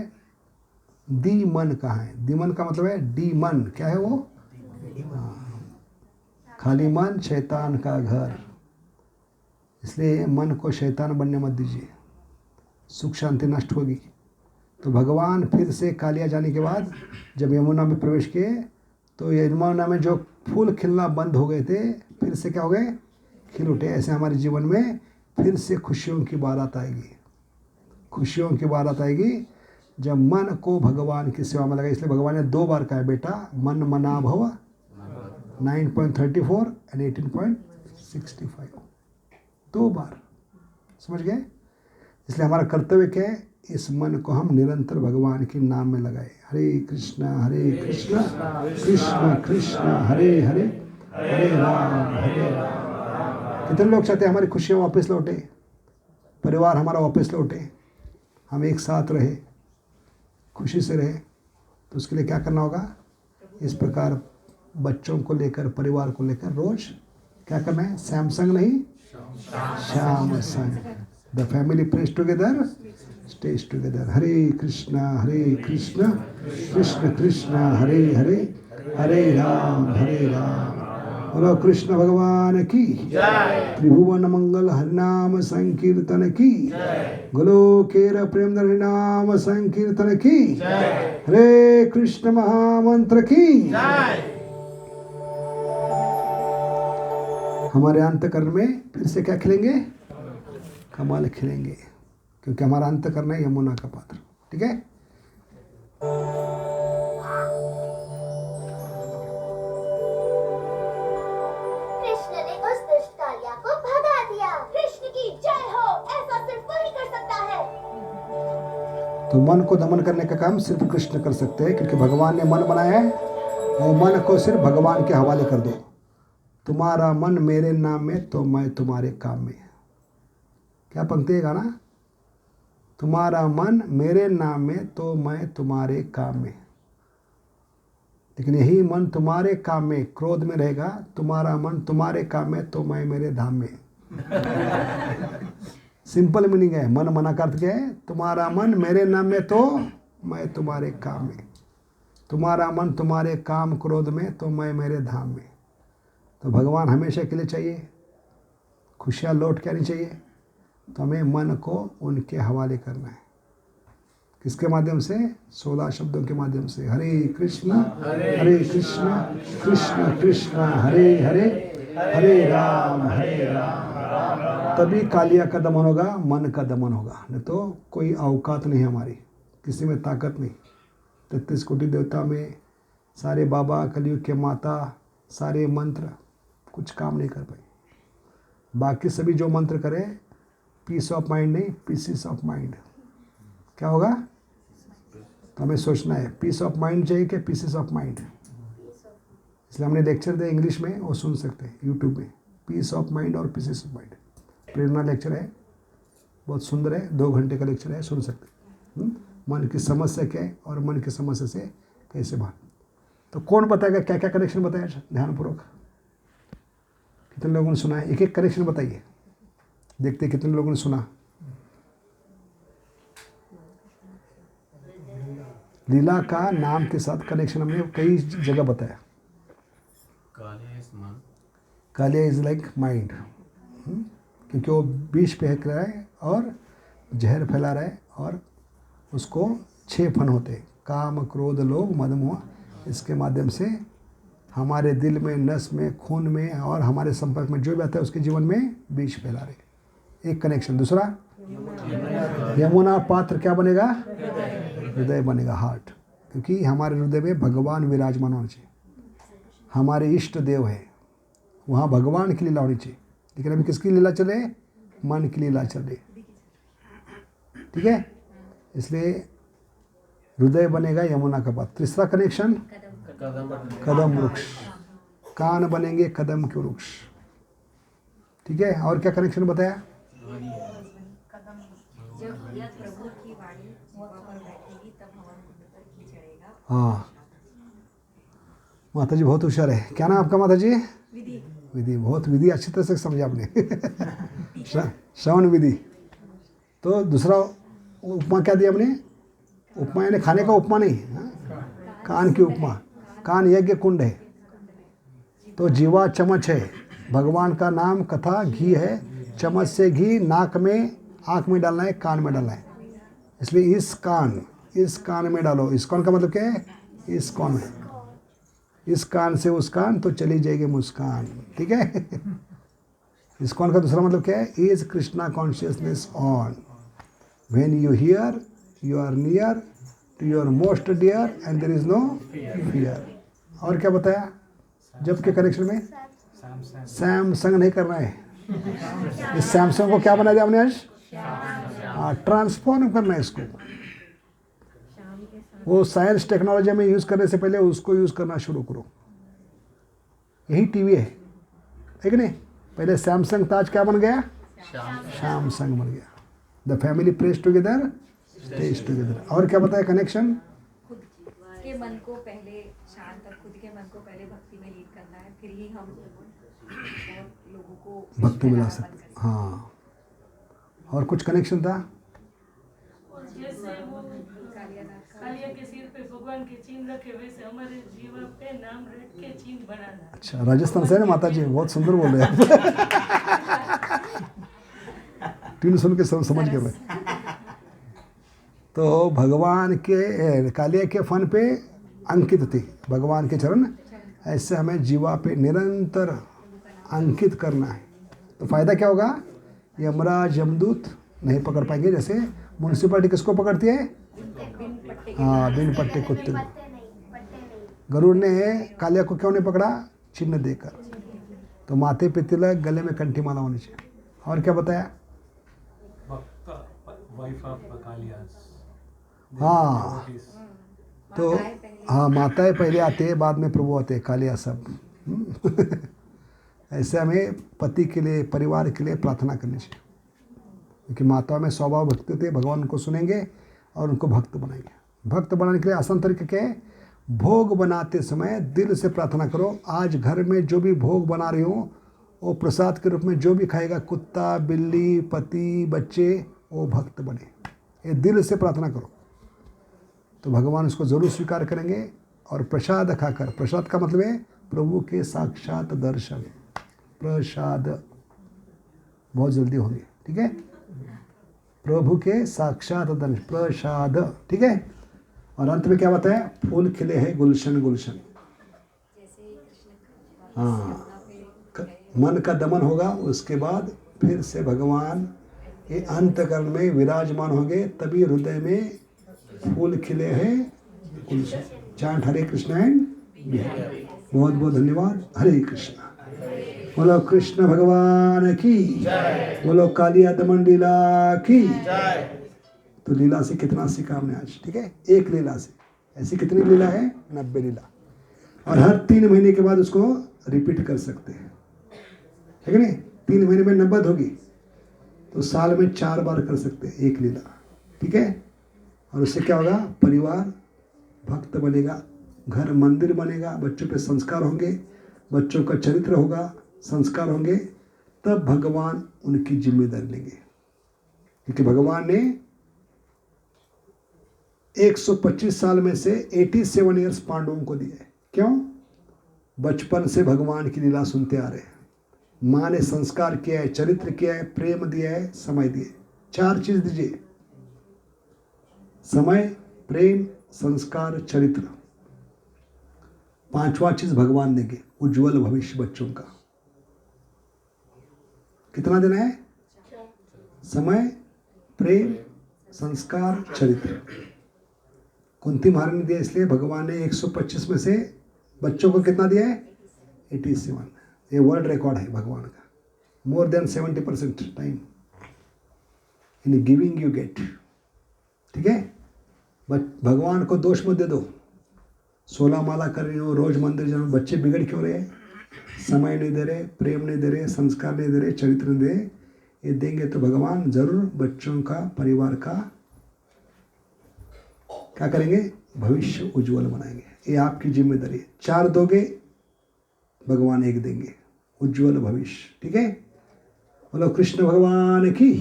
दी मन कहाँ है? दी मन का मतलब है डी मन। क्या है वो? हाँ, खाली मन शैतान का घर। इसलिए मन को शैतान बनने मत दीजिए, सुख शांति नष्ट होगी। तो भगवान फिर से कालिया जाने के बाद जब यमुना में प्रवेश किए तो यमुना में जो फूल खिलना बंद हो गए थे फिर से क्या हो गए? खिल उठे। ऐसे हमारे जीवन में फिर से खुशियों की बारात आएगी। खुशियों की बारात आएगी जब मन को भगवान की सेवा में लगाए। इसलिए भगवान ने 2 बार कहा, बेटा मन मना भव 9.34 एंड 18.65, 2 बार। समझ गए? इसलिए हमारा कर्तव्य क्या है? इस मन को हम निरंतर भगवान के नाम में लगाए। हरे कृष्णा कृष्णा कृष्णा हरे हरे, हरे राम कितने लोग चाहते हैं हमारी खुशियाँ वापस लौटे, परिवार हमारा वापस लौटे, हम एक साथ रहे, खुशी से रहे? तो उसके लिए क्या करना होगा? इस प्रकार बच्चों को लेकर, परिवार को लेकर रोज क्या करना है? सैमसंग नहीं, श्याम संग। The family prays together, stays together. Hare Krishna Krishna Krishna Hare Hare, Hare Ram बोलो कृष्ण भगवान की त्रिभुवन मंगल हरिनाम संकीर्तन की, गोलोकेर प्रेम हरिनाम संकीर्तन की, हरे कृष्ण महामंत्र की। हमारे अंतःकरण में फिर से क्या खिलेंगे? कमल खिलेंगे, क्योंकि हमारा अंतःकरण है यमुना का पात्र। ठीक है? कृष्ण ने उस दुष्ट कालिया को भगा दिया। कृष्ण की जय हो। ऐसा सिर्फ वही कर सकता है। तो मन को दमन करने का काम सिर्फ कृष्ण कर सकते हैं, क्योंकि भगवान ने मन बनाया है। और मन को सिर्फ भगवान के हवाले कर दो। तुम्हारा मन मेरे नाम में तो मैं तुम्हारे काम में। क्या पंक्ति है गाना? तुम्हारा मन मेरे नाम में तो मैं तुम्हारे काम में। लेकिन यही मन तुम्हारे काम में क्रोध में रहेगा, तुम्हारा मन तुम्हारे काम में तो मैं मेरे धाम में। सिंपल मीनिंग है। मन मना का अर्थ क्या है? तुम्हारा मन मेरे नाम में तो मैं तुम्हारे काम में, तुम्हारा मन तुम्हारे काम क्रोध में तो मैं मेरे धाम में। तो भगवान हमेशा के लिए चाहिए, खुशियाँ लौट के आनी चाहिए, तो हमें मन को उनके हवाले करना है। किसके माध्यम से? 16 शब्दों के माध्यम से। हरे कृष्णा कृष्ण कृष्ण हरे हरे, हरे राम तभी कालिया का दमन होगा, मन का दमन होगा। नहीं तो कोई औकात नहीं है हमारी, किसी में ताकत नहीं। 33 कोटि देवता में सारे बाबा, कलयुग के माता, सारे मंत्र कुछ काम नहीं कर पाए। बाकी सभी जो मंत्र करे, पीस ऑफ माइंड नहीं, पीसीस ऑफ माइंड। क्या होगा? तो हमें सोचना है पीस ऑफ माइंड चाहिए कि पीसेस ऑफ माइंड। इसलिए हमने लेक्चर दिया इंग्लिश में, वो सुन सकते हैं यूट्यूब में, पीस ऑफ माइंड और pieces of mind. Prerna lecture है, बहुत सुंदर है, 2 घंटे का लेक्चर है, सुन सकते हैं। मन की समस्या क्या है और मन की समस्या से कैसे बाहर। तो कौन बताएगा क्या क्या कनेक्शन बताया? ध्यानपूर्वक कितने लोगों ने सुना है? एक एक कनेक्शन बताइए, देखते कितने लोगों ने सुना। लीला का नाम के साथ कनेक्शन हमने कई जगह बताया। कालिया इज लाइक माइंड, क्योंकि वो विष फेंक रहा है और जहर फैला रहा है, और उसको 6 फन होते हैं, काम क्रोध लोभ मद मोह। इसके माध्यम से हमारे दिल में, नस में, खून में और हमारे संपर्क में जो भी आता है उसके जीवन में विष फैला रहे। एक कनेक्शन। दूसरा, यमुना पात्र क्या बनेगा? हृदय बनेगा, हार्ट। क्योंकि हमारे हृदय में भगवान विराजमान होना चाहिए, हमारे इष्ट देव है, वहाँ भगवान की लीला होनी चाहिए। लेकिन अभी किसकी लीला चल रही है? मन की लीला चल रही है। ठीक है, इसलिए हृदय बनेगा यमुना का पात्र। तीसरा कनेक्शन, कदम वृक्ष, कान बनेंगे कदम के वृक्ष। ठीक है, और क्या कनेक्शन बताया? जब यह प्रभु की वाणी जिह्वा पर बैठेगी तब हवन कुंड पर घी चढ़ेगा। हाँ, माता जी बहुत होशियार है। क्या नाम आपका माता जी? विधि। विधि, बहुत विधि अच्छी तरह से समझा आपने। श्रवण विधि। तो दूसरा उपमा क्या दिया हमने? उपमा यानी खाने का उपमा नहीं, कान की उपमा। कान यज्ञ कुंड है, तो जीवा चम्मच है, भगवान का नाम कथा घी है। चम्मच से घी नाक में, आँख में डालना है, कान में डालना है। इसलिए इस कान में डालो। इस कान का मतलब क्या है? इस कान में, इस कान से उस कान तो चली जाएगी मुस्कान। ठीक है। इस कान का दूसरा मतलब क्या है? Is Krishna consciousness on. When you hear you are near to your most dear and there is no fear. और क्या बताया? जब के कनेक्शन में सैमसंग नहीं करना है। इस सैमसंग को क्या बना दिया हमने आज? हाँ, ट्रांसफॉर्म करना है इसको। वो साइंस टेक्नोलॉजी में यूज़ करने से पहले उसको यूज़ करना शुरू करो। यही टीवी है कि नहीं? पहले सैमसंग था, आज क्या बन गया? सैमसंग बन गया। The family prays together stays together. और क्या बताया कनेक्शन? खुद के मन को पहले शांत और खुद के मन को पहले भक्ति में लीड करना है, फिर ही हम और लोगों को भक्ति मिला सकते। हाँ, और कुछ कनेक्शन था? जैसे वो कालिया के सिर पे भगवान के चिन्ह रखे, वैसे हमारे जीवन पे नाम रख के चिन्ह बनाना। अच्छा, राजस्थान से है ना माता जी? बहुत सुंदर बोल रहे हैं। ट्यून सुन के समझ गए मैं। तो भगवान के कालिया के फन पे अंकित थी, भगवान के चरण। ऐसे हमें जीवा पे निरंतर अंकित करना है। तो फायदा क्या होगा? यमराज यमदूत नहीं पकड़ पाएंगे। जैसे म्यूनसिपैलिटी किसको पकड़ती है? हाँ, बिन पट्टे कुत्ते को। गरुड़ ने कालिया को क्यों नहीं पकड़ा? चिन्ह देकर। तो माथे पे तिलक, गले में कंठी माला होनी चाहिए। और क्या बताया? हाँ, तो हाँ, माताएं पहले आते हैं, बाद में प्रभु आते हैं, कालिया सब। ऐसे हमें पति के लिए, परिवार के लिए प्रार्थना करनी चाहिए, क्योंकि माताओं में स्वभाव भक्ति होती है। भगवान उनको सुनेंगे और उनको भक्त बनाएंगे। भक्त बनाने के लिए आसान तरीका क्या है? भोग बनाते समय दिल से प्रार्थना करो, आज घर में जो भी भोग बना रही हो वो प्रसाद के रूप में जो भी खाएगा, कुत्ता, बिल्ली, पति, बच्चे, वो भक्त बने। ये दिल से प्रार्थना करो तो भगवान उसको ज़रूर स्वीकार करेंगे। और प्रसाद खाकर, प्रसाद का मतलब है प्रभु के साक्षात दर्शन, प्रसाद बहुत जल्दी होंगे, ठीक है। प्रभु के साक्षात दर्शन, प्रसाद, ठीक है। और अंत में क्या बताया, फूल खिले हैं गुलशन गुलशन। जैसे कृष्ण हाँ, मन का दमन होगा, उसके बाद फिर से भगवान ये अंतकरण में विराजमान होंगे, तभी हृदय में फूल खिले हैं गुलशन। चांट हरे कृष्ण एंड बहुत बहुत धन्यवाद। हरे कृष्ण। बोलो कृष्ण भगवान की, बोलो कालिया दमन लीला की। तो लीला से कितना सीखा हमने आज, ठीक है। एक लीला से, ऐसी कितनी लीला है, 90 लीला। और हर 3 महीने के बाद उसको रिपीट कर सकते हैं, है कि नहीं। 3 महीने में 90 होगी तो साल में 4 बार कर सकते हैं एक लीला, ठीक है। और उससे क्या होगा, परिवार भक्त बनेगा, घर मंदिर बनेगा, बच्चों पे संस्कार होंगे, बच्चों का चरित्र होगा, संस्कार होंगे, तब भगवान उनकी जिम्मेदारी लेंगे। क्योंकि भगवान ने 125 साल में से 87 ईयर्स पांडवों को दिए। क्यों? बचपन से भगवान की लीला सुनते आ रहे हैं। माँ ने संस्कार किया है, चरित्र किया है, प्रेम दिया है, समय दिए। 4 चीज दीजिए, समय, प्रेम, संस्कार, चरित्र। 5वां चीज भगवान देंगे, उज्जवल भविष्य बच्चों का। कितना देना है? समय, प्रेम, संस्कार, चरित्र। कुंती महारानी ने दिया, इसलिए भगवान ने 125 में से बच्चों को कितना दिया है? 87। ये वर्ल्ड रिकॉर्ड है भगवान का। More than 70% time in giving you get, ठीक है। भगवान को दोष मत दे दो। 16 माला कर रही हो, रोज मंदिर जाओ, बच्चे बिगड़ क्यों रहे? समय नहीं दे रहे, प्रेम नहीं दे रहे, संस्कार नहीं दे रहे, चरित्र नहीं दे रहे। ये देंगे तो भगवान जरूर बच्चों का, परिवार का क्या करेंगे? भविष्य उज्जवल बनाएंगे। ये आपकी जिम्मेदारी है। 4 दोगे, भगवान 1 देंगे, उज्जवल भविष्य, ठीक है। बोलो कृष्ण भगवान की।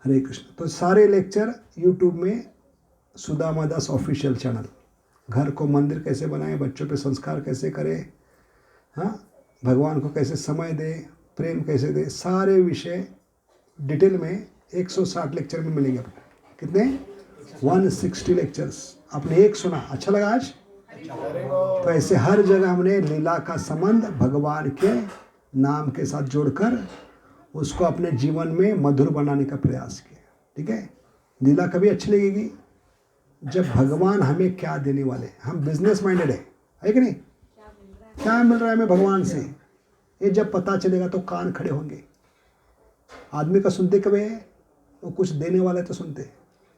हरे कृष्ण। तो सारे लेक्चर यूट्यूब में सुदामा दास ऑफिशियल चैनल। घर को मंदिर कैसे बनाएं, बच्चों पे संस्कार कैसे करें, हाँ, भगवान को कैसे समय दे, प्रेम कैसे दे, सारे विषय डिटेल में 160 लेक्चर में मिलेंगे आपको। कितने? 160 लेक्चर्स। आपने एक सुना, अच्छा लगा आज? तो ऐसे हर जगह हमने लीला का संबंध भगवान के नाम के साथ जोड़कर उसको अपने जीवन में मधुर बनाने का प्रयास किया, ठीक है। लीला कभी अच्छी लगेगी जब भगवान हमें क्या देने वाले। हम बिजनेस माइंडेड है कि नहीं? क्या मिल रहा है हमें भगवान से, ये जब पता चलेगा तो कान खड़े होंगे। आदमी का सुनते कभी है? वो कुछ देने वाले तो सुनते,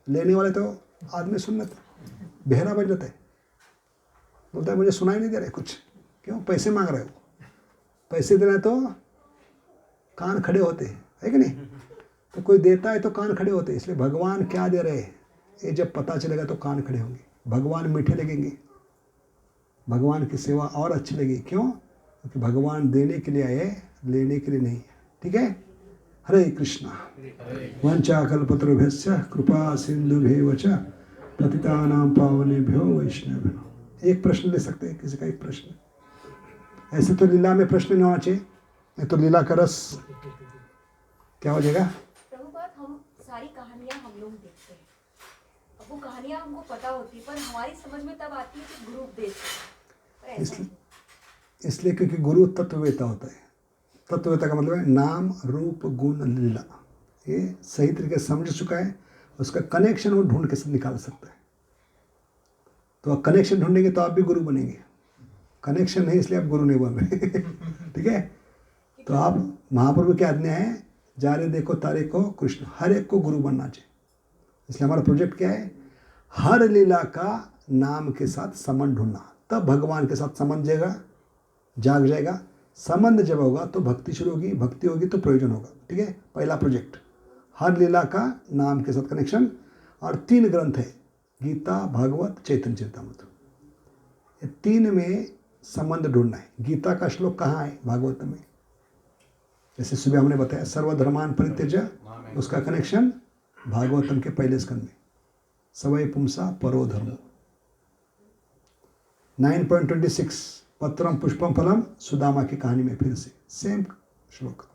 लेने वाले तो आदमी सुन लेता, बहरा बन जाता है, बोलता है मुझे सुनाई नहीं दे रहा कुछ। क्यों? पैसे मांग रहे हो, पैसे दे रहे तो कान खड़े होते हैं, है कि नहीं? तो कोई देता है तो कान खड़े होते हैं। इसलिए भगवान क्या दे रहे हैं ये जब पता चलेगा तो कान खड़े होंगे। भगवान मीठे लगेंगे, भगवान की सेवा और अच्छी लगेगी। क्यों? क्योंकि भगवान देने के लिए आए, लेने के लिए नहीं, ठीक है। हरे कृष्णा। वंचा कल्पतरुभ्यश्च कृपा सिंधुभ्येव च पतितानां पावनेभ्यो वैष्णवेभ्यो। एक प्रश्न ले सकते हैं, किसी का एक प्रश्न। ऐसे तो लीला में प्रश्न नहीं होना चाहिए, नहीं तो लीला का रस क्या हो जाएगा। प्रभुपाद, हम सारी कहानियाँ हम लोग देखते हैं, अब वो कहानियाँ हमको पता होती, पर हमारी समझ में तब आती है कि गुरु उपदेश पर ऐसा इसलिए क्योंकि गुरु तत्ववेता होता है। तत्ववेता का मतलब है नाम, रूप, गुण, लीला। ये सही तरीके से समझ चुका है, उसका कनेक्शन वो ढूंढ के निकाल सकता है। तो आप कनेक्शन ढूंढेंगे तो आप भी गुरु बनेंगे। कनेक्शन नहीं इसलिए आप गुरु नहीं बन रहे, ठीक है। तो आप महाप्रभु की आज्ञा है, जा रहे देखो तारे को कृष्ण, हर एक को गुरु बनना चाहिए। इसलिए हमारा प्रोजेक्ट क्या है? हर लीला का नाम के साथ संबंध ढूंढना, तब भगवान के साथ संबंध जाग जाएगा। संबंध जब होगा तो भक्ति शुरू होगी, भक्ति होगी तो प्रयोजन होगा, ठीक है। पहला प्रोजेक्ट हर लीला का नाम के साथ कनेक्शन। और 3 ग्रंथ है, गीता, भागवत, चैतन्य चरितामृत। ये 3 में संबंध ढूंढना है। गीता का श्लोक कहाँ है? भागवत में। जैसे सुबह हमने बताया सर्वधर्मान परित्यज्य, उसका कनेक्शन भागवतम के पहले स्कंद में, सवै पुंसा परो धर्मो। 9.26 पत्रम पुष्पम फलम, सुदामा की कहानी में फिर से सेम श्लोक।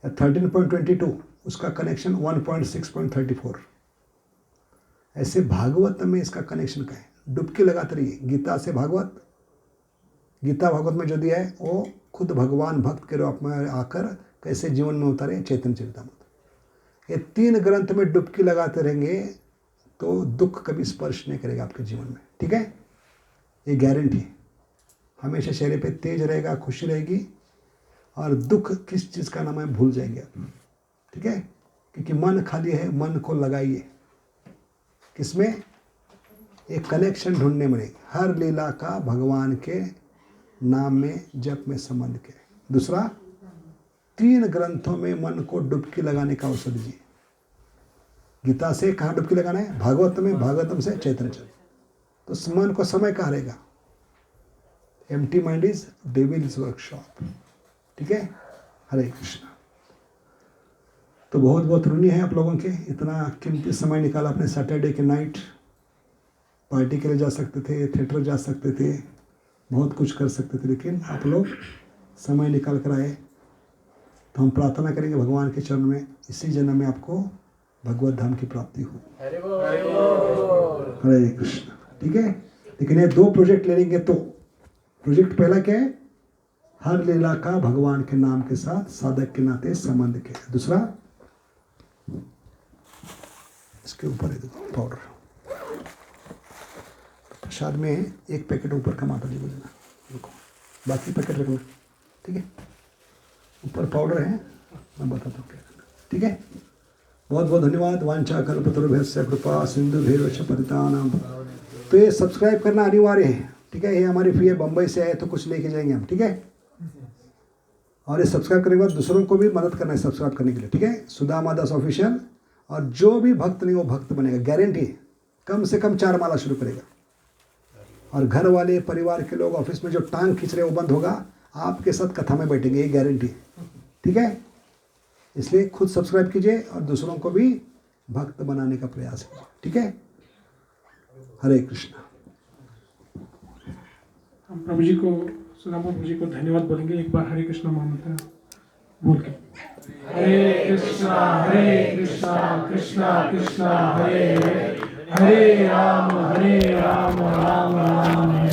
13.22 उसका कनेक्शन 1.6.34। ऐसे भागवत में इसका कनेक्शन क्या है? डुबकी लगाते रहिए गीता से भागवत। गीता भागवत में जो दिया है वो खुद भगवान भक्त के रूप में आकर कैसे जीवन में उतारे, चैतन्य चरितामृत। ये 3 ग्रंथ में डुबकी लगाते रहेंगे तो दुख कभी स्पर्श नहीं करेगा आपके जीवन में, ठीक है? ये गारंटी है। हमेशा चेहरे पे तेज रहेगा, खुशी रहेगी, और दुख किस चीज़ का नाम है भूल जाएंगे आप, ठीक है? क्योंकि मन खाली है, मन को लगाइए किसमें? एक कनेक्शन ढूंढने में। हर लीला का भगवान के नाम में, जप में संबंध के। दूसरा, 3 ग्रंथों में मन को डुबकी लगाने का अवसर दीजिए। गीता से कहाँ डुबकी लगाना है? भागवत में, भागवतम से चैतन्य चरित। तो उस मन को समय कहाँ रहेगा? Empty mind is devils workshop, ठीक है? हरे कृष्णा। तो बहुत बहुत ऋणी है आप लोगों के, इतना कीमती समय निकाला अपने सैटरडे के नाइट। पार्टी के लिए जा सकते थे, थिएटर जा सकते थे, बहुत कुछ कर सकते थे, लेकिन आप लोग समय निकाल कर आए। तो हम प्रार्थना करेंगे भगवान के चरण में इसी जन्म में आपको भगवत धाम की प्राप्ति हो। हरे कृष्ण, ठीक है? लेकिन ये 2 प्रोजेक्ट ले लेंगे तो, प्रोजेक्ट पहला क्या है? हर लीला का भगवान के नाम के साथ साधक के नाते संबंध के। दूसरा, इसके ऊपर है देखो पाउडर, प्रसाद में 1 पैकेट ऊपर का माता जी को देना, देखो बाकी पैकेट रखना, ठीक है? ऊपर पाउडर है, मैं बताता हूँ क्या करना, ठीक है? बहुत बहुत धन्यवाद। वांछा कल्पतरुभ्यश्च कृपा सिंधुभ्यैव पतितानां। तो ये सब्सक्राइब करना अनिवार्य है, ठीक है? ये हमारी फ्री है, बम्बई से आए तो कुछ लेके जाएंगे हम, ठीक है? और ये सब्सक्राइब करने के बाद दूसरों को भी मदद करना है सब्सक्राइब करने के लिए, ठीक है? सुदामा दास ऑफिशियल। और जो भी भक्त नहीं वो भक्त बनेगा, गारंटी है। कम से कम 4 माला शुरू करेगा, और घर वाले परिवार के लोग ऑफिस में जो टांग खींच रहे हैं वो बंद होगा, आपके साथ कथा में बैठेंगे, ये गारंटी है, ठीक है? इसलिए खुद सब्सक्राइब कीजिए और दूसरों को भी भक्त बनाने का प्रयास कीजिए, ठीक है? हरे कृष्णा। हम प्रभु जी को, सुदामा प्रभु जी को धन्यवाद बोलेंगे एक बार हरे कृष्णा महामंत्र बोल के। हरे कृष्णा कृष्णा कृष्णा हरे हरे, हरे राम राम राम